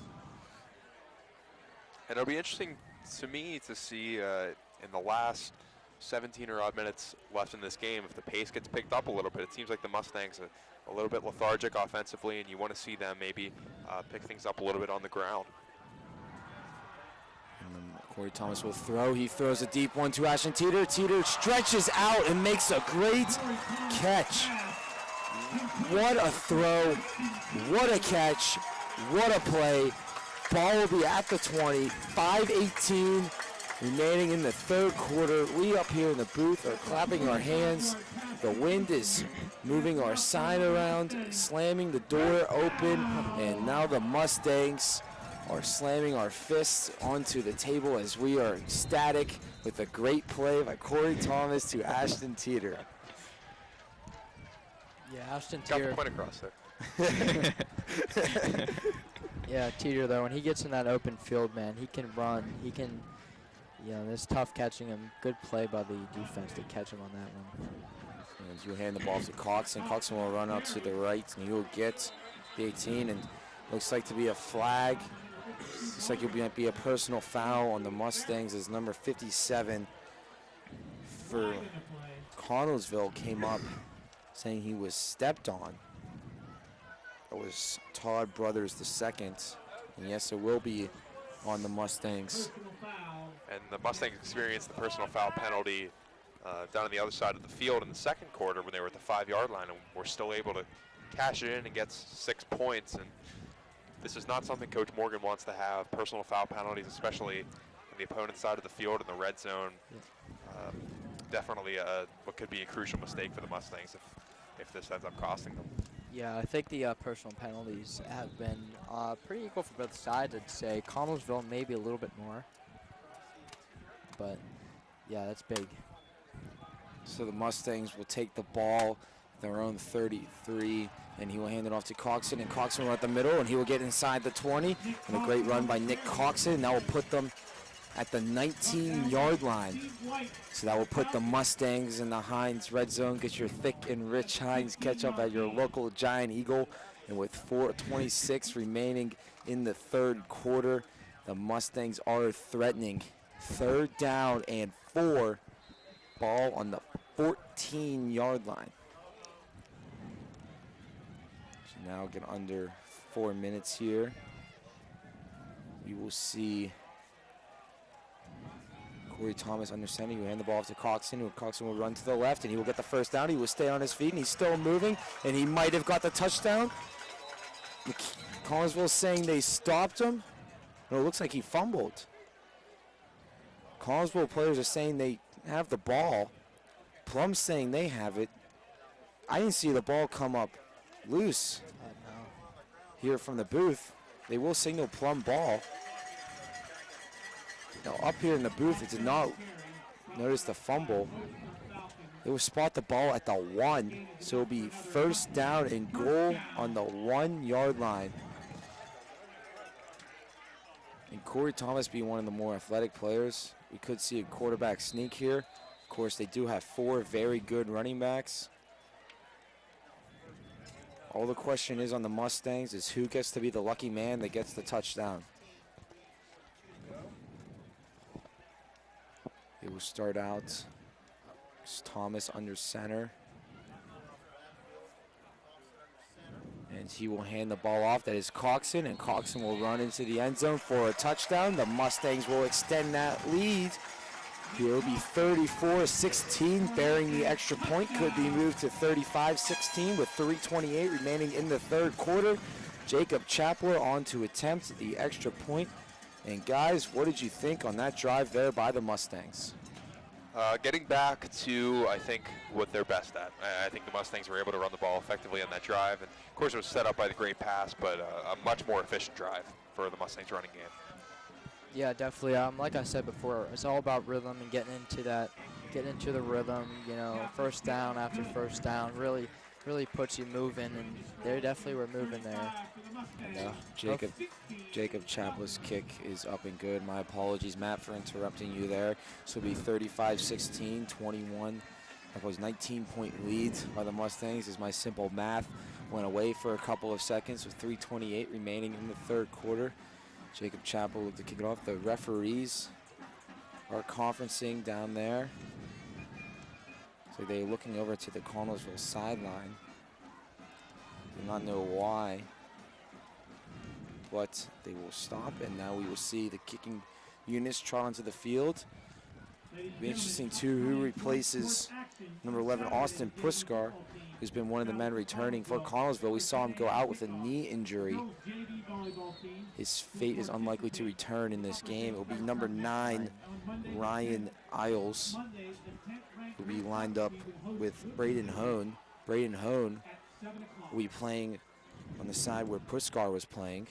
And it'll be interesting to me to see in the last 17 or odd minutes left in this game if the pace gets picked up a little bit. It seems like the Mustangs are a little bit lethargic offensively, and you want to see them maybe pick things up a little bit on the ground.
Corey Thomas will throw. He throws a deep one to Ashton Teeter. Teeter stretches out and makes a great catch. What a throw. What a catch. What a play. Ball will be at the 20. 5:18 remaining in the third quarter. We up here in the booth are clapping our hands. The wind is moving our sign around, slamming the door open, and now the Mustangs are slamming our fists onto the table as we are ecstatic with a great play by Corey Thomas to Ashton Teeter.
Yeah, Ashton
Got
Teeter.
the point across there.
Yeah, Teeter, though, when he gets in that open field, man, he can run. He can, it's tough catching him. Good play by the defense to catch him on that one.
And you hand the ball to Coxon. Coxon will run out to the right, and he will get the 18, and looks like to be a flag. Looks like it might be a personal foul on the Mustangs as number 57 for Connellsville came up saying he was stepped on. It was Todd Brothers II, and yes, it will be on the Mustangs.
And the Mustangs experienced the personal foul penalty down on the other side of the field in the second quarter when they were at the 5-yard line, and were still able to cash it in and get 6 points. And this is not something Coach Morgan wants to have, personal foul penalties, especially on the opponent's side of the field in the red zone. Definitely what could be a crucial mistake for the Mustangs if this ends up costing them.
Yeah, I think the personal penalties have been pretty equal for both sides, I'd say. Connellsville maybe a little bit more. But, yeah, that's big.
So the Mustangs will take the ball, their own 33, and he will hand it off to Coxon, and Coxon will run at the middle, and he will get inside the 20, and a great run by Nick Coxon, and that will put them at the 19-yard line. So that will put the Mustangs in the Heinz red zone. Get your thick and rich Heinz ketchup at your local Giant Eagle. And with 4:26 remaining in the third quarter, the Mustangs are threatening. 3rd down and 4. Ball on the 14-yard line. So now get under 4 minutes here. We will see Corey Thomas under center. He will hand the ball off to Coxon. Coxon will run to the left, and he will get the first down. He will stay on his feet, and he's still moving, and he might have got the touchdown. Connellsville saying they stopped him. No, it looks like he fumbled. Connellsville players are saying they have the ball. Plum saying they have it. I didn't see the ball come up loose here from the booth. They will signal Plum ball. Now up here in the booth, it did not Notice the fumble. They will spot the ball at the 1, so it'll be first down and goal on the 1-yard line. And Corey Thomas being one of the more athletic players, we could see a quarterback sneak here. Of course, they do have 4 very good running backs. All the question is on the Mustangs is who gets to be the lucky man that gets the touchdown. It will start out Thomas under center. And he will hand the ball off. That is Coxon, and Coxon will run into the end zone for a touchdown. The Mustangs will extend that lead. It will be 34-16, bearing the extra point. Could be moved to 35-16 with 3:28 remaining in the third quarter. Jacob Chapler on to attempt the extra point. And guys, what did you think on that drive there by the Mustangs?
Getting back to, I think, what they're best at. I think the Mustangs were able to run the ball effectively on that drive. And of course, it was set up by the great pass, but a much more efficient drive for the Mustangs running game.
Yeah, definitely. Like I said before, it's all about rhythm and getting into the rhythm. You know, first down after first down really puts you moving, and they definitely were moving there. And,
Jacob Chapler's kick is up and good. My apologies, Matt, for interrupting you there. So it'll be 35-16, 21. That was 19-point lead by the Mustangs as my simple math went away for a couple of seconds with 3:28 remaining in the third quarter. Jacob Chapler looked to kick it off. The referees are conferencing down there. So they're looking over to the Connellsville sideline. Do not know why, but they will stop, and now we will see the kicking units trot onto the field. It'll be interesting too who replaces number 11 Austin Puskar, who's been one of the men returning for Connellsville. We saw him go out with a knee injury. His fate is unlikely to return in this game. It will be number 9 Ryan Isles, will be lined up with Braden Hone. Braden Hone will be playing on the side where Puskar was playing,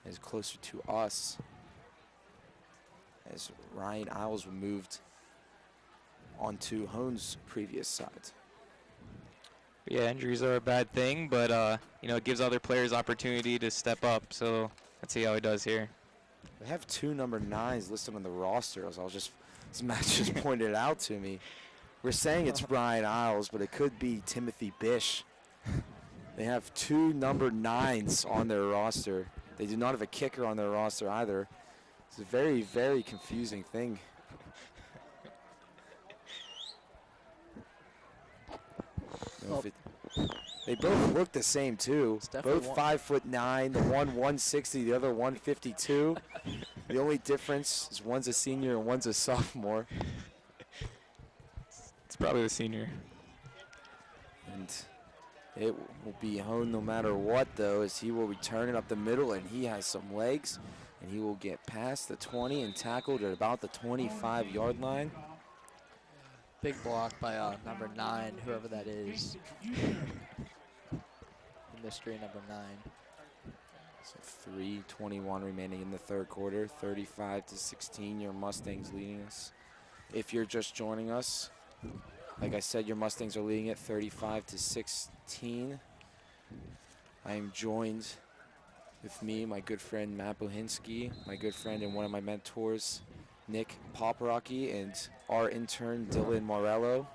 as closer to us, as Ryan Isles moved onto Hone's previous side.
Yeah, injuries are a bad thing, but you know, it gives other players opportunity to step up. So let's see how he does here.
We have 2 number 9s listed on the roster, as Matt just pointed out to me. We're saying it's Brian Isles, but it could be Timothy Bish. They have 2 number 9s on their roster. They do not have a kicker on their roster either. It's a very, very confusing thing. They both look the same too. Both 5'9", the one 160, the other 152. The only difference is one's a senior and one's a sophomore.
It's probably the senior.
And it will be Hone no matter what, though, as he will return it up the middle, and he has some legs, and he will get past the 20 and tackled at about the 25-yard line.
Big block by number 9, whoever that is. Mystery number 9.
So 3:21 remaining in the third quarter, 35-16. Your Mustangs leading us. If you're just joining us, like I said, your Mustangs are leading at 35-16. I am joined with me, my good friend Matt Bohinski, my good friend and one of my mentors, Nick Poporaki, and our intern Dylan Morello.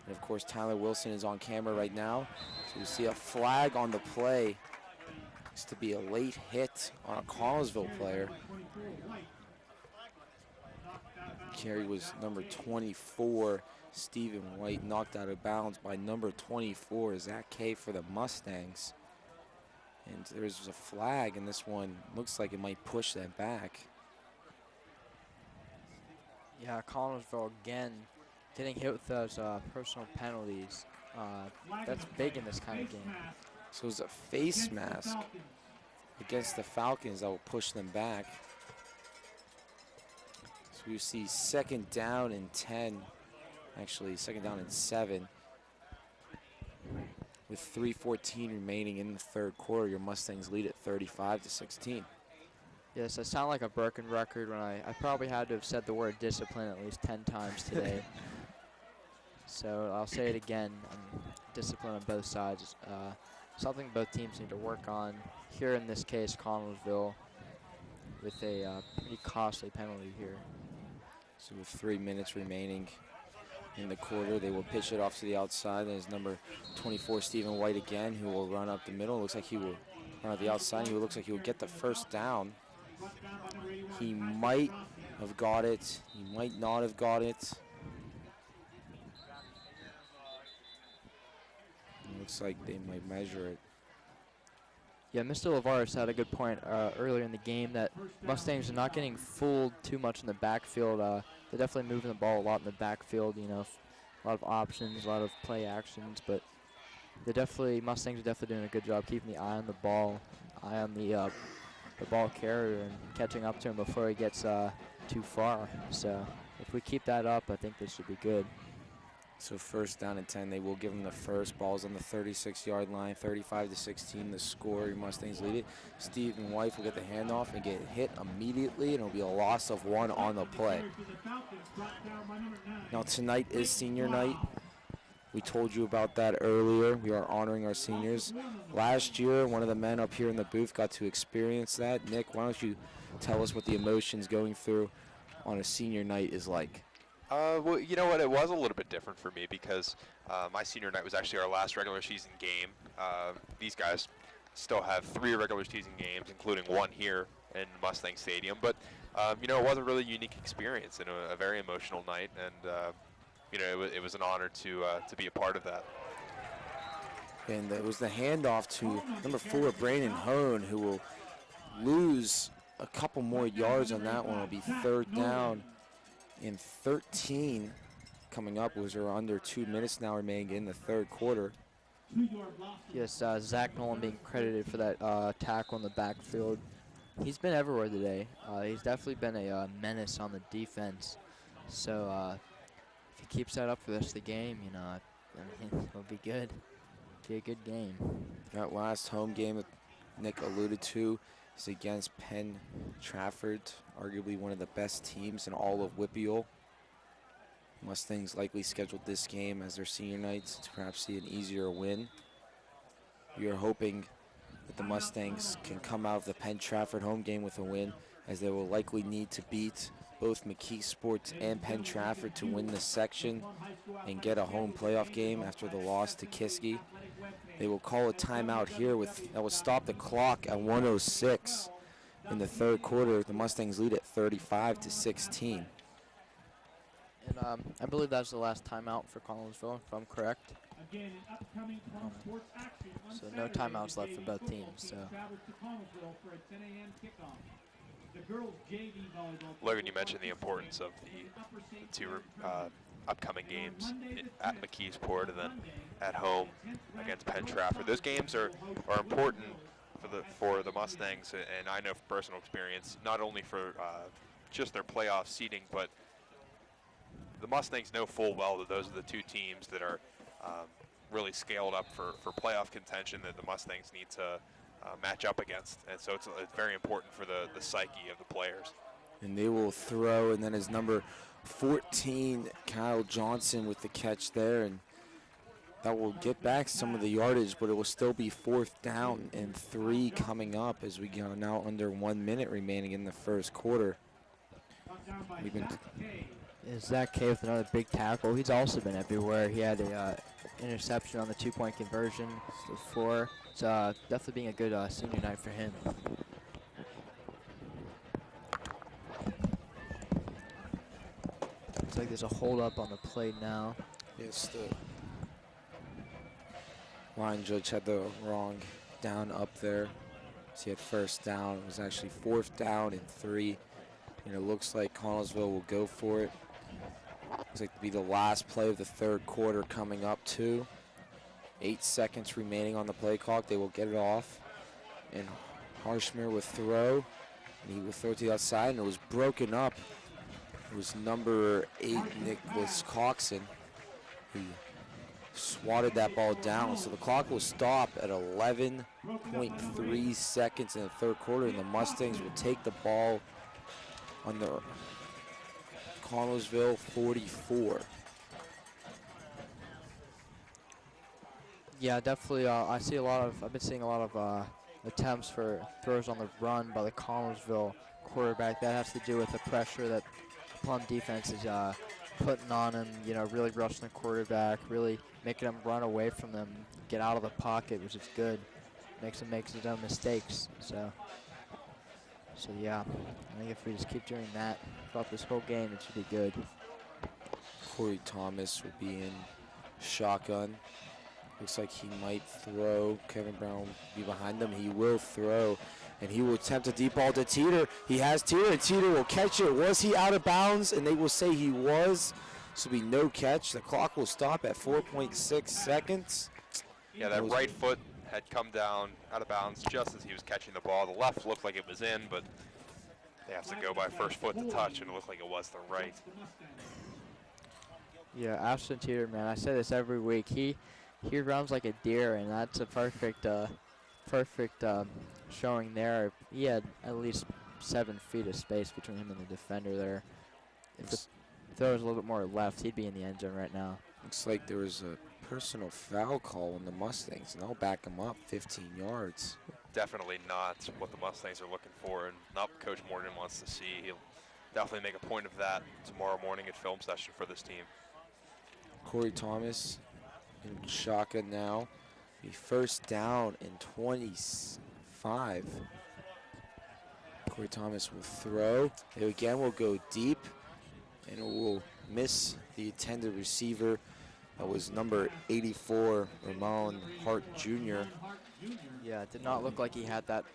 And of course, Tyler Wilson is on camera right now. So we see a flag on the play. It's to be a late hit on a Connellsville player. Carry was number 24, Stephen White, knocked out of bounds by number 24, Zach Kay for the Mustangs. And there's a flag, and this one looks like it might push that back.
Yeah, Connellsville again getting hit with those personal penalties. That's big in this kind of game.
So it's a face mask against the Falcons that will push them back. So we see 2nd down and 10, actually 2nd down and 7. With 3:14 remaining in the third quarter, your Mustangs lead at 35-16.
Yes, I sound like a broken record when I probably had to have said the word discipline at least 10 times today. So I'll say it again. Discipline on both sides. Something both teams need to work on. Here in this case, Connellsville with a pretty costly penalty here.
So with 3 minutes remaining in the quarter, they will pitch it off to the outside. There's number 24, Stephen White again, who will run up the middle. Looks like he will run up the outside. He looks like he will get the first down. He might have got it. He might not have got it. It looks like they might measure it.
Yeah, Mr. Lavares had a good point earlier in the game that Mustangs are not getting fooled too much in the backfield. They're definitely moving the ball a lot in the backfield, you know, a lot of options, a lot of play actions, but Mustangs are definitely doing a good job keeping the eye on the ball, eye on the ball carrier and catching up to him before he gets too far. So if we keep that up, I think this should be good.
So first down and 10, they will give him the first. Ball's on the 36-yard line, 35-16, the score. Your Mustangs lead it. Stephen White will get the handoff and get hit immediately, and it'll be a loss of 1 on the play. Now tonight is senior night. We told you about that earlier. We are honoring our seniors. Last year, one of the men up here in the booth got to experience that. Nick, why don't you tell us what the emotions going through on a senior night is like?
Well, you know what? It was a little bit different for me because my senior night was actually our last regular season game. These guys still have 3 regular season games, including 1 here in Mustang Stadium. But, you know, it was a really unique experience and a very emotional night. And, you know, it was an honor to be a part of that.
And it was the handoff to number 4, Brandon Hone, who will lose a couple more yards on that one. It'll be third down and 13 coming up. Was there under 2 minutes now remaining in the third quarter.
Yes, Zach Nolan being credited for that tackle in the backfield. He's been everywhere today. He's definitely been a menace on the defense. So if he keeps that up for the rest of the game, you know, I mean, it'll be good. Be a good game.
That last home game that Nick alluded to is against Penn Trafford, arguably one of the best teams in all of Whippeal. Mustangs likely scheduled this game as their senior nights to perhaps see an easier win. We are hoping that the Mustangs can come out of the Penn Trafford home game with a win, as they will likely need to beat both McKee Sports and Penn Trafford to win this section and get a home playoff game after the loss to Kiski. They will call a timeout here that will stop the clock at 1:06 in the third quarter. The Mustangs lead at 35-16.
And I believe that's the last timeout for Connellsville, if I'm correct. So no timeouts left for both teams. So.
Logan, you mentioned the importance of the 2 upcoming games at McKeesport and then at home against Penn Trafford. Those games are important for the Mustangs, and I know from personal experience, not only for just their playoff seeding, but the Mustangs know full well that those are the 2 teams that are really scaled up for playoff contention that the Mustangs need to match up against. And so it's very important for the psyche of the players.
And they will throw, and then his number 14, Kyle Johnson, with the catch there, and that will get back some of the yardage, but it will still be 4th down and 3 coming up as we go now under 1 minute remaining in the first quarter.
Zach K with another big tackle. He's also been everywhere. He had a interception on the 2-point conversion before. It's definitely being a good senior night for him. Looks like there's a hold up on the play now.
Yes, the line judge had the wrong down up there. So he had first down. It was actually 4th down and 3. And it looks like Connellsville will go for it. Looks like to be the last play of the third quarter coming up too. 8 seconds remaining on the play clock. They will get it off. And Harshmer will throw. And he will throw it to the outside, and it was broken up. It was number 8, Nicholas Coxon, who swatted that ball down. So the clock will stop at 11.3 seconds in the third quarter, and the Mustangs will take the ball on the Connellsville 44.
Yeah, definitely. I've been seeing a lot of attempts for throws on the run by the Connellsville quarterback. That has to do with the pressure that Plum defense is putting on him. You know, really rushing the quarterback, really making him run away from them, get out of the pocket, which is good. Makes him make his own mistakes. So yeah, I think if we just keep doing that throughout this whole game, it should be good.
Corey Thomas will be in shotgun. Looks like he might throw. Kevin Brown will be behind him. He will throw, and he will attempt a deep ball to Teeter. He has Teeter, and Teeter will catch it. Was he out of bounds? And they will say he was. This will be no catch. The clock will stop at 4.6 seconds.
Yeah, that right foot had come down out of bounds just as he was catching the ball. The left looked like it was in, but they have to go by first foot to touch, and it looked like it was the right.
Yeah, Ashton Teeter, man, I say this every week. He runs like a deer, and that's a perfect showing there. He had at least 7 feet of space between him and the defender there. If the throw was a little bit more left, he'd be in the end zone right now.
Looks like there was a personal foul call on the Mustangs, and they'll back him up 15 yards.
Definitely not what the Mustangs are looking for, and not what Coach Morgan wants to see. He'll definitely make a point of that tomorrow morning at film session for this team.
Corey Thomas in shotgun now. Be first down and 25. Corey Thomas will throw. It again will go deep, and it will miss the intended receiver. That was number 84, Ramon Hart Jr.
Yeah, it did not look like he had that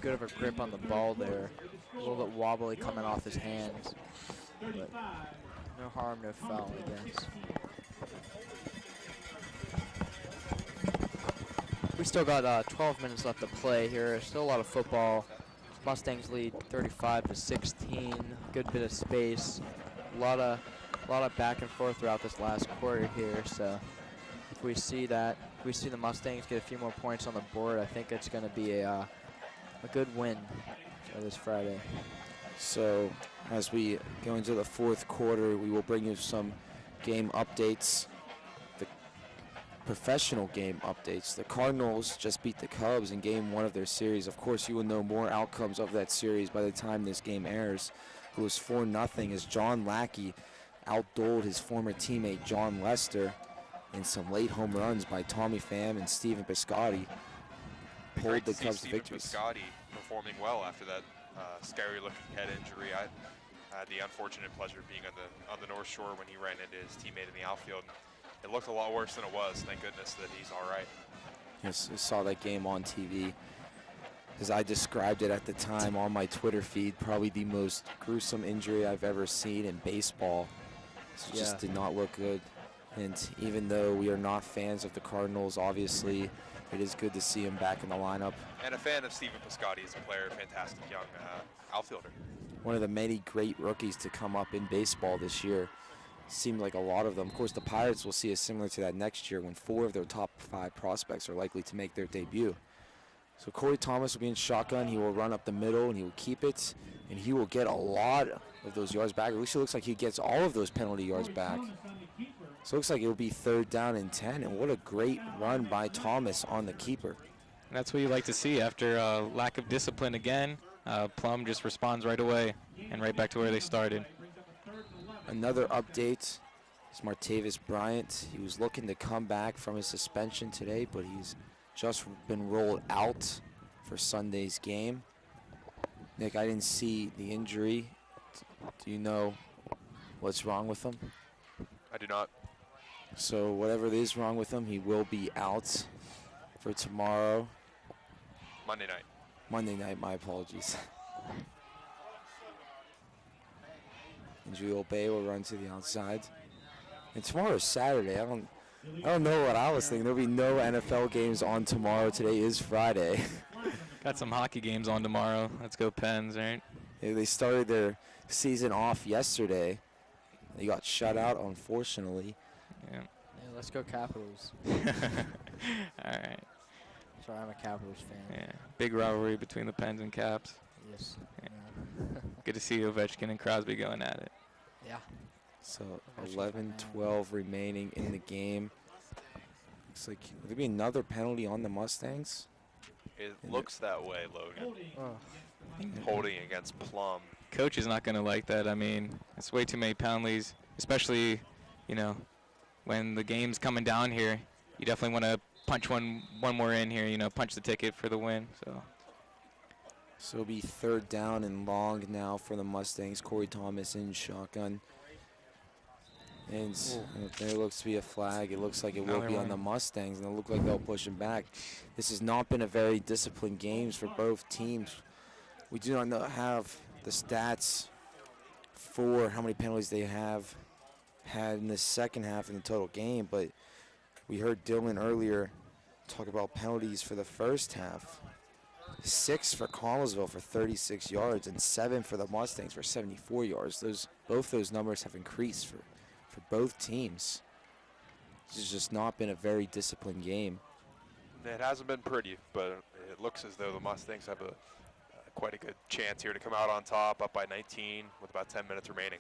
good of a grip on the ball there. A little bit wobbly coming off his hands. But no harm, no foul, I guess. We still got 12 minutes left to play here. Still a lot of football. Mustangs lead 35-16. Good bit of space. A lot of back and forth throughout this last quarter here. So if we see that, if we see the Mustangs get a few more points on the board, I think it's going to be a good win for this Friday.
So as we go into the fourth quarter, we will bring you some game updates. Professional game updates. The Cardinals just beat the Cubs in game 1 of their series. Of course, you will know more outcomes of that series by the time this game airs. It was 4-0 as John Lackey outdueled his former teammate John Lester in some late home runs by Tommy Pham and Stephen Piscotty. Pulled the Cubs to victories.
Piscotty performing well after that scary-looking head injury. I had the unfortunate pleasure of being on the North Shore when he ran into his teammate in the outfield. It looked a lot worse than it was. Thank goodness that he's all right.
Yes, I saw that game on TV. As I described it at the time on my Twitter feed, probably the most gruesome injury I've ever seen in baseball. It just did not look good. And even though we are not fans of the Cardinals, obviously it is good to see him back in the lineup.
And a fan of Stephen Piscotty as a player, fantastic young outfielder.
One of the many great rookies to come up in baseball this year. Seemed like a lot of them. Of course, the Pirates will see a similar to that next year when 4 of their top 5 prospects are likely to make their debut. So Corey Thomas will be in shotgun. He will run up the middle, and he will keep it, and he will get a lot of those yards back. At least it looks like he gets all of those penalty yards back. So it looks like it will be 3rd down and 10, and what a great run by Thomas on the keeper.
That's what you like to see after lack of discipline again. Plum just responds right away and right back to where they started.
Another update is Martavis Bryant. He was looking to come back from his suspension today, but he's just been rolled out for Sunday's game. Nick, I didn't see the injury. Do you know what's wrong with him?
I do not.
So whatever is wrong with him, he will be out for tomorrow.
Monday night.
Monday night, my apologies. And Julio Bay will run to the outside. And tomorrow is Saturday. I don't know what I was thinking. There'll be no NFL games on tomorrow. Today is Friday.
Got some hockey games on tomorrow. Let's go Pens, right?
Yeah, they started their season off yesterday. They got shut out, unfortunately.
Yeah.
Yeah, let's go Capitals.
All right.
Sorry, I'm a Capitals fan.
Yeah. Big rivalry between the Pens and Caps.
Yes.
Yeah. Good to see Ovechkin and Crosby going at it.
Yeah.
So 11-12 remaining in the game. Looks like will there be another penalty on the Mustangs?
It looks that way, Logan.
Oh.
Holding against Plum.
Coach is not going to like that. I mean, it's way too many penalties, especially, when the game's coming down here. You definitely want to punch one more in here, punch the ticket for the win.
So it'll be 3rd down and long now for the Mustangs. Corey Thomas in shotgun. And there looks to be a flag. It looks like it will be on the Mustangs, and it looks like they'll push him back. This has not been a very disciplined game for both teams. We do not have the stats for how many penalties they have had in the second half in the total game, but we heard Dylan earlier talk about penalties for the first half. 6 for Connellsville for 36 yards and 7 for the Mustangs for 74 yards. Both those numbers have increased for both teams. This has just not been a very disciplined game.
It hasn't been pretty, but it looks as though the Mustangs have quite a good chance here to come out on top, up by 19 with about 10 minutes remaining.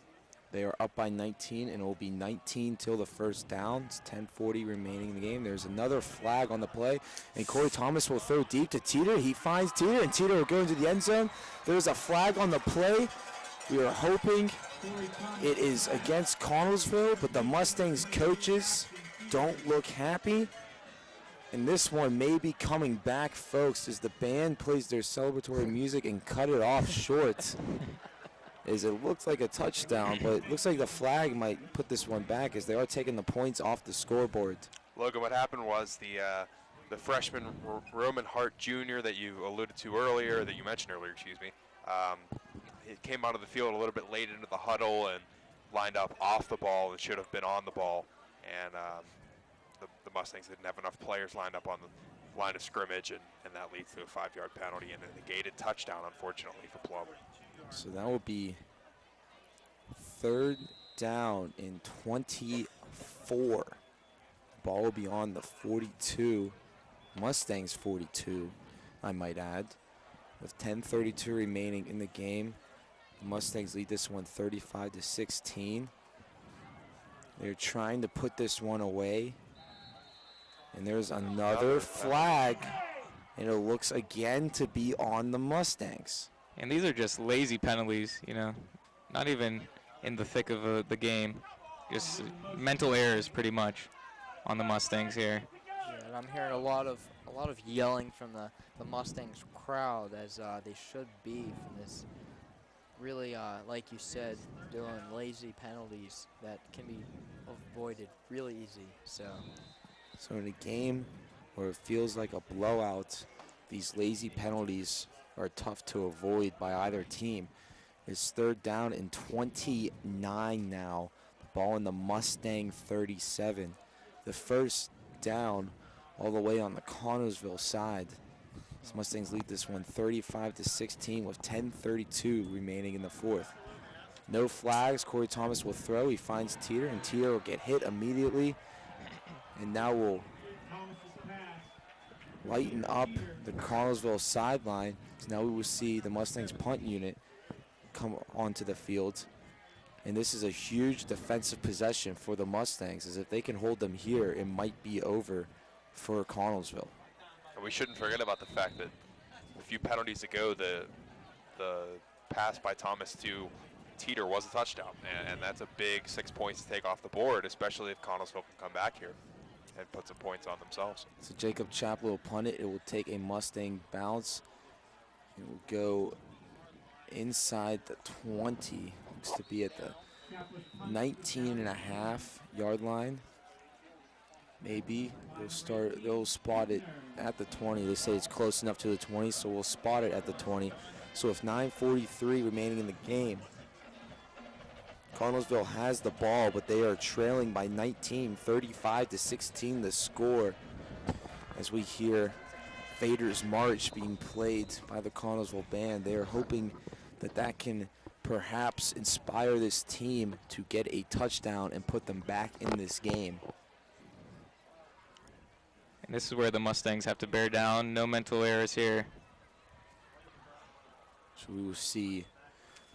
They are up by 19, and it will be 19 till the first down. It's 10:40 remaining in the game. There's another flag on the play, and Corey Thomas will throw deep to Teeter. He finds Teeter, and Teeter will go into the end zone. There's a flag on the play. We are hoping it is against Connellsville, but the Mustangs coaches don't look happy. And this one may be coming back, folks, as the band plays their celebratory music and cut it off short. As it looks like a touchdown, but it looks like the flag might put this one back as they are taking the points off the scoreboard.
Logan, what happened was the freshman Roman Hart Jr. that you alluded to earlier, that you mentioned earlier, excuse me, he came out of the field a little bit late into the huddle and lined up off the ball and should have been on the ball. And the Mustangs didn't have enough players lined up on the line of scrimmage, and that leads to a 5-yard penalty and a negated touchdown, unfortunately, for Plum.
So that will be 3rd down and 24. Ball will be on the 42, Mustangs 42, I might add. With 10:32 remaining in the game, the Mustangs lead this one 35-16. They're trying to put this one away. And there's another flag, and it looks again to be on the Mustangs.
And these are just lazy penalties, not even in the thick of the game. Just mental errors pretty much on the Mustangs here.
Yeah, and I'm hearing a lot of yelling from the Mustangs crowd, as they should be, from this really, like you said, Dylan, lazy penalties that can be avoided really easy. So
in a game where it feels like a blowout, these lazy penalties are tough to avoid by either team. It's 3rd down and 29 now. The ball in the Mustang 37. The first down all the way on the Connellsville side. The Mustangs lead this one 35-16 with 10:32 remaining in the 4th. No flags. Corey Thomas will throw. He finds Teeter, and Teeter will get hit immediately. And now we'll lighten up the Connellsville sideline. So now we will see the Mustangs punt unit come onto the field. And this is a huge defensive possession for the Mustangs, as if they can hold them here, it might be over for Connellsville.
And we shouldn't forget about the fact that a few penalties ago, the pass by Thomas to Teeter was a touchdown. And that's a big 6 points to take off the board, especially if Connellsville can come back here and put some points on themselves.
So Jacob Chaplin will punt it. It will take a Mustang bounce. It will go inside the 20. Looks to be at the 19.5-yard line. Maybe they'll spot it at the 20. They say it's close enough to the 20, so we'll spot it at the 20. So with 9:43 remaining in the game, Connellsville has the ball, but they are trailing by 19, 35-16 the score. As we hear Vader's March being played by the Connellsville band, they are hoping that can perhaps inspire this team to get a touchdown and put them back in this game.
And this is where the Mustangs have to bear down. No mental errors here.
So we will see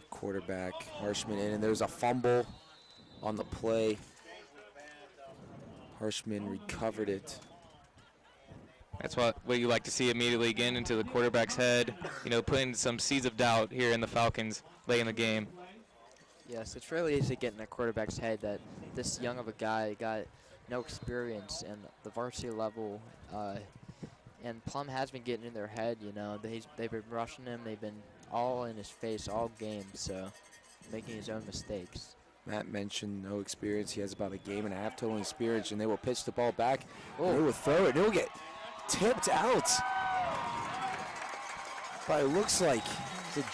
quarterback Harshman in, and there's a fumble on the play. Harshman recovered it.
That's what you like to see immediately, getting into the quarterback's head, putting some seeds of doubt here in the Falcons late in the game.
Yes, it's really easy getting a quarterback's head that this young of a guy got no experience in the varsity level. And Plum has been getting in their head, they've been rushing him. They've been all in his face all game, so making his own mistakes.
Matt mentioned no experience. He has about a game and a half total experience, and they will pitch the ball back.
Oh.
They will throw it. It will get tipped out. But it looks like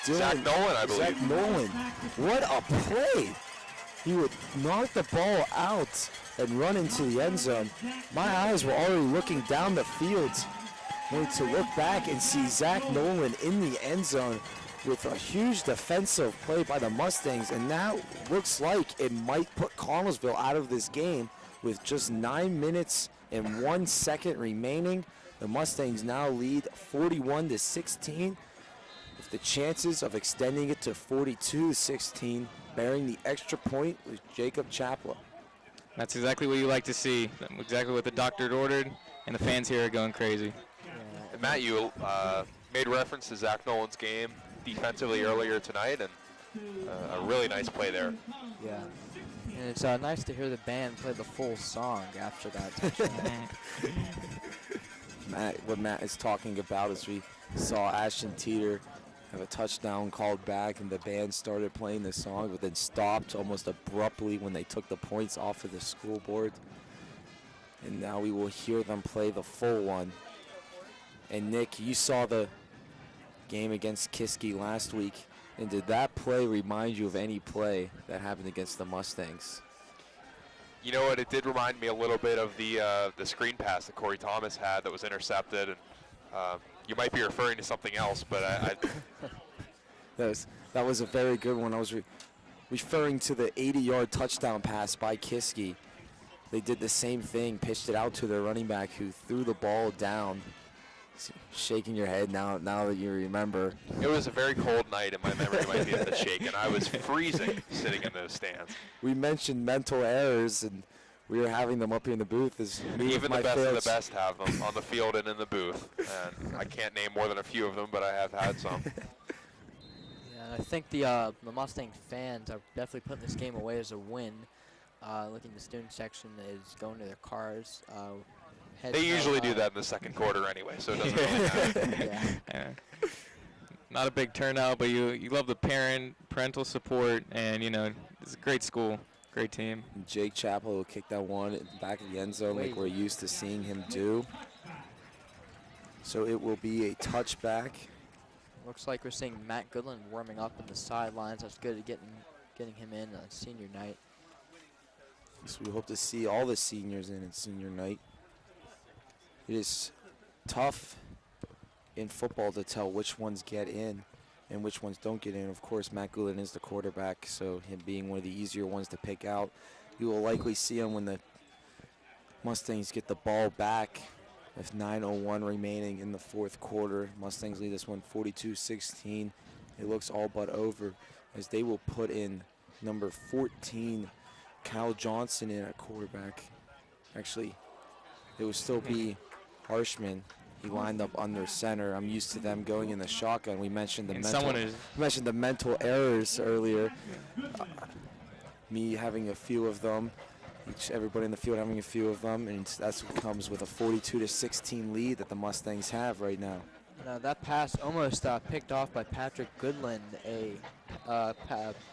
Zach Nolan, I believe.
Zach Nolan. What a play. He would knock the ball out and run into the end zone. My eyes were already looking down the field, only to look back and see Zach Nolan in the end zone with a huge defensive play by the Mustangs, and that looks like it might put Connellsville out of this game with just 9 minutes and 1 second remaining. The Mustangs now lead 41-16, with the chances of extending it to 42-16, bearing the extra point with Jacob Chaplow.
That's exactly what you like to see, exactly what the doctor ordered, and the fans here are going crazy.
And Matt, you made reference to Zach Nolan's game defensively earlier tonight, and a really nice play there.
Yeah, and it's nice to hear the band play the full song after that touchdown.
What Matt is talking about is we saw Ashton Teeter have a touchdown called back, and the band started playing the song, but then stopped almost abruptly when they took the points off of the school board. And now we will hear them play the full one. And Nick, you saw the game against Kiski last week, and did that play remind you of any play that happened against the Mustangs?
You know what? It did remind me a little bit of the screen pass that Corey Thomas had that was intercepted, and you might be referring to something else, but I
that was a very good one. I was referring to the 80-yard touchdown pass by Kiski. They did the same thing, pitched it out to their running back, who threw the ball down. Shaking your head now that you remember.
It was a very cold night, and my memory might be a bit shaken. I was freezing sitting in those stands.
We mentioned mental errors, and we were having them up here in the booth.
Even the best of the best have them on the field and in the booth. And I can't name more than a few of them, but I have had some.
Yeah, I think the Mustang fans are definitely putting this game away as a win. Looking at the student section is going to their cars.
They usually do that in the second quarter anyway, so it doesn't really matter.
Yeah. Not a big turnout, but you love the parental support, and it's a great school, great team.
And Jake Chappell will kick that one in the back of the end zone like we're used to seeing him do. So it will be a touchback.
Looks like we're seeing Matt Goodland warming up in the sidelines. That's good at getting him in on senior night.
So we hope to see all the seniors in senior night. It is tough in football to tell which ones get in and which ones don't get in. Of course, Matt Goodland is the quarterback, so him being one of the easier ones to pick out. You will likely see him when the Mustangs get the ball back with 9:01 remaining in the fourth quarter. Mustangs lead this one 42-16. It looks all but over as they will put in number 14, Kyle Johnson, in at quarterback. Actually, it will still be Harshman. He lined up under center. I'm used to them going in the shotgun. We mentioned the mental errors earlier. Me having a few of them, everybody in the field having a few of them, and that's what comes with a 42-16 lead that the Mustangs have right now.
That pass almost picked off by Patrick Goodland,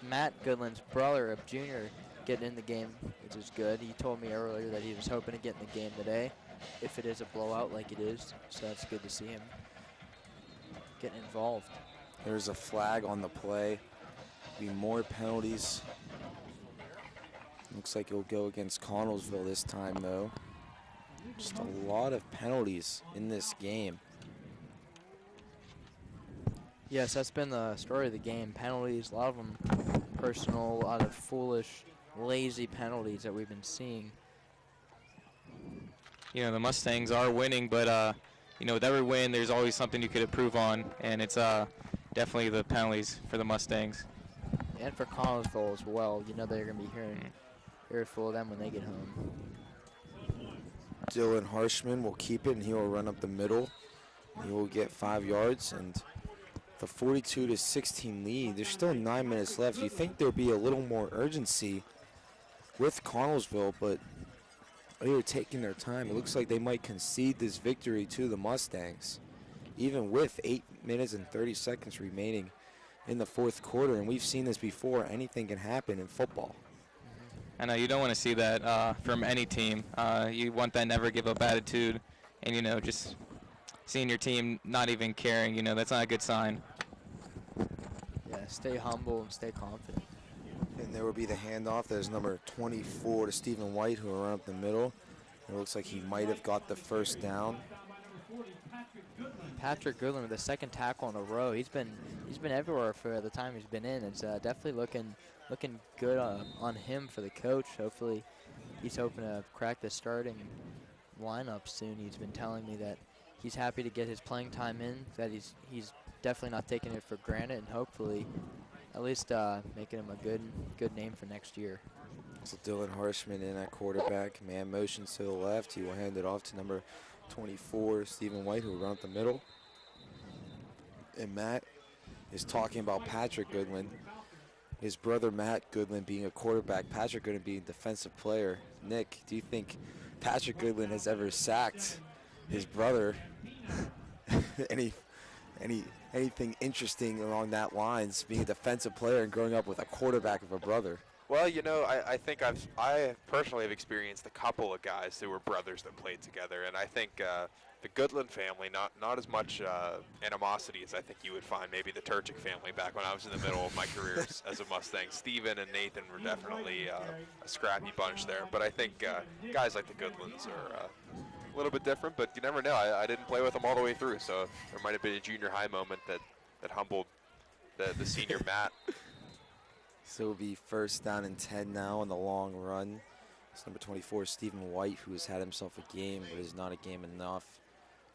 Matt Goodland's brother, a junior, getting in the game, which is good. He told me earlier that he was hoping to get in the game today, if it is a blowout like it is. So that's good to see him getting involved.
There's a flag on the play. Be more penalties. Looks like it'll go against Connellsville this time, though. Just a lot of penalties in this game.
Yes, that's been the story of the game. Penalties, a lot of them personal, a lot of foolish, lazy penalties that we've been seeing.
the Mustangs are winning, but with every win, there's always something you could improve on, and it's definitely the penalties for the Mustangs.
And for Connellsville as well. They're going to be hearing earful of them when they get home.
Dylan Harshman will keep it, and he will run up the middle. He will get 5 yards, and the 42-16 lead. There's still 9 minutes left. You think there'll be a little more urgency with Connellsville, but they are taking their time. It looks like they might concede this victory to the Mustangs, even with 8 minutes and 30 seconds remaining in the fourth quarter. And we've seen this before. Anything can happen in football.
I know you don't want to see that from any team. You want that never give up attitude, and just seeing your team not even caring. That's not a good sign.
Yeah, stay humble and stay confident.
And there will be the handoff. There's number 24 to Stephen White, who will run up the middle. It looks like he might have got the first down.
Patrick Goodland with the second tackle in a row. He's been everywhere for the time he's been in. It's definitely looking good on him for the coach. Hopefully, he's hoping to crack the starting lineup soon. He's been telling me that he's happy to get his playing time in, that he's definitely not taking it for granted, and hopefully at least making him a good name for next year.
So Dylan Harshman in at quarterback. Man motions to the left. He will hand it off to number 24, Stephen White, who will run up the middle. And Matt is talking about Patrick Goodland. His brother Matt Goodland being a quarterback, Patrick Goodland being a defensive player. Nick, do you think Patrick Goodland has ever sacked his brother? Anything interesting along that lines, being a defensive player and growing up with a quarterback of a brother?
Well, I think I personally have experienced a couple of guys who were brothers that played together, and I think the Goodland family, not as much animosity as I think you would find maybe the Turchik family back when I was in the middle of my career as a Mustang. Steven and Nathan were definitely a scrappy bunch there, but I think guys like the Goodlands are a little bit different, but you never know. I didn't play with them all the way through, so there might have been a junior high moment that humbled the senior Matt.
So it'll be first down and 10 now on the long run. It's number 24, Stephen White, who has had himself a game, but is not a game enough.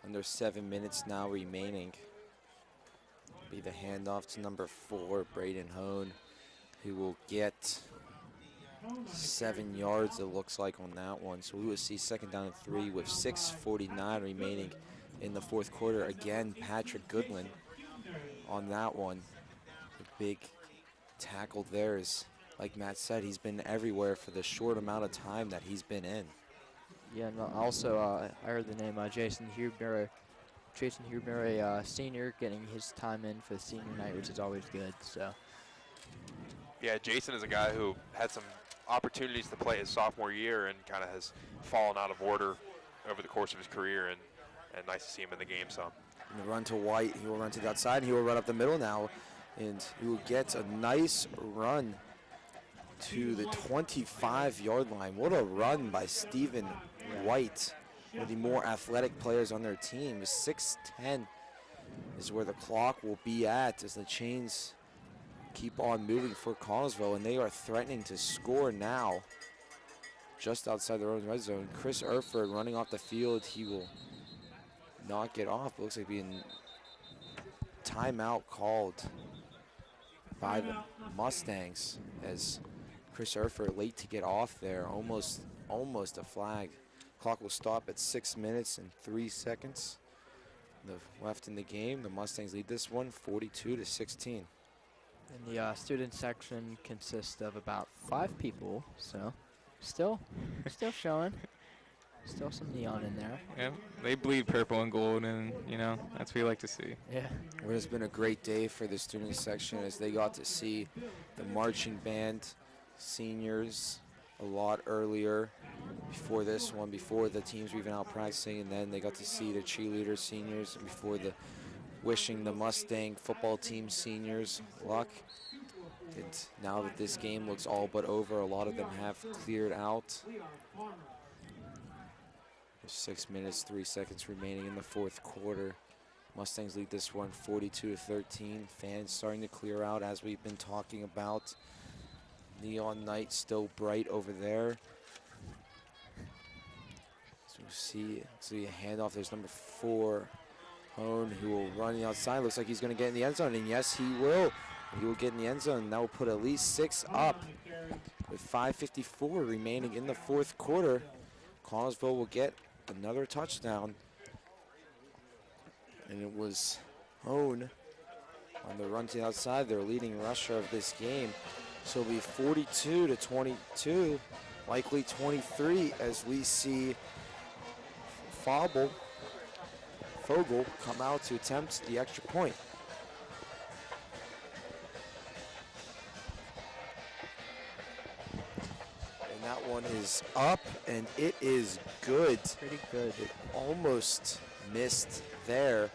Under 7 minutes now remaining. Be the handoff to number 4, Braden Hone, who will get 7 yards, it looks like, on that one. So we will see second down and 3 with 6:49 remaining in the fourth quarter. Again, Patrick Goodland on that one. A big tackle there is, like Matt said, he's been everywhere for the short amount of time that he's been in.
Yeah, and also I heard the name Jason Huberry, senior, getting his time in for the senior night, which is always good. So.
Yeah, Jason is a guy who had some opportunities to play his sophomore year and kind of has fallen out of order over the course of his career, and nice to see him in the game some.
And the run to White, he will run to the outside, and he will run up the middle now, and he will get a nice run to the 25-yard line. What a run by Stephen White, one of the more athletic players on their team. 6:10 is where the clock will be at as the chains keep on moving for Connellsville, and they are threatening to score now just outside their own red zone. Chris Erford running off the field. He will not get off. It looks like being timeout called by the Mustangs as Chris Erford late to get off there. Almost a flag. Clock will stop at 6 minutes and 3 seconds left in the game. The Mustangs lead this one 42-16.
And the student section consists of about 5 people, so still showing. Still some neon in there.
Yeah, they bleed purple and gold, and that's what we like to see.
Yeah.
Well, it's been a great day for the student section as they got to see the marching band seniors a lot earlier before this one, before the teams were even out practicing, and then they got to see the cheerleaders seniors before the wishing the Mustang football team seniors luck. And now that this game looks all but over, a lot of them have cleared out. 6 minutes, 3 seconds remaining in the fourth quarter. Mustangs lead this one 42-13. Fans starting to clear out as we've been talking about. Neon night still bright over there. So you see a handoff. There's number 4, Hone, who will run the outside. Looks like he's going to get in the end zone, and yes, he will. He will get in the end zone. That will put at least 6 up with 5:54 remaining in the fourth quarter. Connellsville will get another touchdown. And it was Hone on the run to the outside, their leading rusher of this game. So it'll be 42-22, likely 23, as we see Fogel come out to attempt the extra point. And that one is up, and it is good.
Pretty good.
It almost missed there,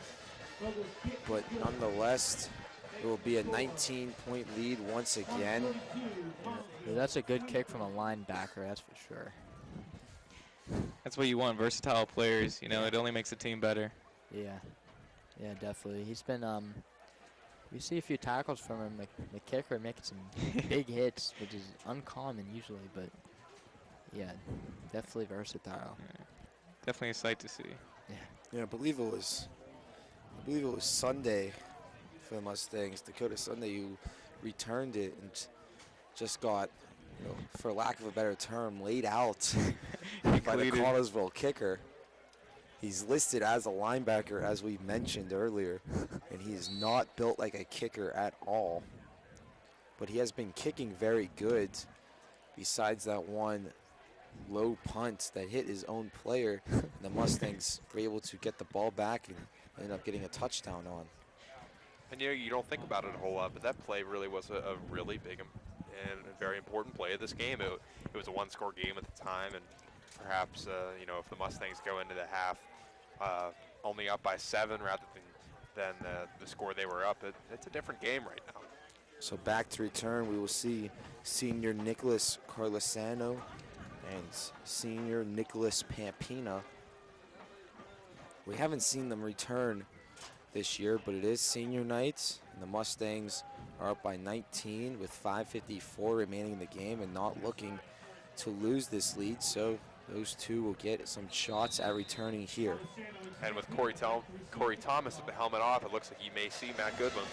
but nonetheless, it will be a 19-point lead once again.
Yeah, that's a good kick from a linebacker, that's for sure.
That's what you want, versatile players. You know, it only makes the team better.
Yeah, definitely. He's been, we see a few tackles from him, the kicker making some big hits, which is uncommon usually, but yeah, definitely versatile.
Yeah. Definitely a sight to see.
Yeah, I believe it was Sunday for the Mustangs, Dakota Sunday, who returned it and just got, for lack of a better term, laid out by the Connellsville kicker. He's listed as a linebacker, as we mentioned earlier, and he is not built like a kicker at all. But he has been kicking very good, besides that one low punt that hit his own player. And the Mustangs were able to get the ball back and ended up getting a touchdown on.
And you don't think about it a whole lot, but that play really was a really big and a very important play of this game. It was a one-score game at the time, and perhaps if the Mustangs go into the half only up by 7 rather than the score they were up, it's a different game right now.
So back to return, we will see senior Nicholas Carlesano and senior Nicholas Pampina. We haven't seen them return this year, but it is senior night, and the Mustangs are up by 19 with 5:54 remaining in the game and not looking to lose this lead, so those two will get some shots at returning here.
And with Corey Thomas with the helmet off, it looks like you may see Matt Goodwin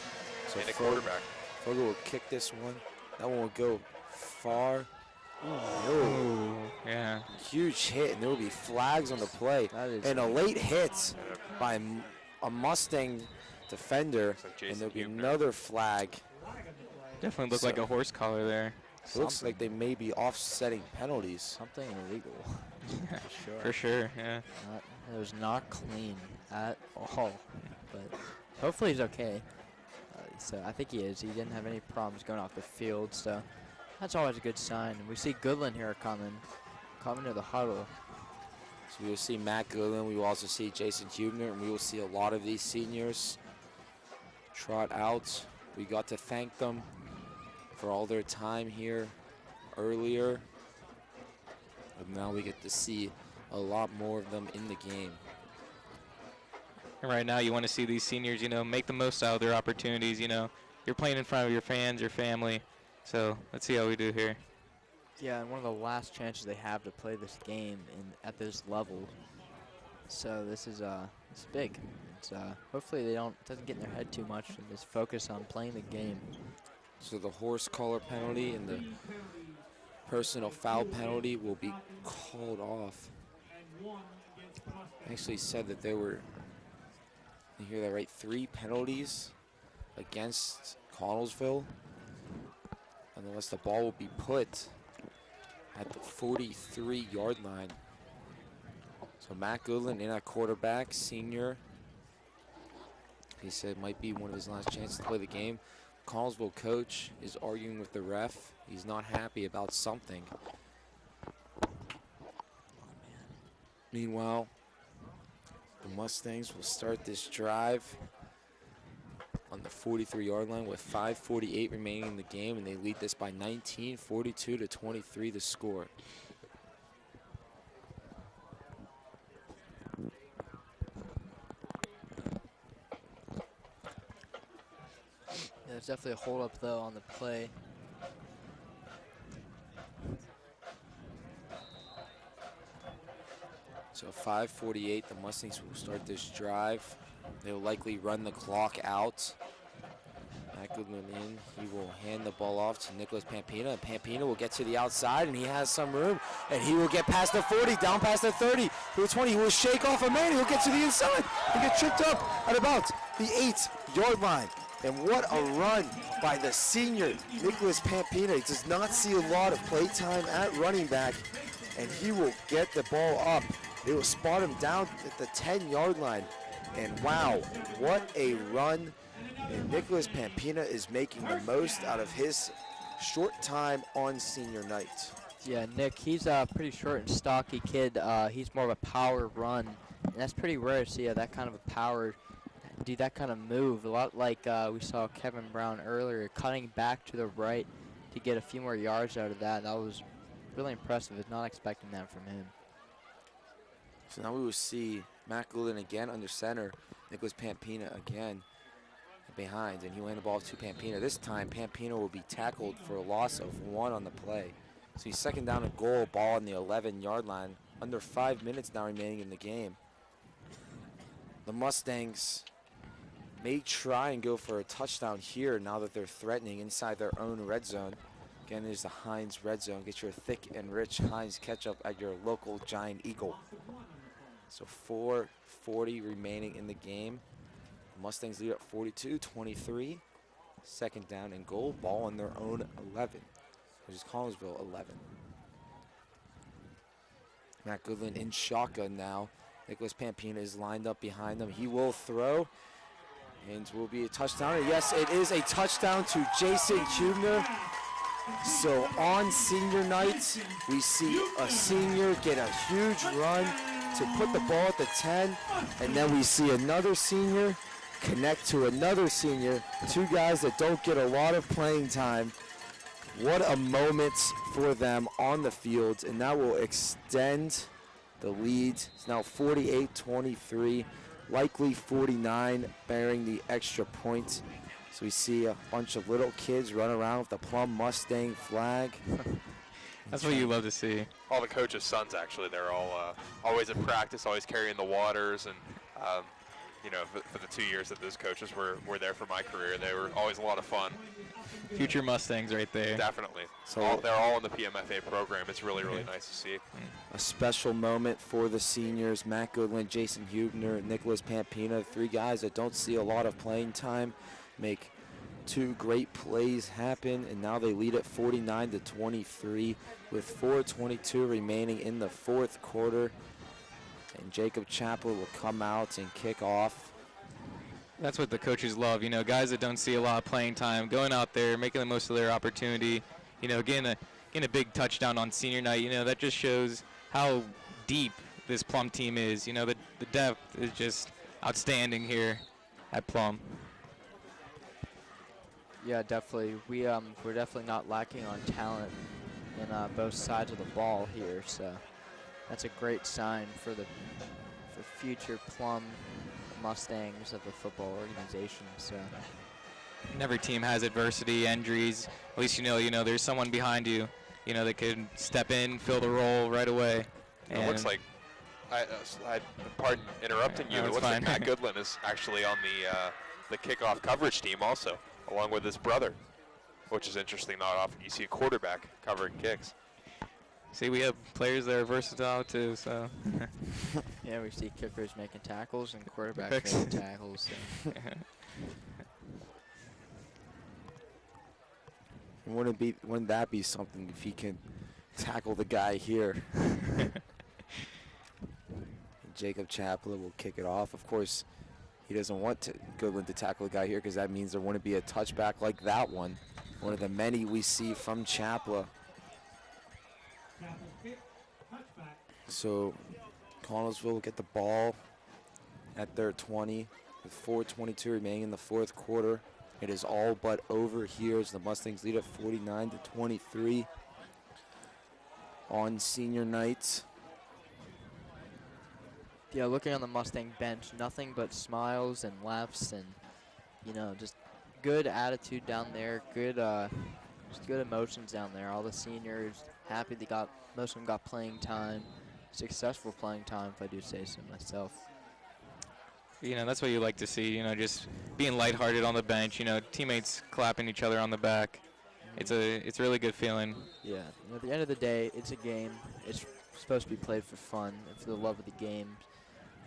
in a quarterback.
Fogel will kick this one. That one will go far.
Oh, yeah.
Huge hit, and there will be flags on the play. And a late hit by a Mustang defender, and there'll be another flag.
Definitely looked like a horse collar there.
It looks like they may be offsetting penalties.
Something illegal.
For sure, yeah.
It was not clean at all, but hopefully he's okay. So I think he is. He didn't have any problems going off the field, so that's always a good sign. We see Goodland here coming to the huddle.
So we will see Matt Goodland. We will also see Jason Hubner, and we will see a lot of these seniors trot out. We got to thank them for all their time here earlier. And now we get to see a lot more of them in the game.
And right now you want to see these seniors, make the most out of their opportunities. You're playing in front of your fans, your family. So let's see how we do here.
Yeah, and one of the last chances they have to play this game at this level. So this is it's big. It's hopefully it doesn't get in their head too much and just focus on playing the game.
So the horse collar penalty and the personal foul penalty will be called off. Actually said that there were, you hear that right, 3 penalties against Connellsville. Unless the ball will be put at the 43-yard line. So Matt Goodland in at quarterback, senior. He said it might be one of his last chances to play the game. Connellsville coach is arguing with the ref. He's not happy about something. Meanwhile, the Mustangs will start this drive on the 43-yard line with 5:48 remaining in the game, and they lead this by 19, 42-23 the score.
Yeah, there's definitely a hold up though on the play.
So 5:48, the Mustangs will start this drive. They'll likely run the clock out. Matt Goodwin in. He will hand the ball off to Nicholas Pampina. And Pampina will get to the outside, and he has some room. And he will get past the 40, down past the 30, to the 20. He will shake off a man. He'll get to the inside. He gets tripped up at about the 8-yard line. And what a run by the senior, Nicholas Pampina. He does not see a lot of play time at running back, and he will get the ball up. They will spot him down at the 10-yard line. And wow, what a run. And Nicholas Pampina is making the most out of his short time on senior night.
Yeah, Nick, he's a pretty short and stocky kid. He's more of a power run, and that's pretty rare to see that kind of a power, do that kind of move. A lot like we saw Kevin Brown earlier, cutting back to the right to get a few more yards out of that. That was really impressive. I was not expecting that from him.
So now we will see Matt Goulden again under center, Nicholas Pampina again behind, and he'll hand the ball to Pampina. This time, Pampina will be tackled for a loss of 1 on the play. So he's second down and goal, ball on the 11-yard line. Under 5 minutes now remaining in the game. The Mustangs may try and go for a touchdown here now that they're threatening inside their own red zone. Again, there's the Heinz red zone. Get your thick and rich Heinz ketchup at your local Giant Eagle. So 4:40 remaining in the game. Mustangs lead up 42-23. Second down and goal. Ball on their own 11. Which is Connellsville 11. Matt Goodwin in shotgun now. Nicholas Pampina is lined up behind them. He will throw. And will be a touchdown. And yes, it is a touchdown to Jason Hubner. So on senior night, we see a senior get a huge run to put the ball at the 10. And then we see another senior connect to another senior, 2 guys that don't get a lot of playing time. What a moment for them on the field, and that will extend the lead. It's now 48-23, likely 49 bearing the extra point. So we see a bunch of little kids run around with the Plum Mustang flag.
That's what you love to see.
All the coaches' sons, actually, they're all always at practice, always carrying the waters, and you know, for the 2 years that those coaches were there for my career, they were always a lot of fun.
Future Mustangs right there.
Definitely.
So
they're all in the PMFA program. It's really, really nice to see.
A special moment for the seniors, Matt Goodwin, Jason Hubner, Nicholas Pampina, 3 guys that don't see a lot of playing time, make 2 great plays happen, and now they lead at 49-23 with 4:22 remaining in the 4th quarter. And Jacob Chaplin will come out and kick off.
That's what the coaches love, you know, guys that don't see a lot of playing time, going out there, making the most of their opportunity, you know, getting a big touchdown on senior night. You know, that just shows how deep this Plum team is. You know, the depth is just outstanding here at Plum.
Yeah, definitely. We're definitely not lacking on talent in both sides of the ball here, so that's a great sign for future Plum Mustangs of the football organization. So
And every team has adversity, injuries. At least you know there's someone behind you, you know, that can step in, fill the role right away.
It looks like, pardon interrupting you,
No,
it
it's
looks like
fine.
Matt Goodwin is actually on the kickoff coverage team also, along with his brother, which is interesting. Not often you see a quarterback covering kicks.
See, we have players that are versatile too, so.
yeah, we see kickers making tackles and quarterbacks
Picks.
making tackles. So.
Wouldn't that be something if he can tackle the guy here? Jacob Chaplin will kick it off. Of course, he doesn't want Goodwin to tackle the guy here because that means there wouldn't be a touchback like that one. One of the many we see from Chaplin. So Connellsville will get the ball at their 20 with 4:22 remaining in the 4th quarter. It is all but over here as the Mustangs lead at 49-23 on senior night.
Yeah, looking on the Mustang bench, nothing but smiles and laughs and, you know, just good attitude down there, good, just good emotions down there. All the seniors happy most of them got playing time. successful playing time, if I do say so myself.
You know, that's what you like to see, you know, just being lighthearted on the bench, you know, teammates clapping each other on the back. It's a really good feeling.
Yeah, and at the end of the day, it's a game. It's supposed to be played for fun and for the love of the game.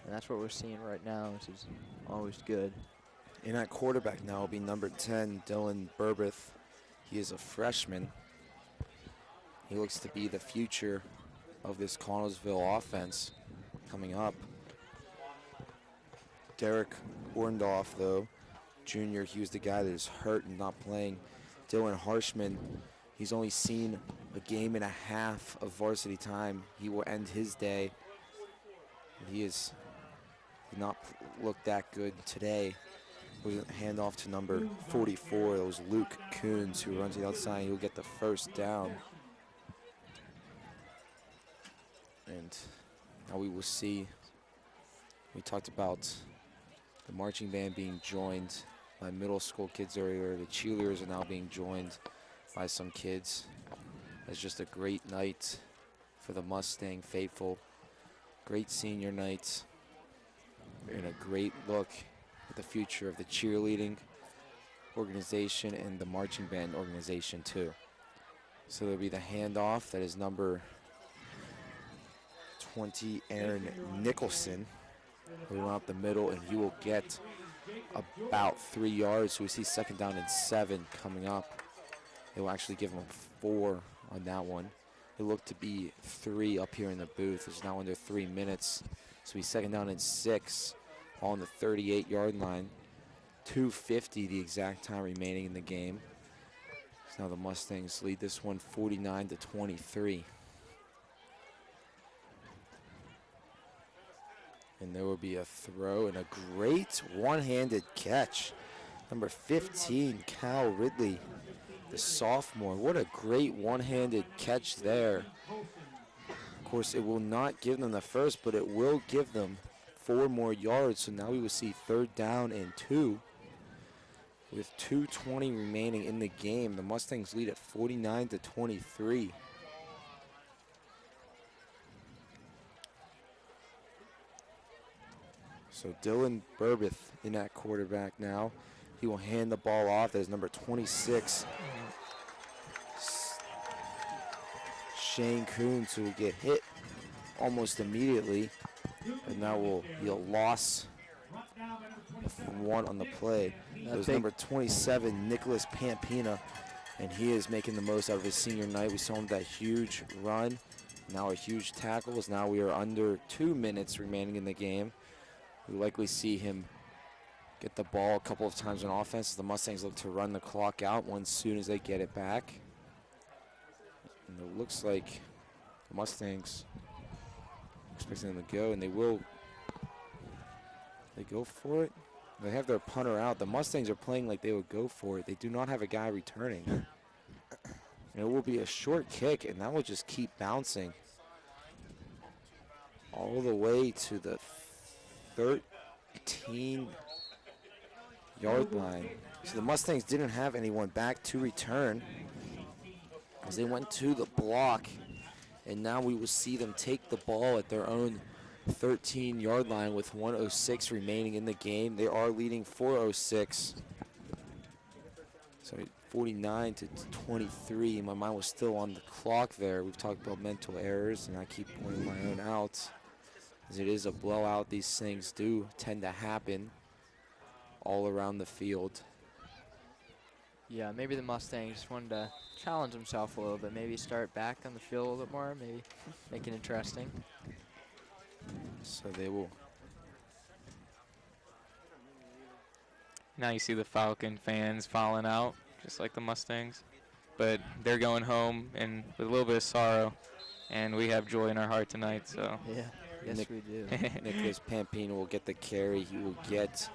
And that's what we're seeing right now, which is always good.
In at quarterback now will be number 10, Dylan Burbith. He is a freshman. He looks to be the future of this Connellsville offense coming up. Derek Orndorff, though, junior, he was the guy that is hurt and not playing. Dylan Harshman, he's only seen a game and a half of varsity time. He will end his day. He has not looked that good today. We'll hand off to number 44. That was Luke Coons, who runs the outside. He'll get the first down. And now we will see. We talked about the marching band being joined by middle school kids earlier. The cheerleaders are now being joined by some kids. It's just a great night for the Mustang faithful. Great senior night. And a great look at the future of the cheerleading organization and the marching band organization too. So there'll be the handoff. That is number 20, Aaron Nicholson. He'll run up the middle, and he will get about 3 yards. So we see second down and 7 coming up. They will actually give him 4 on that one. It looked to be 3 up here in the booth. It's now under 3 minutes. So he's second down and 6 on the 38-yard line. 2:50 the exact time remaining in the game. So now the Mustangs lead this one 49-23. And there will be a throw and a great one-handed catch. Number 15, Cal Ridley, the sophomore. What a great one-handed catch there. Of course, it will not give them the first, but it will give them 4 more yards. So now we will see third down and 2. With 2:20 remaining in the game, the Mustangs lead at 49-23. So Dylan Burbith in at quarterback now. He will hand the ball off. That is number 26, Shane Coons, who will get hit almost immediately. And now will be a loss of 1 on the play. That was number 27, Nicholas Pampina, and he is making the most out of his senior night. We saw him that huge run, now a huge tackle. As now we are under 2 minutes remaining in the game. We likely see him get the ball a couple of times on offense. The Mustangs look to run the clock out once soon as they get it back. And it looks like the Mustangs expecting them to go, and they will. They go for it. They have their punter out. The Mustangs are playing like they would go for it. They do not have a guy returning. And it will be a short kick, and that will just keep bouncing all the way to the 13-yard line. So the Mustangs didn't have anyone back to return as they went to the block. And now we will see them take the ball at their own 13-yard line with 1:06 remaining in the game. They are leading 4:06. So 49-23. My mind was still on the clock there. We've talked about mental errors, and I keep pointing my own out. As it is a blowout, these things do tend to happen all around the field.
Yeah, maybe the Mustangs just wanted to challenge himself a little bit. Maybe start back on the field a little bit more. Maybe make it interesting.
So they will.
Now you see the Falcon fans falling out, just like the Mustangs. But they're going home and with a little bit of sorrow, and we have joy in our heart tonight. So
yeah, yes we do.
Nicholas Pampino will get the carry. He will get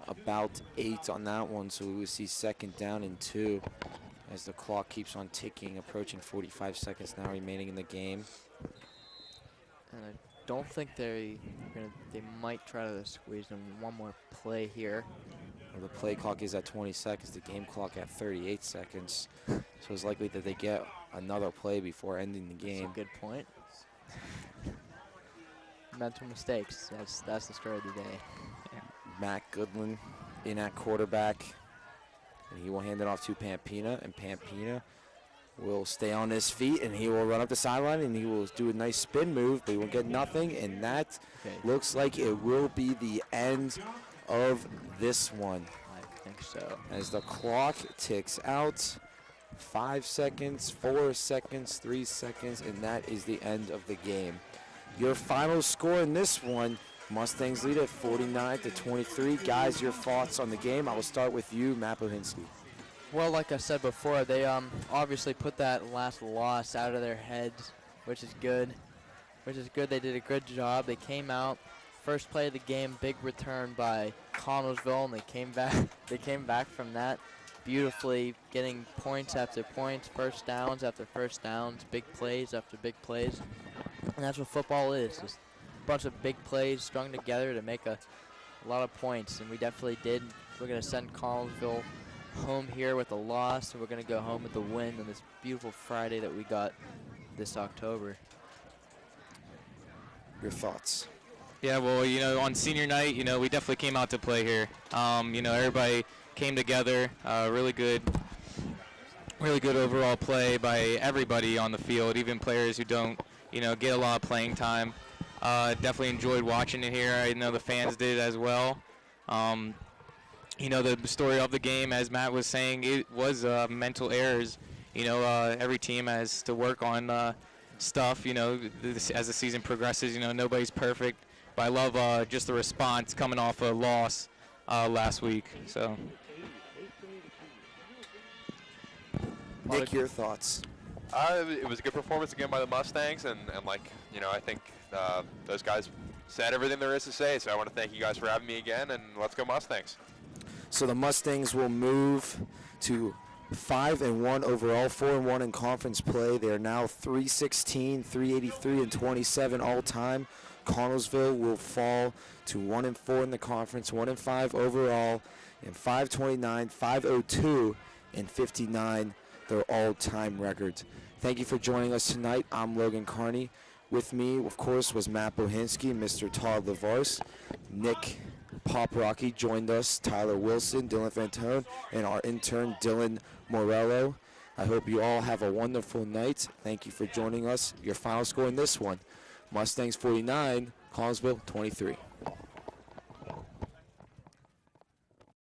about 8 on that one, so we will see second down and 2 as the clock keeps on ticking, approaching 45 seconds now remaining in the game.
And I don't think they might try to squeeze in one more play here.
Well, the play clock is at 20 seconds, the game clock at 38 seconds. So it's likely that they get another play before ending the game.
That's a good point. mental mistakes. That's the story of the day.
Matt Goodland in at quarterback, and he will hand it off to Pampina, and Pampina will stay on his feet, and he will run up the sideline, and he will do a nice spin move, but he will get nothing, and that looks like it will be the end of this one.
I think so.
As the clock ticks out, 5 seconds, 4 seconds, 3 seconds, and that is the end of the game. Your final score in this one, Mustangs lead at 49-23. Guys, your thoughts on the game? I will start with you, Matt Bohinski.
Well, like I said before, they obviously put that last loss out of their heads, which is good. They did a good job. They came out, first play of the game, big return by Connellsville, and they came back. They came back from that beautifully, getting points after points, first downs after first downs, big plays after big plays. And that's what football is, just a bunch of big plays strung together to make a lot of points, and we definitely did. We're going to send Connellsville home here with a loss, and we're going to go home with a win on this beautiful Friday that we got this October.
Your thoughts?
Yeah, well, on senior night, we definitely came out to play here. Everybody came together, really good overall play by everybody on the field, even players who don't, get a lot of playing time. Definitely enjoyed watching it here. I know the fans did as well. The story of the game, as Matt was saying, it was mental errors. Every team has to work on stuff, as the season progresses. Nobody's perfect. But I love just the response coming off a loss last week. So,
Nick, your thoughts?
It was a good performance again by the Mustangs, and I think those guys said everything there is to say. So I want to thank you guys for having me again, and let's go Mustangs.
So the Mustangs will move to 5-1 overall, 4-1 in conference play. They are now 316, 383, and 27 all time. Connellsville will fall to 1-4 in the conference, 1-5 overall, and 529, 502, and 59. Their all-time records. Thank you for joining us tonight. I'm Logan Carney. With me, of course, was Matt Bohinski, Mr. Todd LaVarse, Nick Pop Rocky joined us, Tyler Wilson, Dylan Fantone, and our intern, Dylan Morello. I hope you all have a wonderful night. Thank you for joining us. Your final score in this one, Mustangs 49, Connellsville 23.